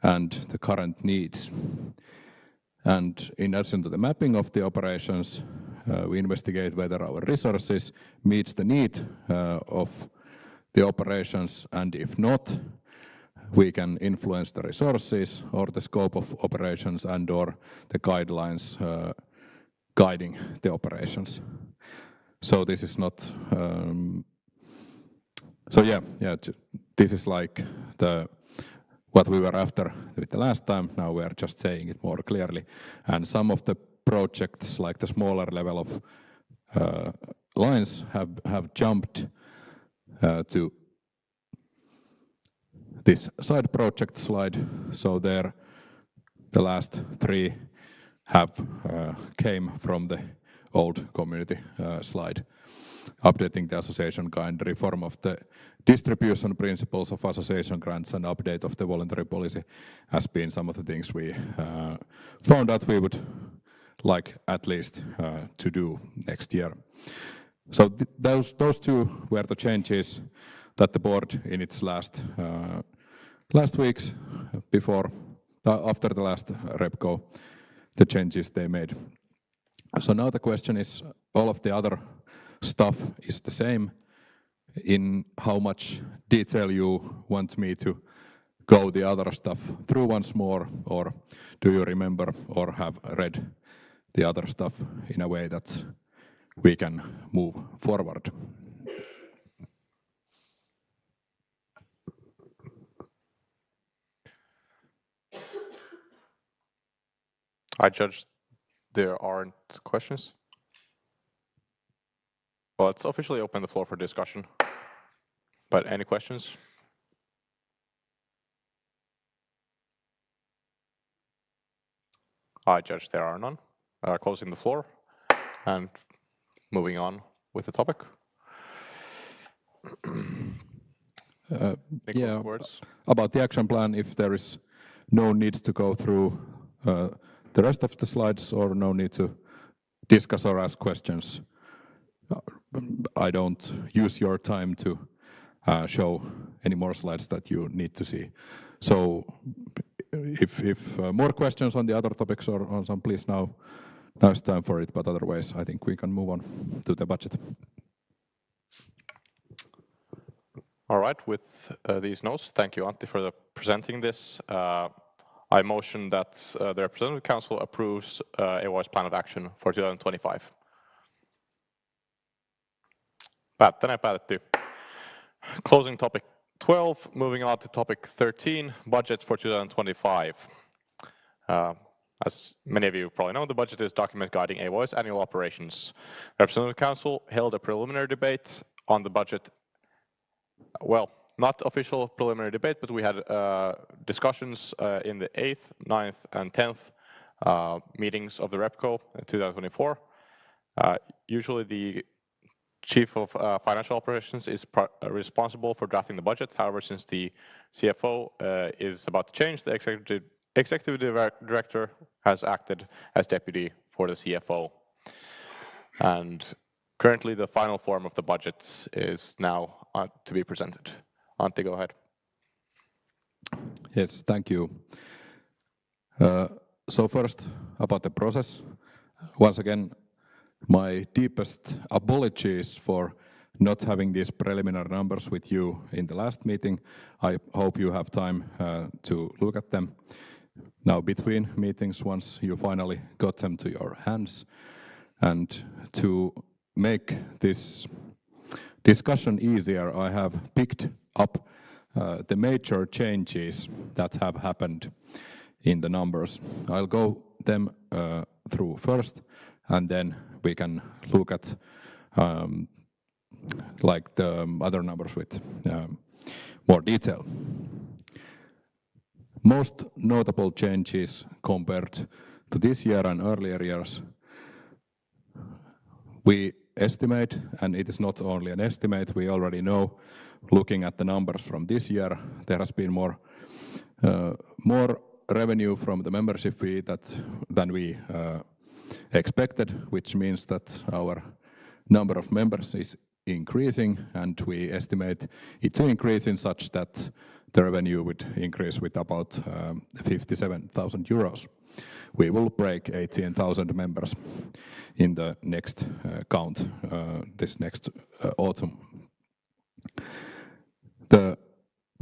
and the current needs. And in addition to the mapping of the operations, we investigate whether our resources meets the need of the operations, and if not, we can influence the resources or the scope of operations and or the guidelines guiding the operations. So this is not, this is like what we were after with the last time. Now we are just saying it more clearly. And some of the projects, like the smaller level of lines, have jumped to this side project slide. So there, the last 3 have came from the old community slide. Updating the association kind, reform of the distribution principles of association grants, and update of the voluntary policy has been some of the things we found out we would like at least to do next year. So those 2 were the changes that the board in its last weeks after the last RepCo, the changes they made. So now the question is, all of the other stuff is the same. In how much detail you want me to go the other stuff through once more, or do you remember or have read the other stuff in a way that we can move forward? I judge there aren't questions. Well, let's officially open the floor for discussion. But any questions? I judge there are none. Closing the floor and moving on with the topic. Yeah, about the action plan, if there is no need to go through the rest of the slides or no need to discuss or ask questions, I don't use your time to show any more slides that you need to see. So if more questions on the other topics or on some, please now is time for it, but otherwise I think we can move on to the budget. All right, with these notes, thank you, Antti, for presenting this. I motion that the Representative Council approves AY's plan of action for 2025. Tänään päätetty. Closing topic 12, moving on to topic 13, budget for 2025. As many of you probably know, the budget is a document guiding AY's annual operations. Representative Council held a preliminary debate on the budget. Well, not official preliminary debate, but we had discussions in the 8th, 9th, and 10th meetings of the REPCO in 2024. Usually the Chief of Financial Operations is responsible for drafting the budget. However, since the CFO is about to change, the executive director has acted as deputy for the CFO. And currently the final form of the budget is now to be presented. Antti, go ahead. Yes, thank you. So first, about the process. Once again, my deepest apologies for not having these preliminary numbers with you in the last meeting. I hope you have time to look at them now between meetings once you finally got them to your hands. And to make this discussion easier, I have picked up the major changes that have happened in the numbers. I'll go them through first, and then we can look at like the other numbers with more detail. Most notable changes compared to this year and earlier years, we estimate, and it is not only an estimate, we already know, looking at the numbers from this year, there has been more revenue from the membership fee than we expected, which means that our number of members is increasing, and we estimate it to increase in such that the revenue would increase with about 57,000 euros. We will break 18,000 members in the next count, this next autumn. The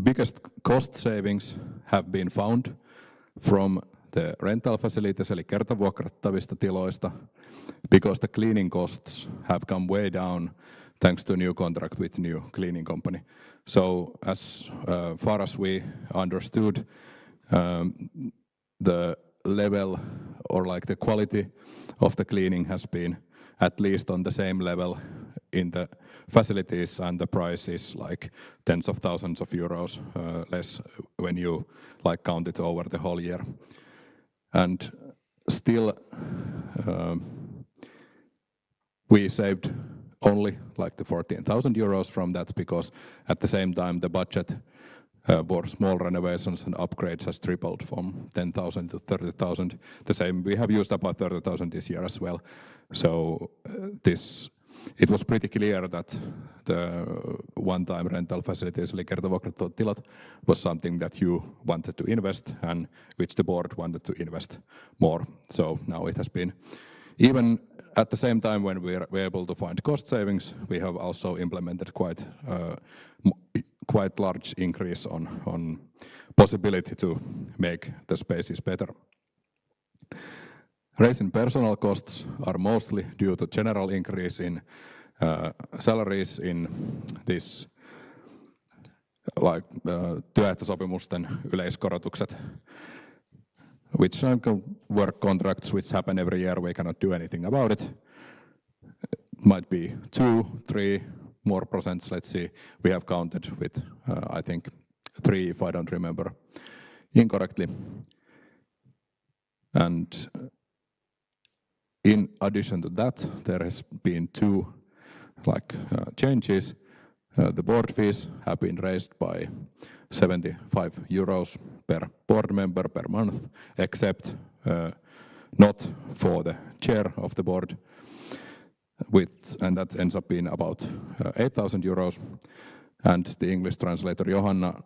biggest cost savings have been found from the rental facilities, eli kertavuokrattavista tiloista, because the cleaning costs have come way down thanks to a new contract with new cleaning company. So as far as we understood, the level or like the quality of the cleaning has been at least on the same level in the facilities, and the price is like tens of thousands of euros less when you like count it over the whole year. And still we saved only like the 14,000 euros from that, because at the same time the budget for small renovations and upgrades has tripled from 10,000 to 30,000. The same, we have used about 30,000 this year as well. So it was pretty clear that the one-time rental facilities, eli kertavuokratut tilat, was something that you wanted to invest and which the board wanted to invest more. So now it has been, even at the same time when we were able to find cost savings, we have also implemented quite large increase on possibility to make the spaces better. Raise in personnel costs are mostly due to general increase in salaries in this like työehtosopimusten yleiskorotukset, which are work contracts which happen every year. We cannot do anything about it. It might be 2-3 more %. Let's see. We have counted with I think 3 if I don't remember incorrectly. And in addition to that, there has been 2 changes. The board fees have been raised by 75 euros per board member per month, except not for the chair of the board, and that ends up being about 8,000 euros. And the English translator Johanna,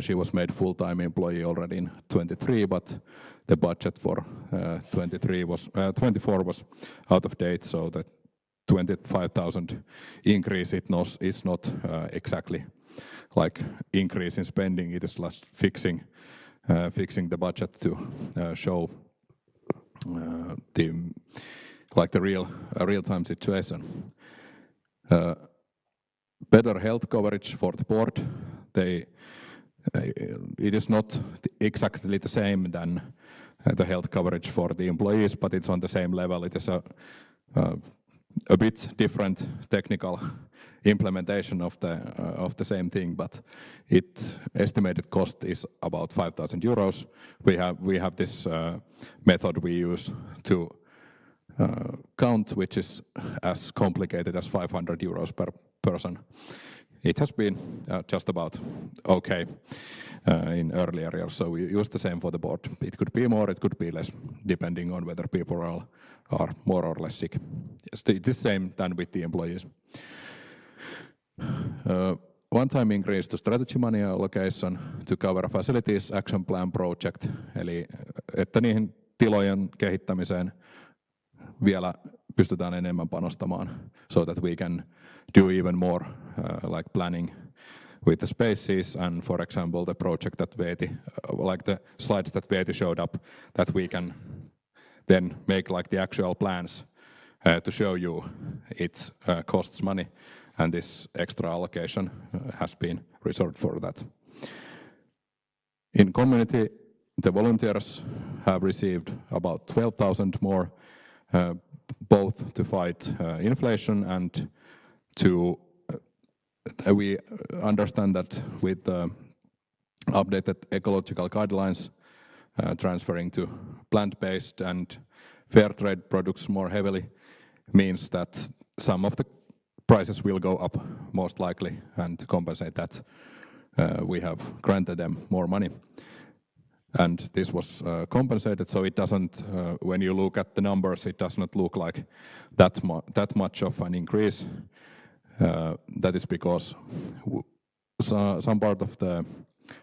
she was made full-time employee already in 23, but the budget for 24 was out of date, so that 25,000 increase is not exactly like increase in spending. It is just fixing the budget to show the real-time situation. Better health coverage for the board. It is not exactly the same than the health coverage for the employees, but it's on the same level. It is a bit different technical implementation of the same thing, but estimated cost is about 5,000 euros. We have this method we use to count, which is as complicated as 500 euros per person. It has been just about okay in earlier years, so we use the same for the board. It could be more, it could be less, depending on whether people are more or less sick. It's the same than with the employees. One-time increase to strategy money allocation to cover facilities action plan project, eli että niihin tilojen kehittämiseen vielä pystytään enemmän panostamaan, so that we can do even more like planning with the spaces, and for example the project that Veeti, like the slides that Veeti showed up, that we can then make like the actual plans to show you it costs money, and this extra allocation has been reserved for that. In community, the volunteers have received about 12,000 more, both to fight inflation and to we understand that with the updated ecological guidelines transferring to plant-based and fair trade products more heavily means that some of the prices will go up most likely, and to compensate that we have granted them more money. And this was compensated, so it doesn't, when you look at the numbers, it does not look like that much of an increase. That is because some part of the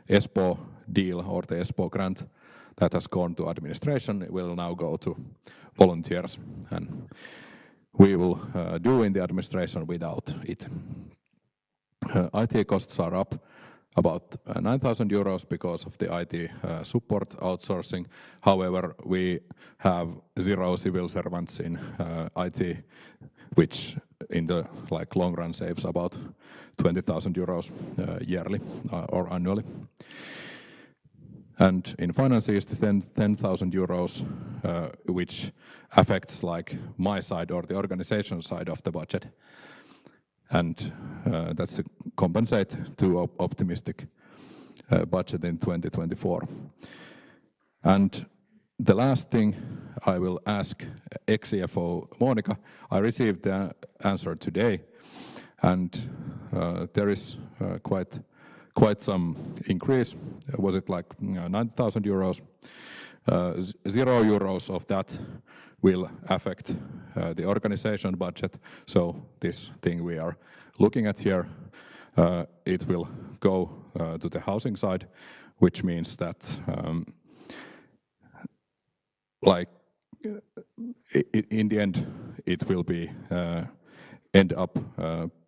Espoo deal or the Espoo grant that has gone to administration will now go to volunteers, and we will do in the administration without it. IT costs are up about 9,000 euros because of the IT support outsourcing. However, we have 0 civil servants in IT, which in the long run saves about 20,000 euros yearly or annually. And in finances, the 10,000 euros, which affects like my side or the organization side of the budget. And that's a compensate to optimistic budget in 2024. And the last thing I will ask ex-CFO Monika. I received the answer today, and there is quite some increase. Was it like 9,000 euros? 0 euros of that will affect the organization budget. So this thing we are looking at here, it will go to the housing side, which means that in the end it will be end up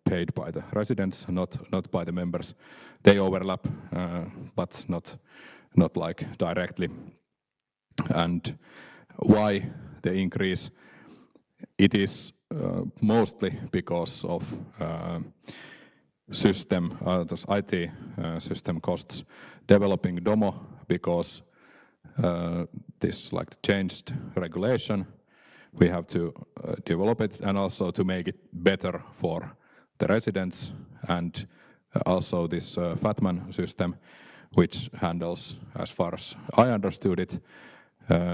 paid by the residents, not by the members. They overlap, but not like directly. And why the increase? It is mostly because of IT system costs. Developing Domo because this changed regulation. We have to develop it and also to make it better for the residents, and also this Fatman system, which handles, as far as I understood it,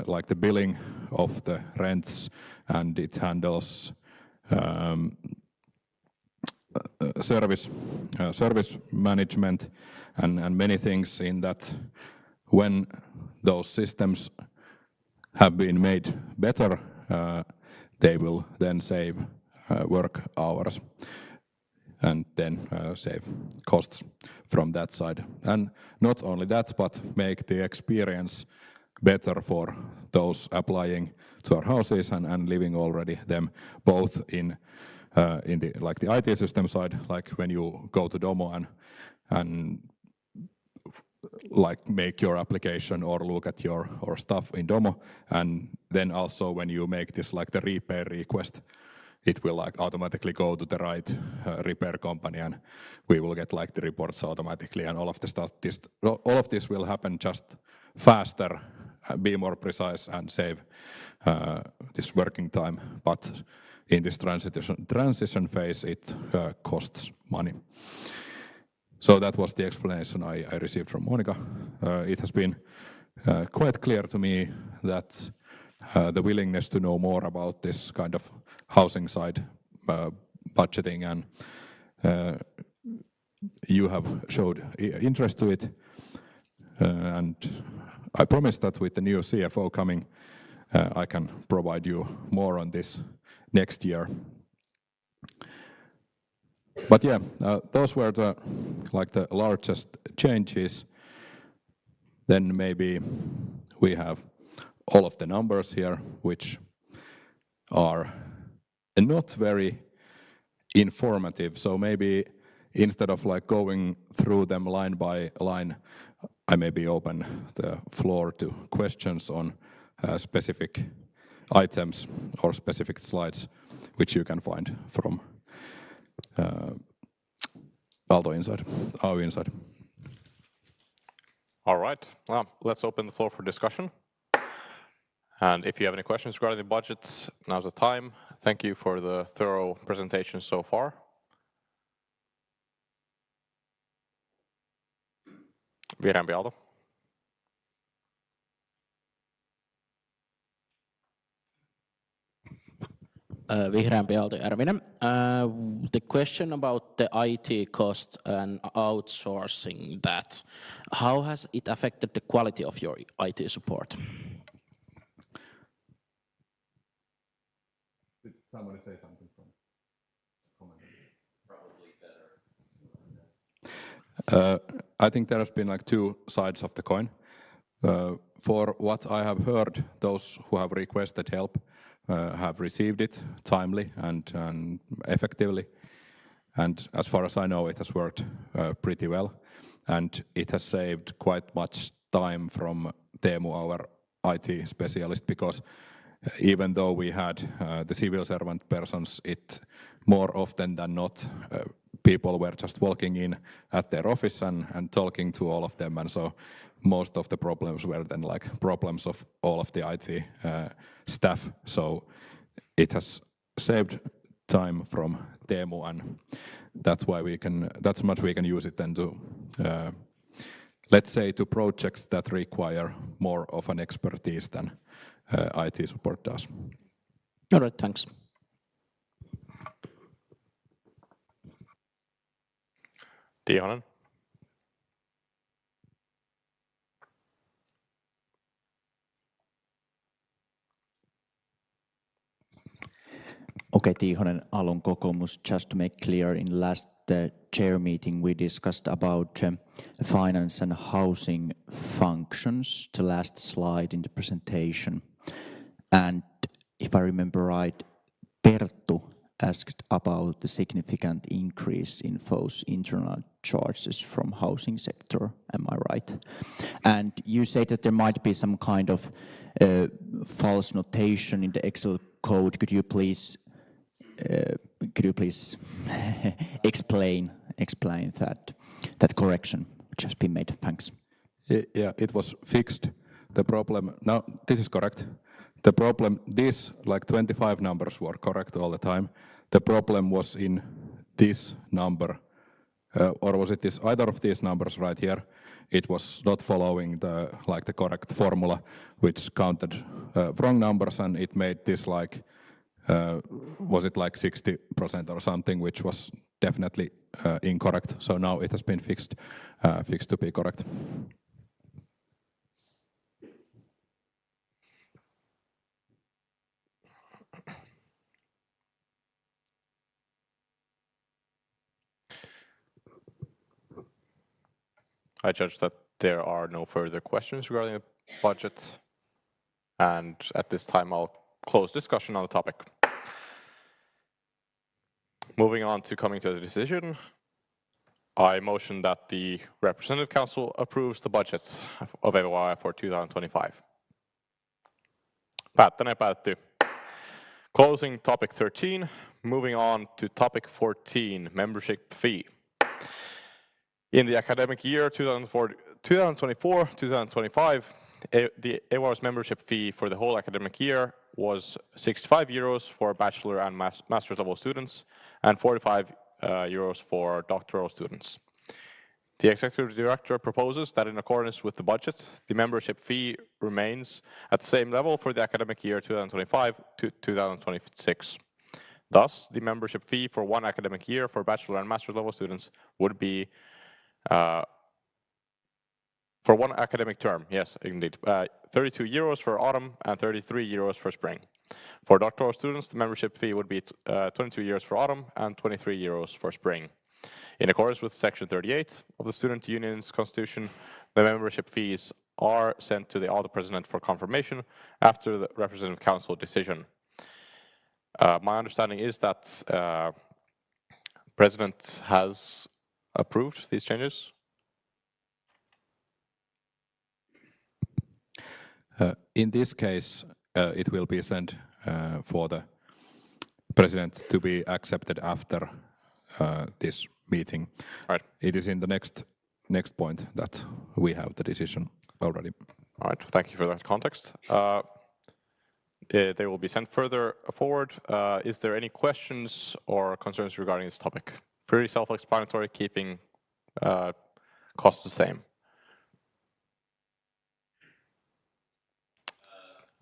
like the billing of the rents, and it handles service management and many things in that. When those systems have been made better, they will then save work hours and then save costs from that side. And not only that, but make the experience better for those applying to our houses and living already them, both in the IT system side, like when you go to Domo and and like make your application or look at your stuff in Domo. And then also when you make this like the repair request, it will like automatically go to the right repair company, and we will get like the reports automatically, and all of this will happen just faster, be more precise, and save this working time. But in this transition phase, it costs money. So that was the explanation I received from Monika. It has been quite clear to me that the willingness to know more about this kind of housing side budgeting, and you have showed interest to it. And I promise that with the new CFO coming, I can provide you more on this next year. But yeah, those were the largest changes. Then maybe we have all of the numbers here, which are not very informative. So maybe instead of like going through them line by line, I maybe open the floor to questions on specific items or specific slides, which you can find from Aalto Inside. All right, well, let's open the floor for discussion. And if you have any questions regarding the budget, now's the time. Thank you for the thorough presentation so far. Vihreämpi Aalto. Vihreämpi Aalto Järvinen. The question about the IT cost and outsourcing that, how has it affected the quality of your IT support? Did somebody say something from Probably better. I think there has been like two sides of the coin. For what I have heard, those who have requested help have received it timely and effectively. And as far as I know, it has worked pretty well. And it has saved quite much time from Teemu, our IT specialist, because even though we had the civil servant persons, it more often than not, people were just walking in at their office and talking to all of them. And so most of the problems were then like problems of all of the IT staff. So it has saved time from Teemu, and that's why that's much we can use it then to, let's say, to projects that require more of an expertise than IT support does. All right, thanks. Tiihonen. Okay, Tiihonen, Aallon kokoomus. Just to make clear, in last chair meeting we discussed about finance and housing functions, the last slide in the presentation. And if I remember right, Perttu asked about the significant increase in those internal charges from housing sector. Am I right? And you say that there might be some kind of false notation in the Excel code. Could you please explain that correction which has been made? Thanks. Yeah, it was fixed. The problem now, this is correct. The problem, these like 25 numbers were correct all the time. The problem was in this number, or was it this either of these numbers right here? It was not following the correct formula, which counted wrong numbers, and it made this like was it like 60% or something, which was definitely incorrect. So now it has been fixed to be correct. I judge that there are no further questions regarding the budget, and at this time I'll close discussion on the topic. Moving on to coming to the decision. I motion that the Representative Council approves the budget of AYY for 2025. Päättäneen päättyy. Closing topic 13, moving on to topic 14, membership fee. In the academic year 2024-2025, the AYY's membership fee for the whole academic year was 65 euros for bachelor and master's level students and 45 euros for doctoral students. The Executive Director proposes that in accordance with the budget, the membership fee remains at the same level for the academic year 2025 to 2026. Thus, the membership fee for one academic year for bachelor and master's level students would be for one academic term, yes, indeed, 32 euros for autumn and 33 euros for spring. For doctoral students, the membership fee would be 22 euros for autumn and 23 euros for spring. In accordance with Section 38 of the Student Union's Constitution, the membership fees are sent to the Aalto President for confirmation after the Representative Council decision. My understanding is that President has approved these changes. In this case, it will be sent for the President to be accepted after this meeting. Right. It is in the next point that we have the decision already. All right, thank you for that context. They will be sent further forward. Is there any questions or concerns regarding this topic? Pretty self-explanatory, keeping costs the same.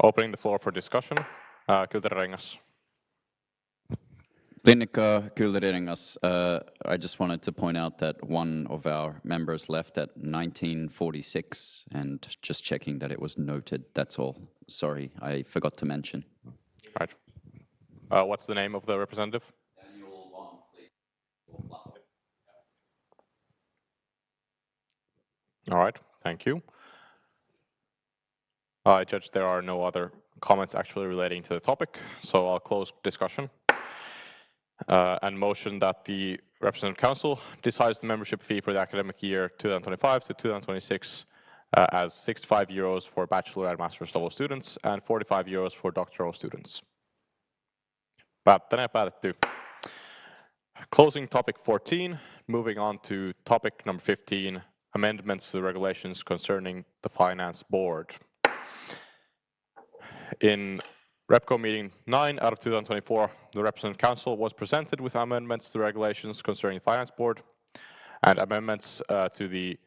Opening the floor for discussion. Kulttuurirengas. Linnikka Kulttuurirengas, I just wanted to point out that one of our members left at 1946 and just checking that it was noted, that's all. Sorry, I forgot to mention. Right. What's the name of the representative? All right, thank you. I judge there are no other comments actually relating to the topic, so I'll close discussion and motion that the Representative Council decides the membership fee for the academic year 2025 to 2026 as 65 euros for bachelor and master's level students and 45 euros for doctoral students. Päättäneen päätetty. Closing topic 14, moving on to topic number 15, amendments to the regulations concerning the Finance Board. In REPCO meeting 9 out of 2024, the Representative Council was presented with amendments to the regulations concerning the Finance Board, and amendments to the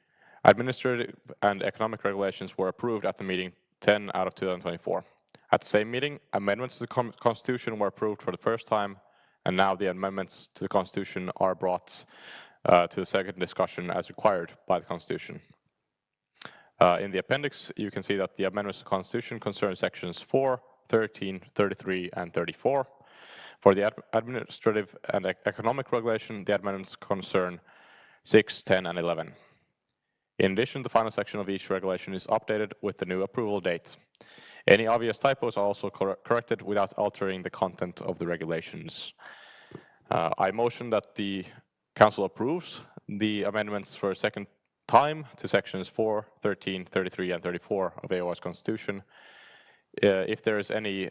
administrative and economic regulations were approved at the meeting 10 out of 2024. At the same meeting, amendments to the Constitution were approved for the first time, and now the amendments to the Constitution are brought to the second discussion as required by the Constitution. In the appendix, you can see that the amendments to the Constitution concern sections 4, 13, 33, and 34. For the administrative and economic regulation, the amendments concern 6, 10, and 11. In addition, the final section of each regulation is updated with the new approval date. Any obvious typos are also corrected without altering the content of the regulations. I motion that the Council approves the amendments for a second time to sections 4, 13, 33, and 34 of AYY's Constitution. If there is any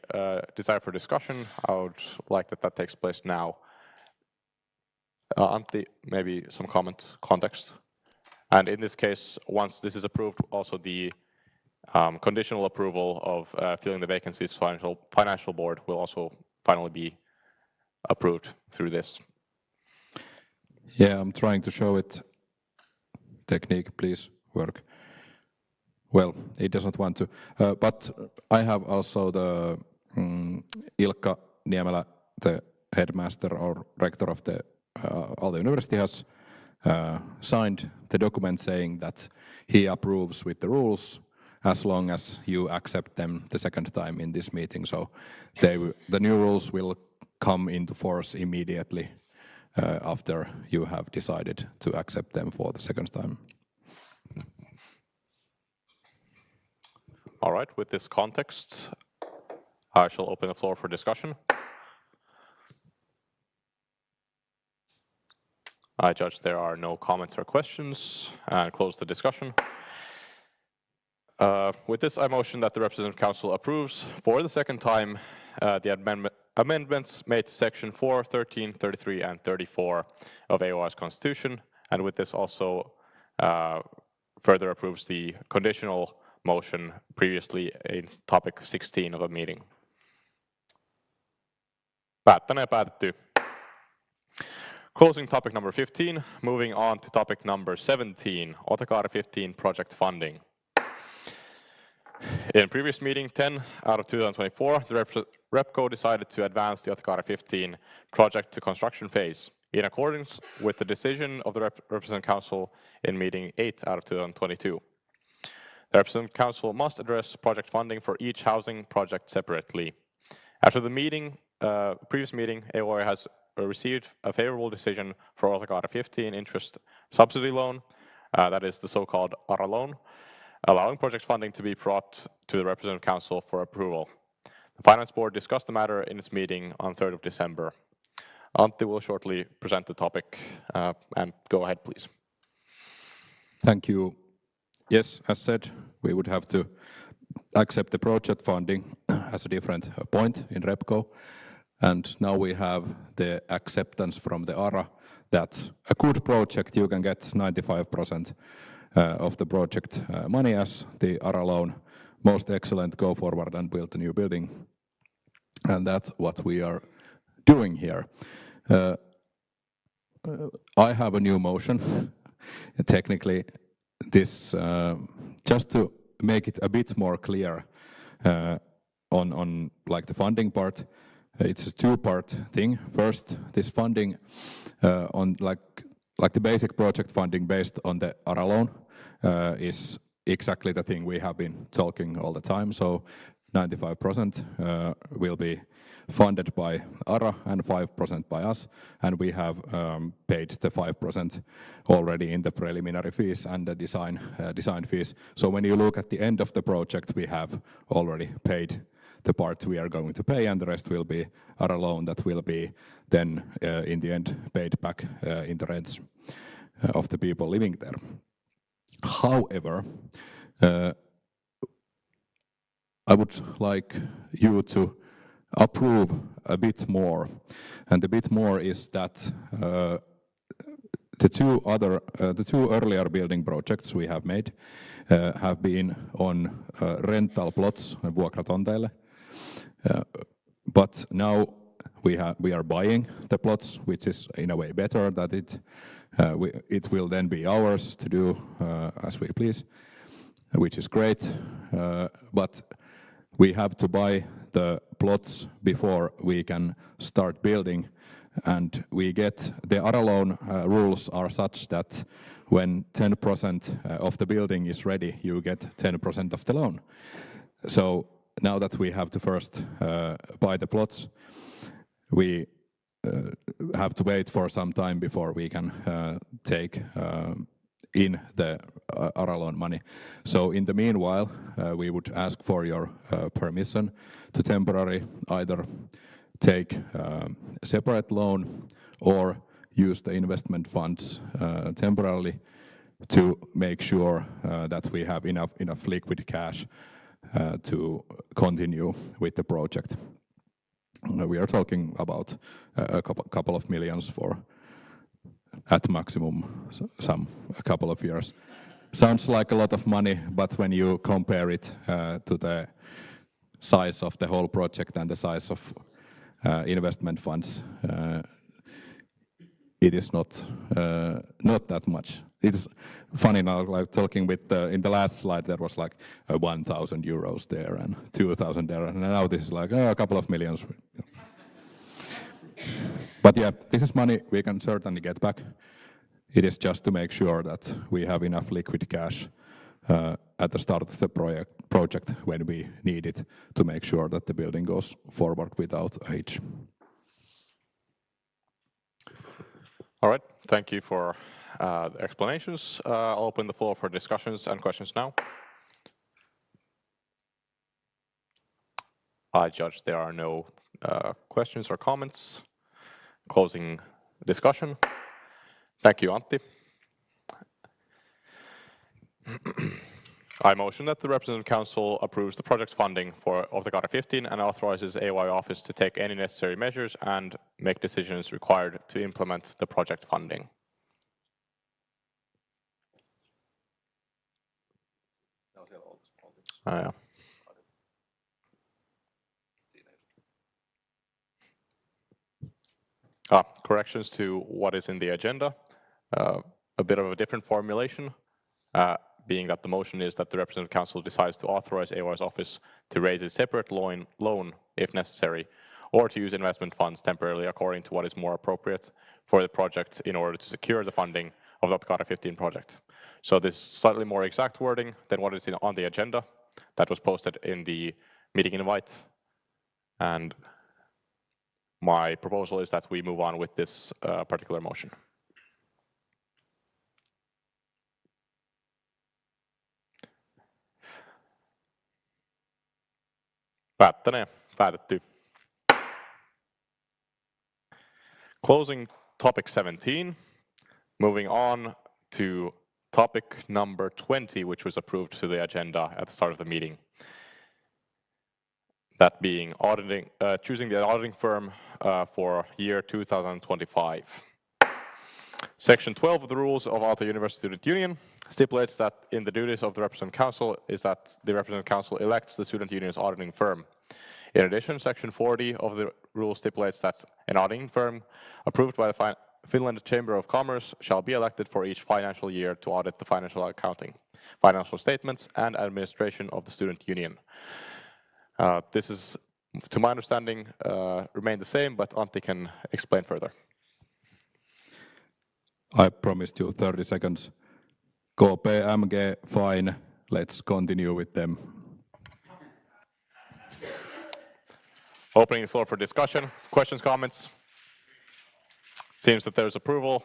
desire for discussion, I would like that takes place now. Antti, maybe some context. And in this case, once this is approved, also the conditional approval of filling the vacancies financial board will also finally be approved through this. Yeah, I'm trying to show it. Technique, please work. Well, it doesn't want to. But I have also the Ilkka Niemelä, the headmaster or rector of the Aalto-University, has signed the document saying that he approves with the rules as long as you accept them the second time in this meeting. So the new rules will come into force immediately after you have decided to accept them for the second time. All right, with this context, I shall open the floor for discussion. I judge there are no comments or questions, and close the discussion. With this, I motion that the Representative Council approves for the second time the amendments made to Section 4, 13, 33, and 34 of AOI's Constitution, and with this also further approves the conditional motion previously in topic 16 of the meeting. Päättäneen ja päätetty. Closing topic number 15, moving on to topic number 17, Otakaari 15 project funding. In previous meeting 10 out of 2024, the RepCo decided to advance the Otakaari 15 project to construction phase, in accordance with the decision of the Representative Council in meeting 8 out of 2022. The Representative Council must address project funding for each housing project separately. After the meeting, previous meeting, AOI has received a favorable decision for Otakaari 15 interest subsidy loan, that is the so-called ARA loan, allowing project funding to be brought to the Representative Council for approval. The Finance Board discussed the matter in its meeting on 3rd of December. Antti will shortly present the topic, and go ahead, please. Thank you. Yes, as said, we would have to accept the project funding as a different point in RepCo. And now we have the acceptance from the ARA that a good project, you can get 95% of the project money as the ARA loan. Most excellent, go forward and build a new building. And that's what we are doing here. I have a new motion. Technically, this just to make it a bit more clear on like the funding part. It's a two-part thing. First, this funding on like the basic project funding based on the ARA loan is exactly the thing we have been talking all the time. So 95% will be funded by ARA and 5% by us, and we have paid the 5% already in the preliminary fees and the design fees. So when you look at the end of the project, we have already paid the part we are going to pay, and the rest will be ARA loan that will be then in the end paid back in the rents of the people living there. However, I would like you to approve a bit more, and the bit more is that the two earlier building projects we have made have been on rental plots, vuokratonteille. But now we are buying the plots, which is in a way better, that it will then be ours to do as we please, which is great. But we have to buy the plots before we can start building, and we get the ARA loan rules are such that when 10% of the building is ready, you get 10% of the loan. So now that we have to first buy the plots, we have to wait for some time before we can take in the ARA loan money. So in the meanwhile, we would ask for your permission to temporarily either take a separate loan or use the investment funds temporarily to make sure that we have enough liquid cash to continue with the project. We are talking about a couple of millions for at maximum a couple of years. Sounds like a lot of money, but when you compare it to the size of the whole project and the size of investment funds, it is not that much. It's funny now, like talking with in the last slide, there was like 1,000 euros there and 2,000 there, and now this is like a couple of millions. But yeah, this is money we can certainly get back. It is just to make sure that we have enough liquid cash at the start of the project when we need it to make sure that the building goes forward without a hitch. All right, thank you for the explanations. I'll open the floor for discussions and questions now. I judge there are no questions or comments. Closing discussion. Thank you, Antti. I motion that the Representative Council approves the project funding for Optagata 15 and authorizes AY office to take any necessary measures and make decisions required to implement the project funding. Corrections to what is in the agenda. A bit of a different formulation, being that the motion is that the Representative Council decides to authorize AY's office to raise a separate loan if necessary, or to use investment funds temporarily according to what is more appropriate for the project in order to secure the funding of the Optagata 15 project. So this is slightly more exact wording than what is on the agenda that was posted in the meeting invite. And my proposal is that we move on with this particular motion. Päätetty. Closing topic 17, moving on to topic number 20, which was approved to the agenda at the start of the meeting. That being auditing, choosing the auditing firm for year 2025. Section 12 of the rules of Aalto-Yliopiston Student Union stipulates that in the duties of the Representative Council is that the Representative Council elects the Student Union's auditing firm. In addition, Section 40 of the rule stipulates that an auditing firm approved by the Finland Chamber of Commerce shall be elected for each financial year to audit the financial accounting, financial statements, and administration of the Student Union. This is, to my understanding, remain the same, but Antti can explain further. I promised you 30 seconds. KPMG, fine. Let's continue with them. Opening the floor for discussion. Questions, comments? Seems that there's approval.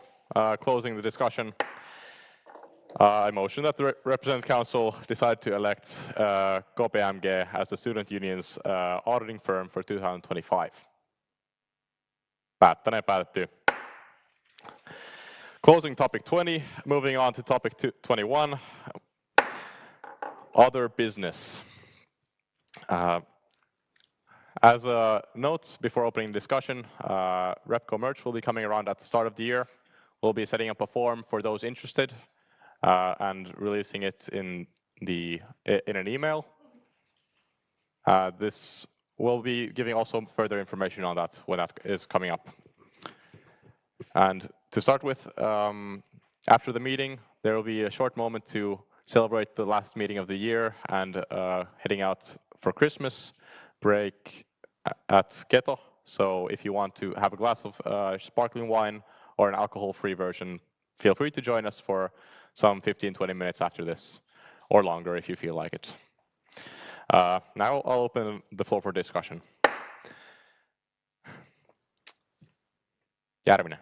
Closing the discussion. I motion that the Representative Council decide to elect KPMG as the Student Union's auditing firm for 2025. Päätetty. Closing topic 20, moving on to topic 21, other business. As notes before opening discussion, Repco merch will be coming around at the start of the year. We'll be setting up a form for those interested and releasing it in an email. This will be giving also further information on that when that is coming up. And to start with, after the meeting, there will be a short moment to celebrate the last meeting of the year and heading out for Christmas break at Keto. So if you want to have a glass of sparkling wine or an alcohol-free version, feel free to join us for some 15-20 minutes after this, or longer if you feel like it. Now I'll open the floor for discussion. Järvinen.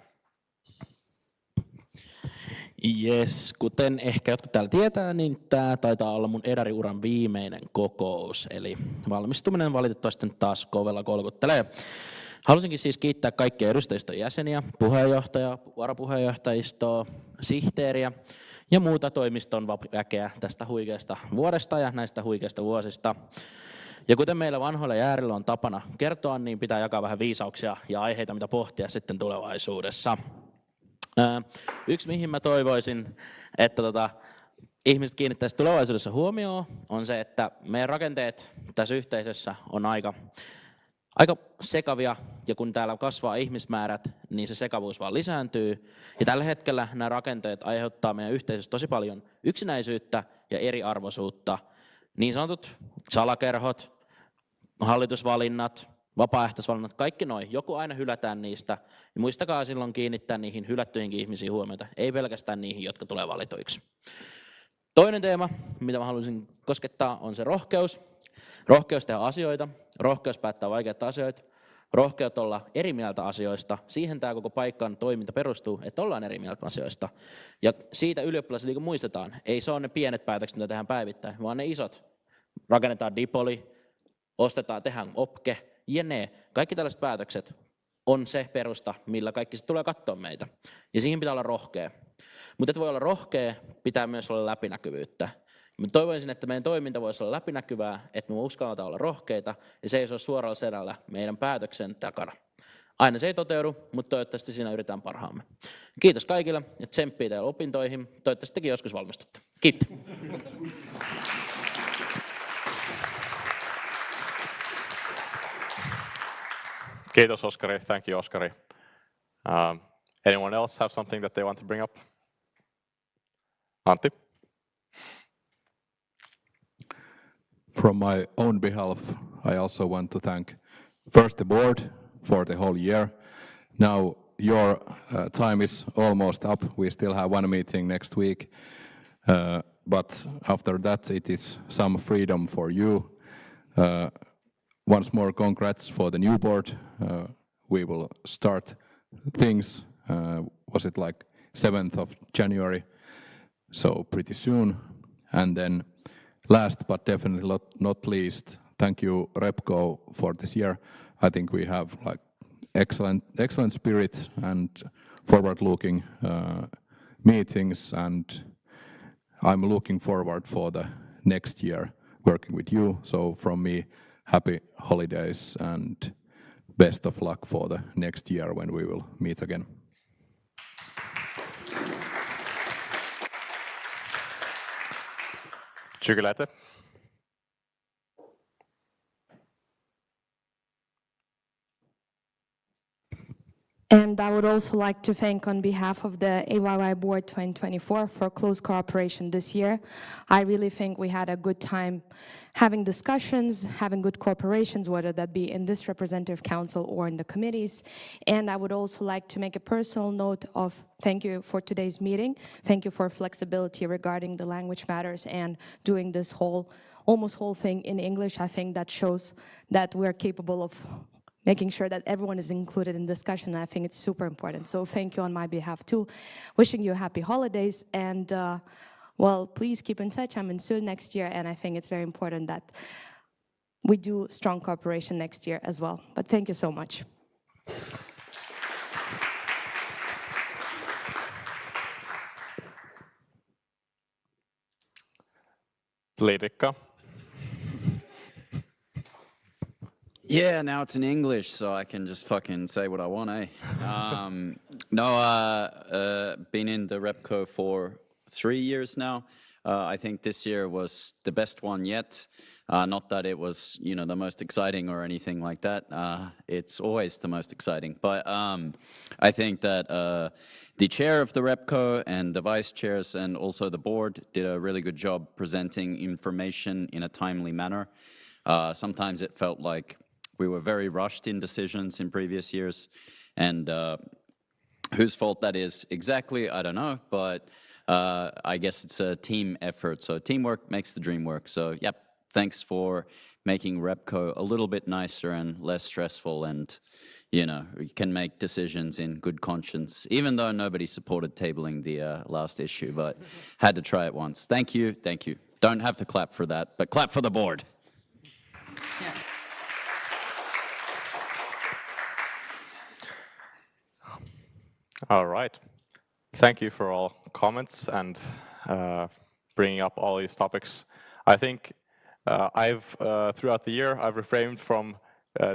Yes, kuten ehkä jotkut täällä tietää, niin tämä taitaa olla mun edariuran viimeinen kokous. Eli valmistuminen valitettavasti nyt taas kovella kolkuttelee. Haluaisinkin siis kiittää kaikkia edustajiston jäseniä, puheenjohtajaa, varapuheenjohtajistoa, sihteeriä ja muuta toimiston väkeä tästä huikeasta vuodesta ja näistä huikeista vuosista. Ja kuten meillä vanhoilla jäärillä on tapana kertoa, niin pitää jakaa vähän viisauksia ja aiheita, mitä pohtia sitten tulevaisuudessa. Yksi, mihin mä toivoisin, että ihmiset kiinnittäisivät tulevaisuudessa huomioon, on se, että meidän rakenteet tässä yhteisössä on aika sekavia, ja kun täällä kasvaa ihmismäärät, niin se sekavuus vaan lisääntyy. Ja tällä hetkellä nämä rakenteet aiheuttaa meidän yhteisössä tosi paljon yksinäisyyttä ja eriarvoisuutta. Niin sanotut salakerhot, hallitusvalinnat, vapaaehtoisvalinnat, kaikki noin. Joku aina hylätään niistä. Ja muistakaa silloin kiinnittää niihin hylättyihinkin ihmisiin huomiota, ei pelkästään niihin, jotka tulee valituiksi. Toinen teema, mitä mä haluaisin koskettaa, on se rohkeus. Rohkeus tehdä asioita, rohkeus päättää vaikeita asioita, rohkeus olla eri mieltä asioista. Siihen tämä koko paikan toiminta perustuu, että ollaan eri mieltä asioista. Ja siitä ylioppilasliike muistetaan. Ei se ole ne pienet päätökset, mitä tehdään päivittäin, vaan ne isot. Rakennetaan dipoli, ostetaan, tehdään opke, jne. Kaikki tällaiset päätökset on se perusta, millä kaikki sitten tulee katsoa meitä. Ja siihen pitää olla rohkea. Mutta että voi olla rohkea, pitää myös olla läpinäkyvyyttä. Mä toivoisin, että meidän toiminta voisi olla läpinäkyvää, että me uskalletaan olla rohkeita ja seisoa suoralla sedällä meidän päätöksen takana. Aina se ei toteudu, mutta toivottavasti siinä yritetään parhaamme. Kiitos kaikille ja tsemppiä teille opintoihin. Toivottavasti tekin joskus valmistutte. Kiitos. Kiitos, Oskari. Thank you, Oskari. Anyone else have something that they want to bring up? Antti? From my own behalf, I also want to thank first the board for the whole year. Now your time is almost up. We still have one meeting next week. But after that, it is some freedom for you. Once more, congrats for the new board. We will start things, was it like 7th of January? So pretty soon. And then last but definitely not least, thank you Repco for this year. I think we have like excellent spirit and forward-looking meetings, and I'm looking forward for the next year working with you. So from me, happy holidays and best of luck for the next year when we will meet again. Tjykylete. And I would also like to thank on behalf of the AYY Board 2024 for close cooperation this year. I really think we had a good time having discussions, having good cooperations, whether that be in this representative council or in the committees. And I would also like to make a personal note of thank you for today's meeting. Thank you for flexibility regarding the language matters and doing this almost whole thing in English. I think that shows that we're capable of making sure that everyone is included in discussion. I think it's super important. So thank you on my behalf too. Wishing you happy holidays, and well, please keep in touch. I'm in Syl next year, and I think it's very important that we do strong cooperation next year as well. But thank you so much. Lidikka. Yeah, now it's in English, so I can just fucking say what I want, eh? Been in the Repco for 3 years now. I think this year was the best one yet. Not that it was, you know, the most exciting or anything like that. It's always the most exciting. But I think that the chair of the Repco and the vice chairs and also the board did a really good job presenting information in a timely manner. Sometimes it felt like we were very rushed in decisions in previous years, and whose fault that is exactly, I don't know, but I guess it's a team effort. So teamwork makes the dream work. So yep, thanks for making Repco a little bit nicer and less stressful, and you know, you can make decisions in good conscience, even though nobody supported tabling the last issue, but had to try it once. Thank you, thank you. Don't have to clap for that, but clap for the board. Yeah. All right. Thank you for all comments and bringing up all these topics. I think throughout the year, I've refrained from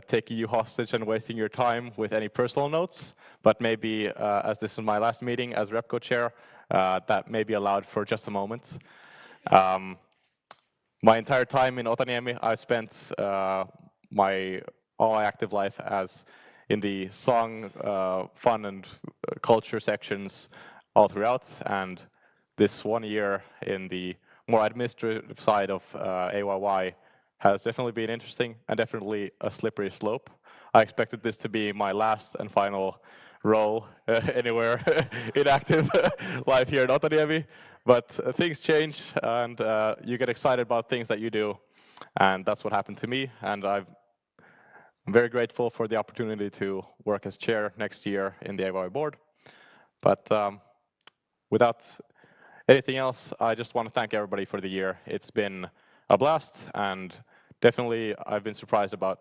taking you hostage and wasting your time with any personal notes, but maybe as this is my last meeting as Repco chair, that may be allowed for just a moment. My entire time in Otaniemi, I've spent all my active life as in the song, fun and culture sections all throughout, and this 1 year in the more administrative side of AYY has definitely been interesting and definitely a slippery slope. I expected this to be my last and final role anywhere in active life here in Otaniemi, but things change and you get excited about things that you do, and that's what happened to me, and I'm very grateful for the opportunity to work as chair next year in the AYY board. But without anything else, I just want to thank everybody for the year. It's been a blast, and definitely I've been surprised about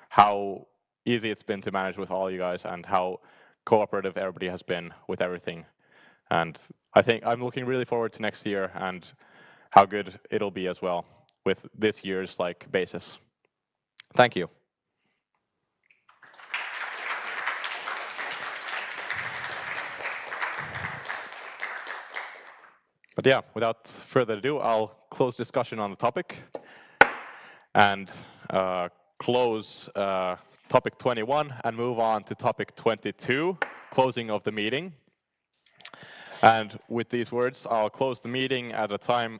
how easy it's been to manage with all you guys and how cooperative everybody has been with everything. And I think I'm looking really forward to next year and how good it'll be as well with this year's like basis. Thank you. But yeah, without further ado, I'll close discussion on the topic and close topic 21 and move on to topic 22, closing of the meeting. And with these words, I'll close the meeting at a time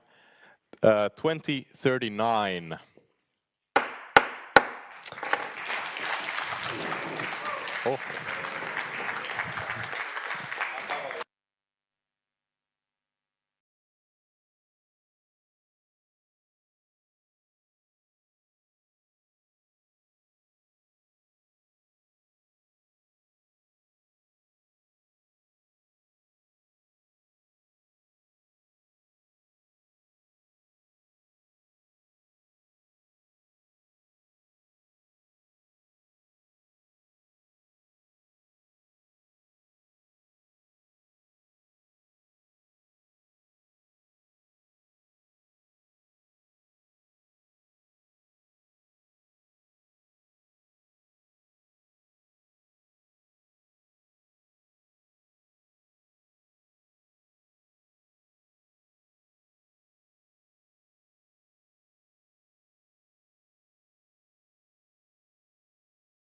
20:39. Oh.